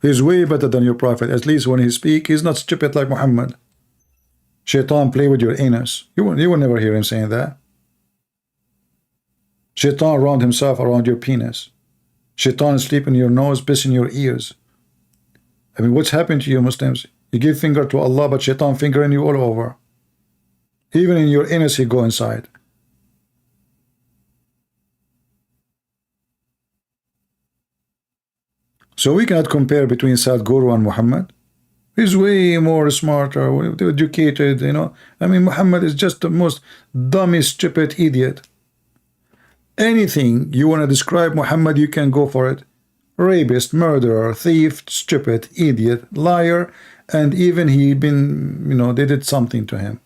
He's way better than your prophet. At least when he speak, he's not stupid like Muhammad. Shaitan play with your anus. You will never hear him saying that. Shaitan round himself around your penis. Shaitan sleep in your nose, piss in your ears. I mean, what's happened to you Muslims? You give finger to Allah, but Shaitan fingering you all over. Even in your anus he go inside. So we cannot compare between Sadhguru and Muhammad. He's way more smarter, educated, you know. I mean, Muhammad is just the most dummy, stupid idiot. Anything you want to describe Muhammad, you can go for it. Rapist, murderer, thief, stupid, idiot, liar, and even he been, you know, they did something to him.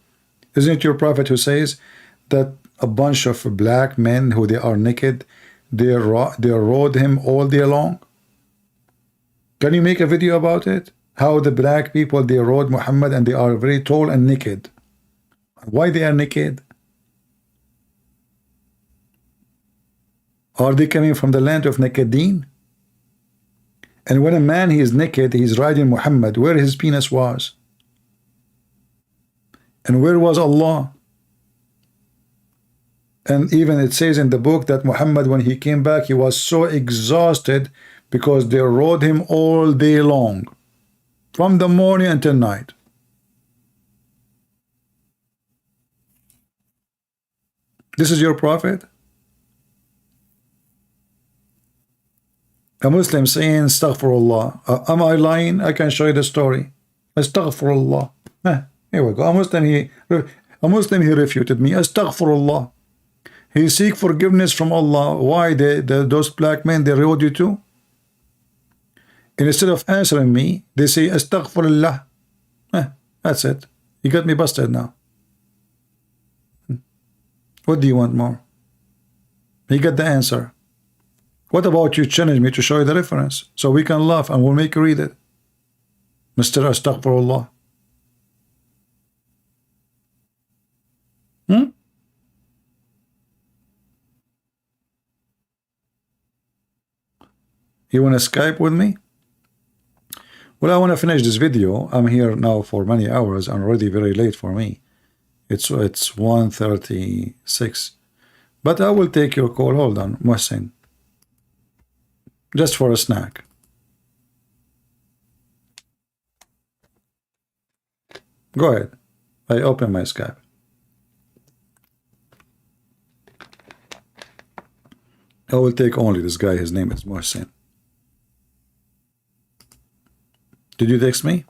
Isn't it your prophet who says that a bunch of black men who they are naked, they rode him all day long? Can you make a video about it? How the black people, they rode Muhammad and they are very tall and naked. Why they are naked? Are they coming from the land of Nakedin? And when a man he is naked, he is riding Muhammad, where his penis was? And where was Allah? And even it says in the book that Muhammad, when he came back, he was so exhausted because they rode him all day long, from the morning until night. This is your prophet? A Muslim saying Astaghfirullah. Am I lying? I can show you the story. Astaghfirullah. Here we go. A Muslim he refuted me. Astaghfirullah. He seek forgiveness from Allah. Why those black men, they rode you too? And instead of answering me, they say Astaghfirullah. That's it. You got me busted now. What do you want more? He got the answer. What about you challenge me to show you the reference so we can laugh and we'll make you read it? Mr. Astaghfirullah. You want to Skype with me? Well, I want to finish this video. I'm here now for many hours and already very late for me. It's 1:36. But I will take your call. Hold on, Mohsen. Just for a snack. Go ahead. I open my Skype. I will take only this guy. His name is Mohsen. Did you text me?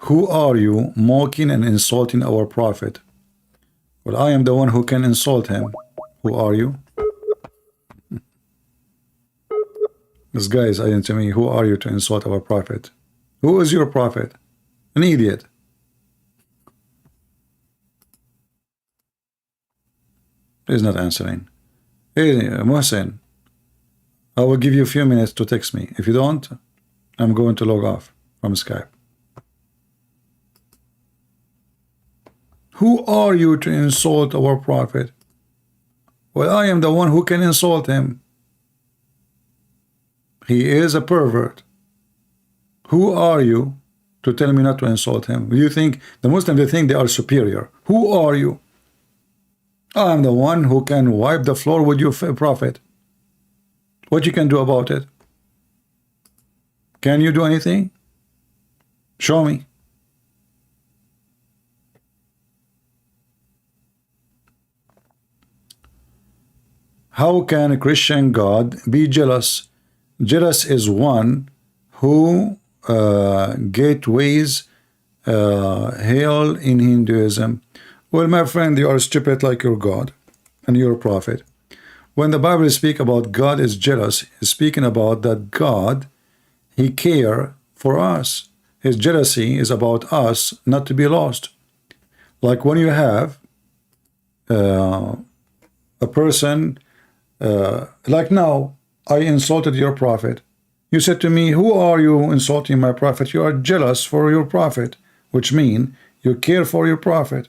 Who are you mocking and insulting our prophet? Well, I am the one who can insult him. Who are you? This guy is saying to me, who are you to insult our prophet? Who is your prophet? An idiot. He's not answering. Hey, Mohsen, I will give you a few minutes to text me. If you don't, I'm going to log off from Skype. Who are you to insult our prophet? Well, I am the one who can insult him. He is a pervert. Who are you to tell me not to insult him? You think the Muslims, they think they are superior. Who are you? I am the one who can wipe the floor with your prophet. What you can do about it? Can you do anything? Show me. How can a Christian God be jealous? Jealous is one who gateways hell in Hinduism. Well, my friend, you are stupid like your God and your prophet. When the Bible speaks about God is jealous, it's speaking about that God, He care for us. His jealousy is about us not to be lost. Like when you have a person, like now, I insulted your prophet. You said to me, who are you insulting my prophet? You are jealous for your prophet, which means you care for your prophet.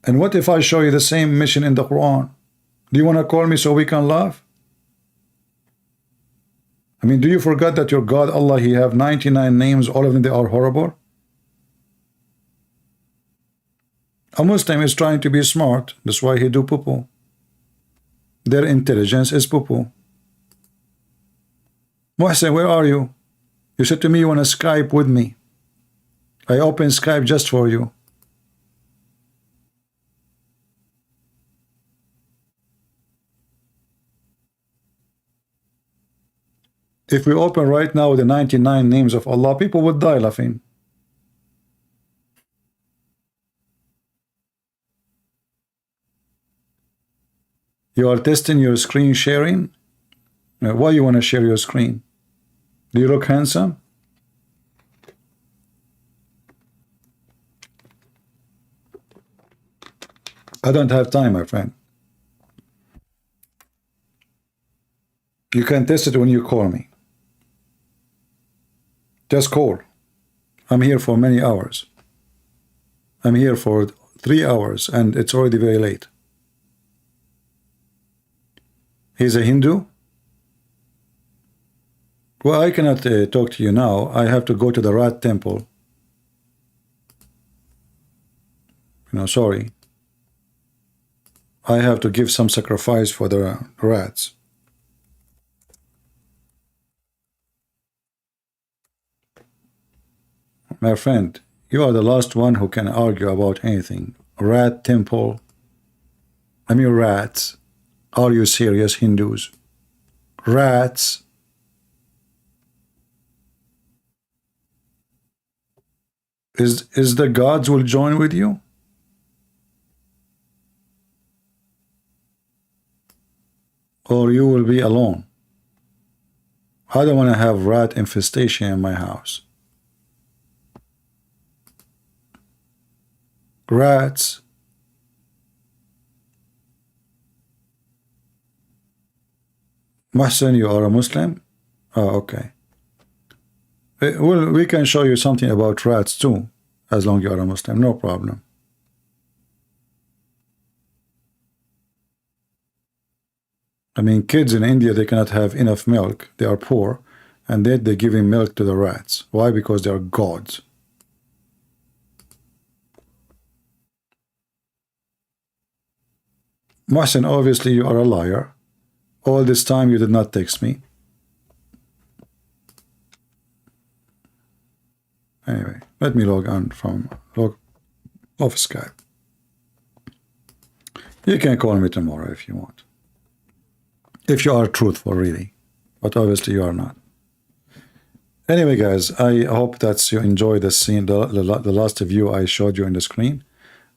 And what if I show you the same mission in the Quran? Do you want to call me so we can laugh? I mean, do you forget that your God, Allah, He have 99 names, all of them, they are horrible? A Muslim is trying to be smart. That's why he do poo-poo. Their intelligence is poo-poo. Mohsen, where are you? You said to me you want to Skype with me. I opened Skype just for you. If we open right now the 99 names of Allah, people would die laughing. You are testing your screen sharing? Why you want to share your screen? Do you look handsome? I don't have time, my friend. You can test it when you call me. Just call. I'm here for many hours. I'm here for 3 hours and it's already very late. He's a Hindu? Well, I cannot talk to you now. I have to go to the rat temple. Sorry. I have to give some sacrifice for the rats. My friend, you are the last one who can argue about anything. Rat temple. I mean rats. Are you serious, Hindus? Rats. Is the gods will join with you? Or you will be alone? I don't want to have rat infestation in my house. Rats. Mohsen, you are a Muslim? Oh, okay. Well, we can show you something about rats too, as long as you are a Muslim, no problem. I mean, kids in India, they cannot have enough milk. They are poor, and they're giving milk to the rats. Why? Because they are gods. Mohsen, obviously you are a liar. All this time you did not text me. Anyway, let me log off Skype. You can call me tomorrow if you want. If you are truthful, really. But obviously you are not. Anyway, guys, I hope that you enjoy the scene, the last view I showed you on the screen.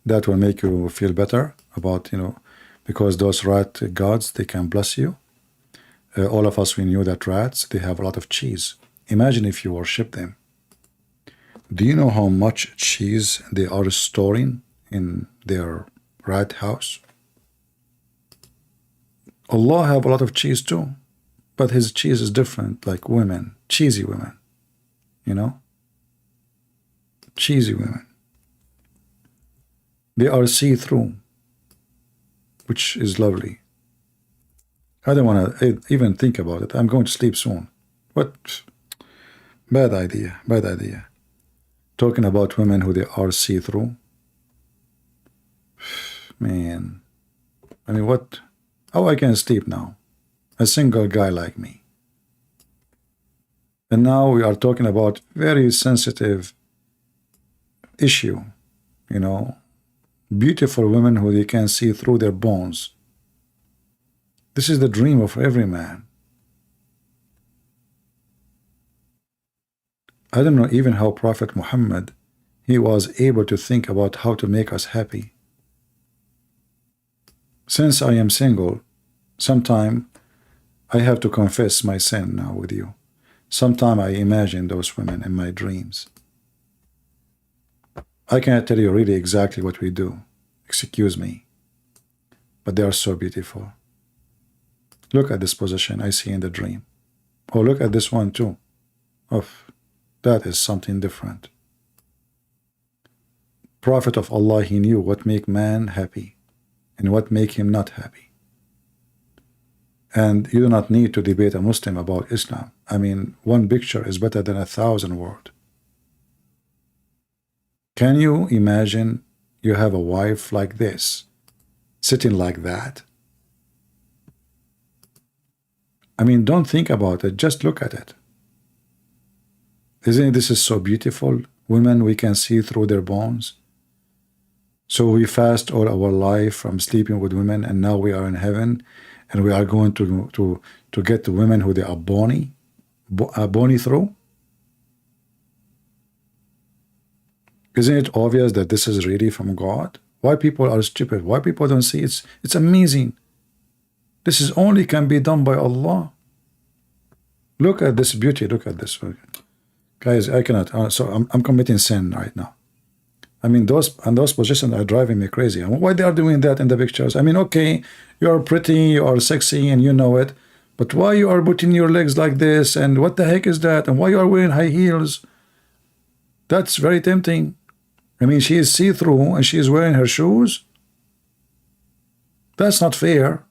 That will make you feel better about, because those rat gods, they can bless you. All of us, we knew that rats, they have a lot of cheese. Imagine if you worship them. Do you know how much cheese they are storing in their rat house? Allah have a lot of cheese too, but His cheese is different, like women, cheesy women, cheesy women. They are see-through. which is lovely. I don't want to even think about it. I'm going to sleep soon. What? Bad idea, bad idea. Talking about women who they are see-through. Man, I mean, what? How I can sleep now? A single guy like me. And now we are talking about very sensitive issue, you know, beautiful women who they can see through their bones. This is the dream of every man. I don't know even how Prophet Muhammad, he was able to think about how to make us happy. Since I am single, sometime I have to confess my sin now with you. Sometime I imagine those women in my dreams. I cannot tell you really exactly what we do. Excuse me. But they are so beautiful. Look at this position I see in the dream. Oh, look at this one too. Oh, that is something different. Prophet of Allah, he knew what make man happy and what make him not happy. And you do not need to debate a Muslim about Islam. I mean, one picture is better than 1,000 words. Can you imagine you have a wife like this, sitting like that? I mean, don't think about it, just look at it. Isn't this is so beautiful? Women, we can see through their bones. So we fast all our life from sleeping with women, and now we are in heaven, and we are going to get the women who they are bony through. Isn't it obvious that this is really from God? Why people are stupid? Why people don't see it? It's amazing. This is only can be done by Allah. Look at this beauty. Look at this. Guys, I cannot. So I'm committing sin right now. I mean, those positions are driving me crazy. Why they are doing that in the pictures? I mean, okay, you are pretty, you are sexy, and you know it. But why you are putting your legs like this? And what the heck is that? And why you are wearing high heels? That's very tempting. I mean, she is see-through and she is wearing her shoes. That's not fair.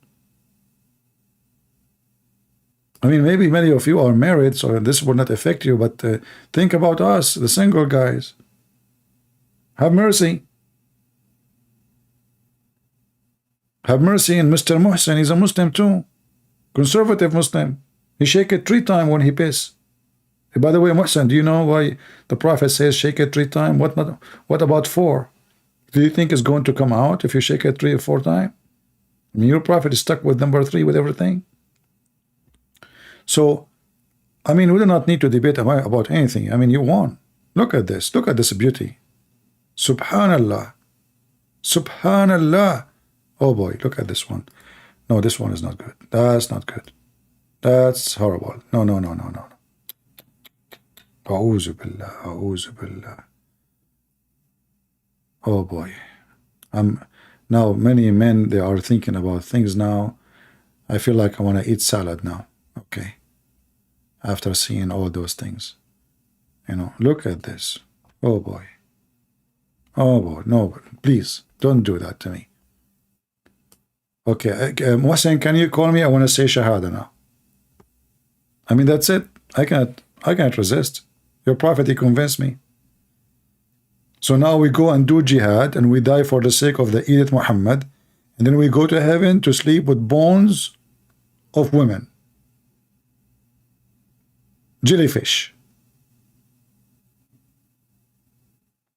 I mean, maybe many of you are married, so this will not affect you, but think about us, the single guys. Have mercy. Have mercy on Mr. Muhsin. He's a Muslim too. Conservative Muslim. He shake it 3 times when he piss. By the way, Muhsin, do you know why the Prophet says shake it 3 times? What about 4? Do you think it's going to come out if you shake it 3 or 4 times? I mean, your Prophet is stuck with number 3 with everything. So, I mean, we do not need to debate about anything. I mean, you won. Look at this. Look at this beauty. Subhanallah. Subhanallah. Oh boy, look at this one. No, this one is not good. That's not good. That's horrible. No, no, no, no, no. A'udhu billah, a'udhu billah. Oh boy. Now many men, they are thinking about things now. I feel like I want to eat salad now. Okay. After seeing all those things. You know, look at this. Oh boy. Oh boy, no, please, don't do that to me. Okay, Mohsen, can you call me? I want to say Shahada now. I mean, that's it. I can't resist. Your Prophet, he convinced me. So now we go and do jihad, and we die for the sake of the Edith Muhammad, and then we go to heaven to sleep with bones of women. Jellyfish.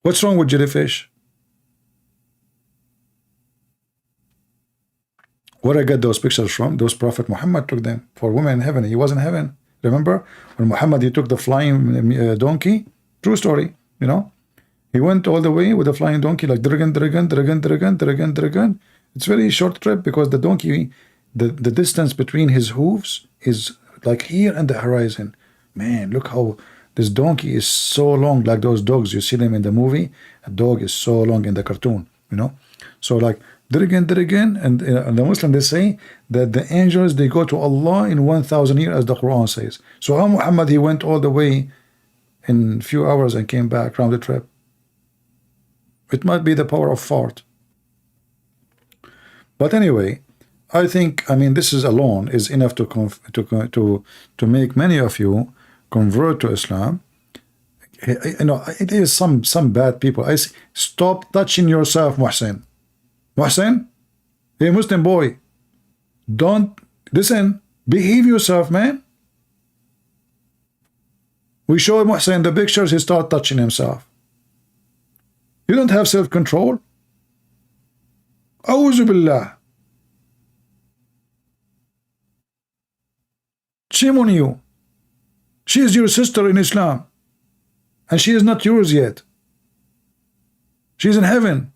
What's wrong with jellyfish? Where I get those pictures from? Those Prophet Muhammad took them for women in heaven. He was in heaven. Remember when Muhammad, he took the flying donkey? True story, you know. He went all the way with the flying donkey, like dragan, dragan, dragan, dragan, dragan, dragan. It's very short trip because the donkey, the distance between his hooves is like here and the horizon. Man, look how this donkey is so long, like those dogs you see them in the movie. A dog is so long in the cartoon, you know. So like dirgan, and the Muslim, they say that the angels, they go to Allah in 1,000 years, as the Quran says. So how Muhammad, he went all the way in few hours and came back round the trip? It might be the power of fart. But anyway, I think, I mean, this is alone is enough to make many of you convert to Islam. You know, it is some bad people. I say, stop touching yourself, Muhsin. Muhsin, hey, Muslim boy, don't listen. Behave yourself, man. We show Muhsin the pictures. He start touching himself. You don't have self-control. A'udhu billah. Shame on you. She is your sister in Islam. And she is not yours yet. She's in heaven.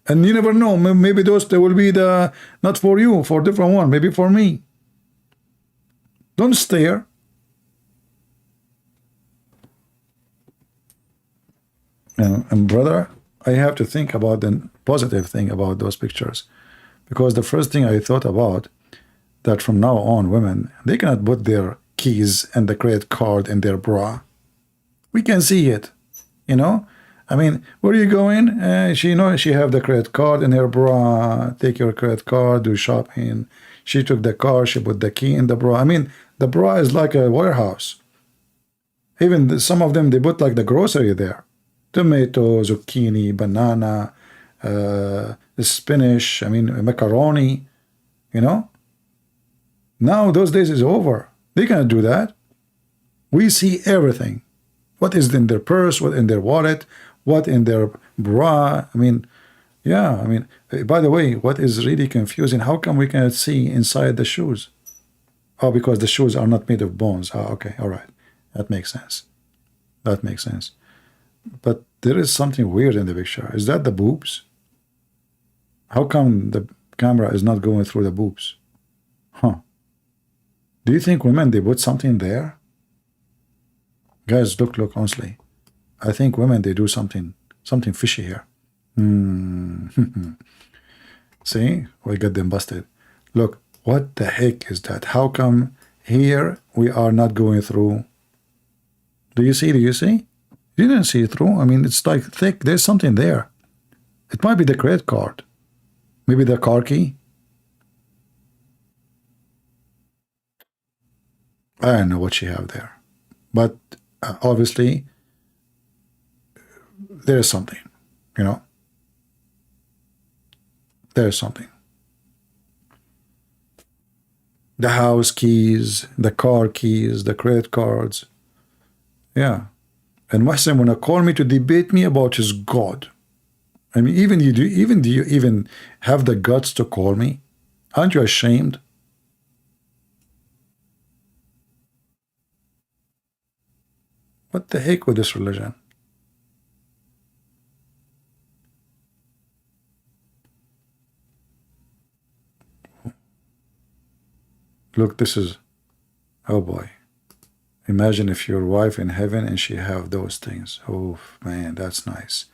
And you never know. Maybe those they will be the not for you, for different one. Maybe for me. Don't stare. And brother, I have to think about the positive thing about those pictures. Because the first thing I thought about, that from now on, women, they cannot put their keys and the credit card in their bra. We can see it, you know. I mean, where are you going? She have the credit card in her bra. Take your credit card, do shopping. She took the car, she put the key in the bra. I mean, the bra is like a warehouse. Even some of them, they put like the grocery there. Tomato, zucchini, banana, spinach, I mean, macaroni, you know. Now those days is over. They cannot do that. We see everything. What is in their purse, what in their wallet, what in their bra. I mean, yeah, I mean, by the way, what is really confusing, how come we cannot see inside the shoes? Oh, because the shoes are not made of bones. Oh, okay, all right. That makes sense. That makes sense. But there is something weird in the picture. Is that the boobs? How come the camera is not going through the boobs? Huh. Do you think women, they put something there? Guys, look, honestly. I think women, they do something fishy here. See? We got them busted. Look, what the heck is that? How come here we are not going through? Do you see? You didn't see it through. I mean, it's like thick. There's something there. It might be the credit card. Maybe the car key. I don't know what she have there. But obviously, there is something, you know. There is something. The house keys, the car keys, the credit cards. Yeah. And Muhsin wanna call me to debate me about his God. I mean, do you even have the guts to call me? Aren't you ashamed? What the heck with this religion? Look, this is, oh boy. Imagine if your wife in heaven and she have those things. Oh man, that's nice.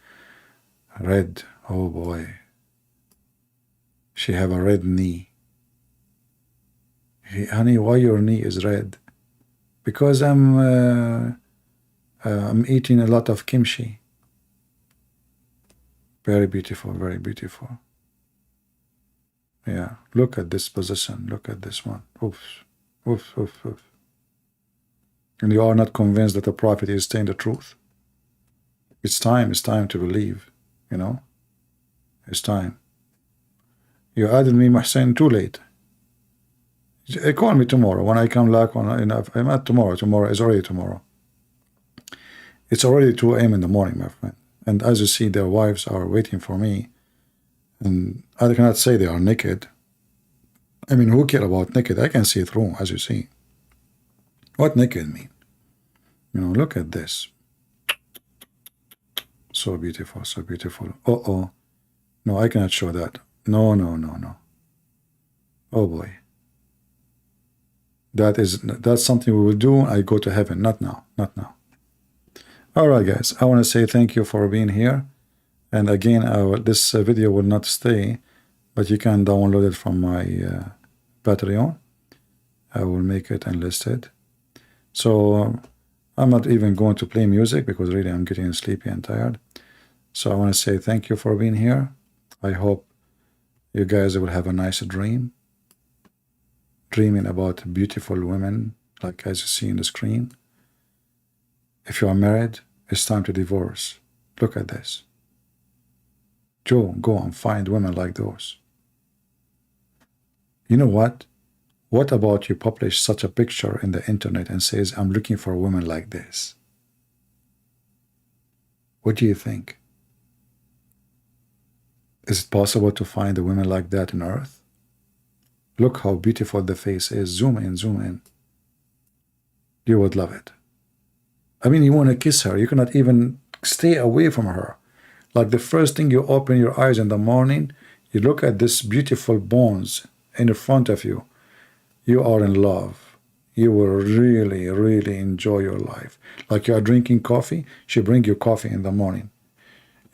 Red, oh boy. She have a red knee. Hey, honey, why your knee is red? Because I'm eating a lot of kimchi. Very beautiful, very beautiful. Yeah, look at this position. Look at this one. Oof, oof, oof, oof. And you are not convinced that the prophet is saying the truth. It's time to believe, you know. It's time. You added me, Muhsin, too late. Call me tomorrow when I come back. I'm not tomorrow. Tomorrow is already tomorrow. It's already 2 a.m. in the morning, my friend. And as you see, their wives are waiting for me. And I cannot say they are naked. I mean, who care about naked? I can see through, as you see. What naked mean? You know, look at this. So beautiful, so beautiful. Uh-oh. No, I cannot show that. No, no, no, no. Oh boy. That's something we will do when I go to heaven. Not now, not now. All right, guys. I want to say thank you for being here. And again, this video will not stay, but you can download it from my Patreon. I will make it and list it. So I'm not even going to play music because really I'm getting sleepy and tired. So I want to say thank you for being here. I hope You guys will have a nice dream, dreaming about beautiful women, like as you see in the screen. If you are married, it's time to divorce. Look at this. Joe, go and find women like those. You know what? What about you publish such a picture in the internet and says, I'm looking for a woman like this? What do you think? Is it possible to find a woman like that on earth? Look how beautiful the face is. Zoom in, zoom in. You would love it. I mean, you want to kiss her. You cannot even stay away from her. Like the first thing you open your eyes in the morning, you look at this beautiful bones in front of you. You are in love. You will really, really enjoy your life. Like you are drinking coffee, she brings you coffee in the morning.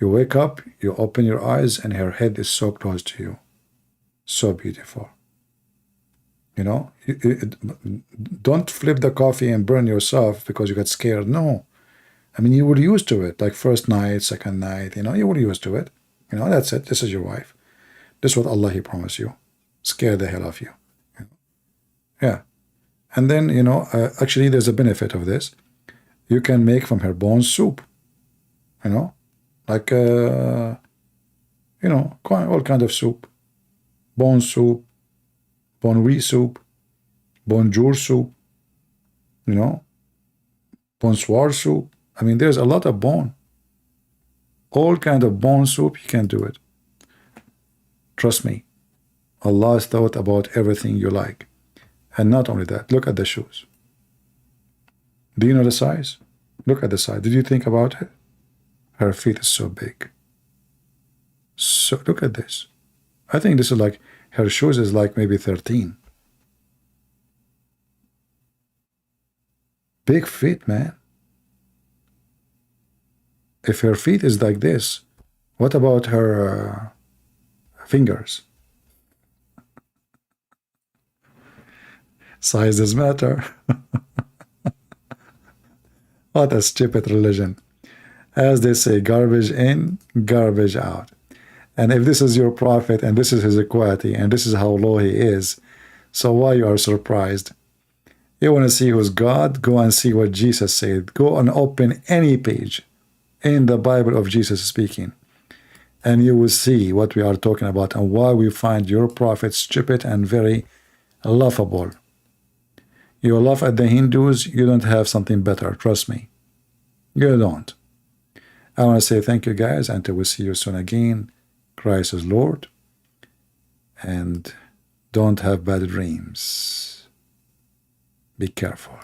You wake up, you open your eyes, and her head is so close to you. So beautiful. You know, don't flip the coffee and burn yourself because you got scared. No. I mean, you were used to it, like first night, second night, you know, you were used to it. You know, that's it. This is your wife. This is what Allah, He promised you. Scare the hell of you. Yeah. And then, you know, actually there's a benefit of this. You can make from her bones soup. You know, like, you know, all kind of soup. Bone soup, bonjour soup, bonjour soup, you know, bonsoir soup. I mean, there's a lot of bone. All kind of bone soup, you can do it. Trust me. Allah has thought about everything you like. And not only that, look at the shoes. Do you know the size? Look at the size. Did you think about it? Her feet is so big. So look at this. I think this is like, her shoes is like maybe 13. Big feet, man. If her feet is like this, what about her fingers? Size does matter. What a stupid religion. As they say, garbage in, garbage out. And if this is your prophet, and this is his equality, and this is how low he is, so why you are surprised? You want to see who's God? Go and see what Jesus said. Go and open any page in the Bible of Jesus speaking, and you will see what we are talking about and why we find your prophet stupid and very laughable. You laugh at the Hindus, you don't have something better, trust me. You don't. I want to say thank you guys, until we see you soon again. Christ is Lord, and don't have bad dreams. Be careful.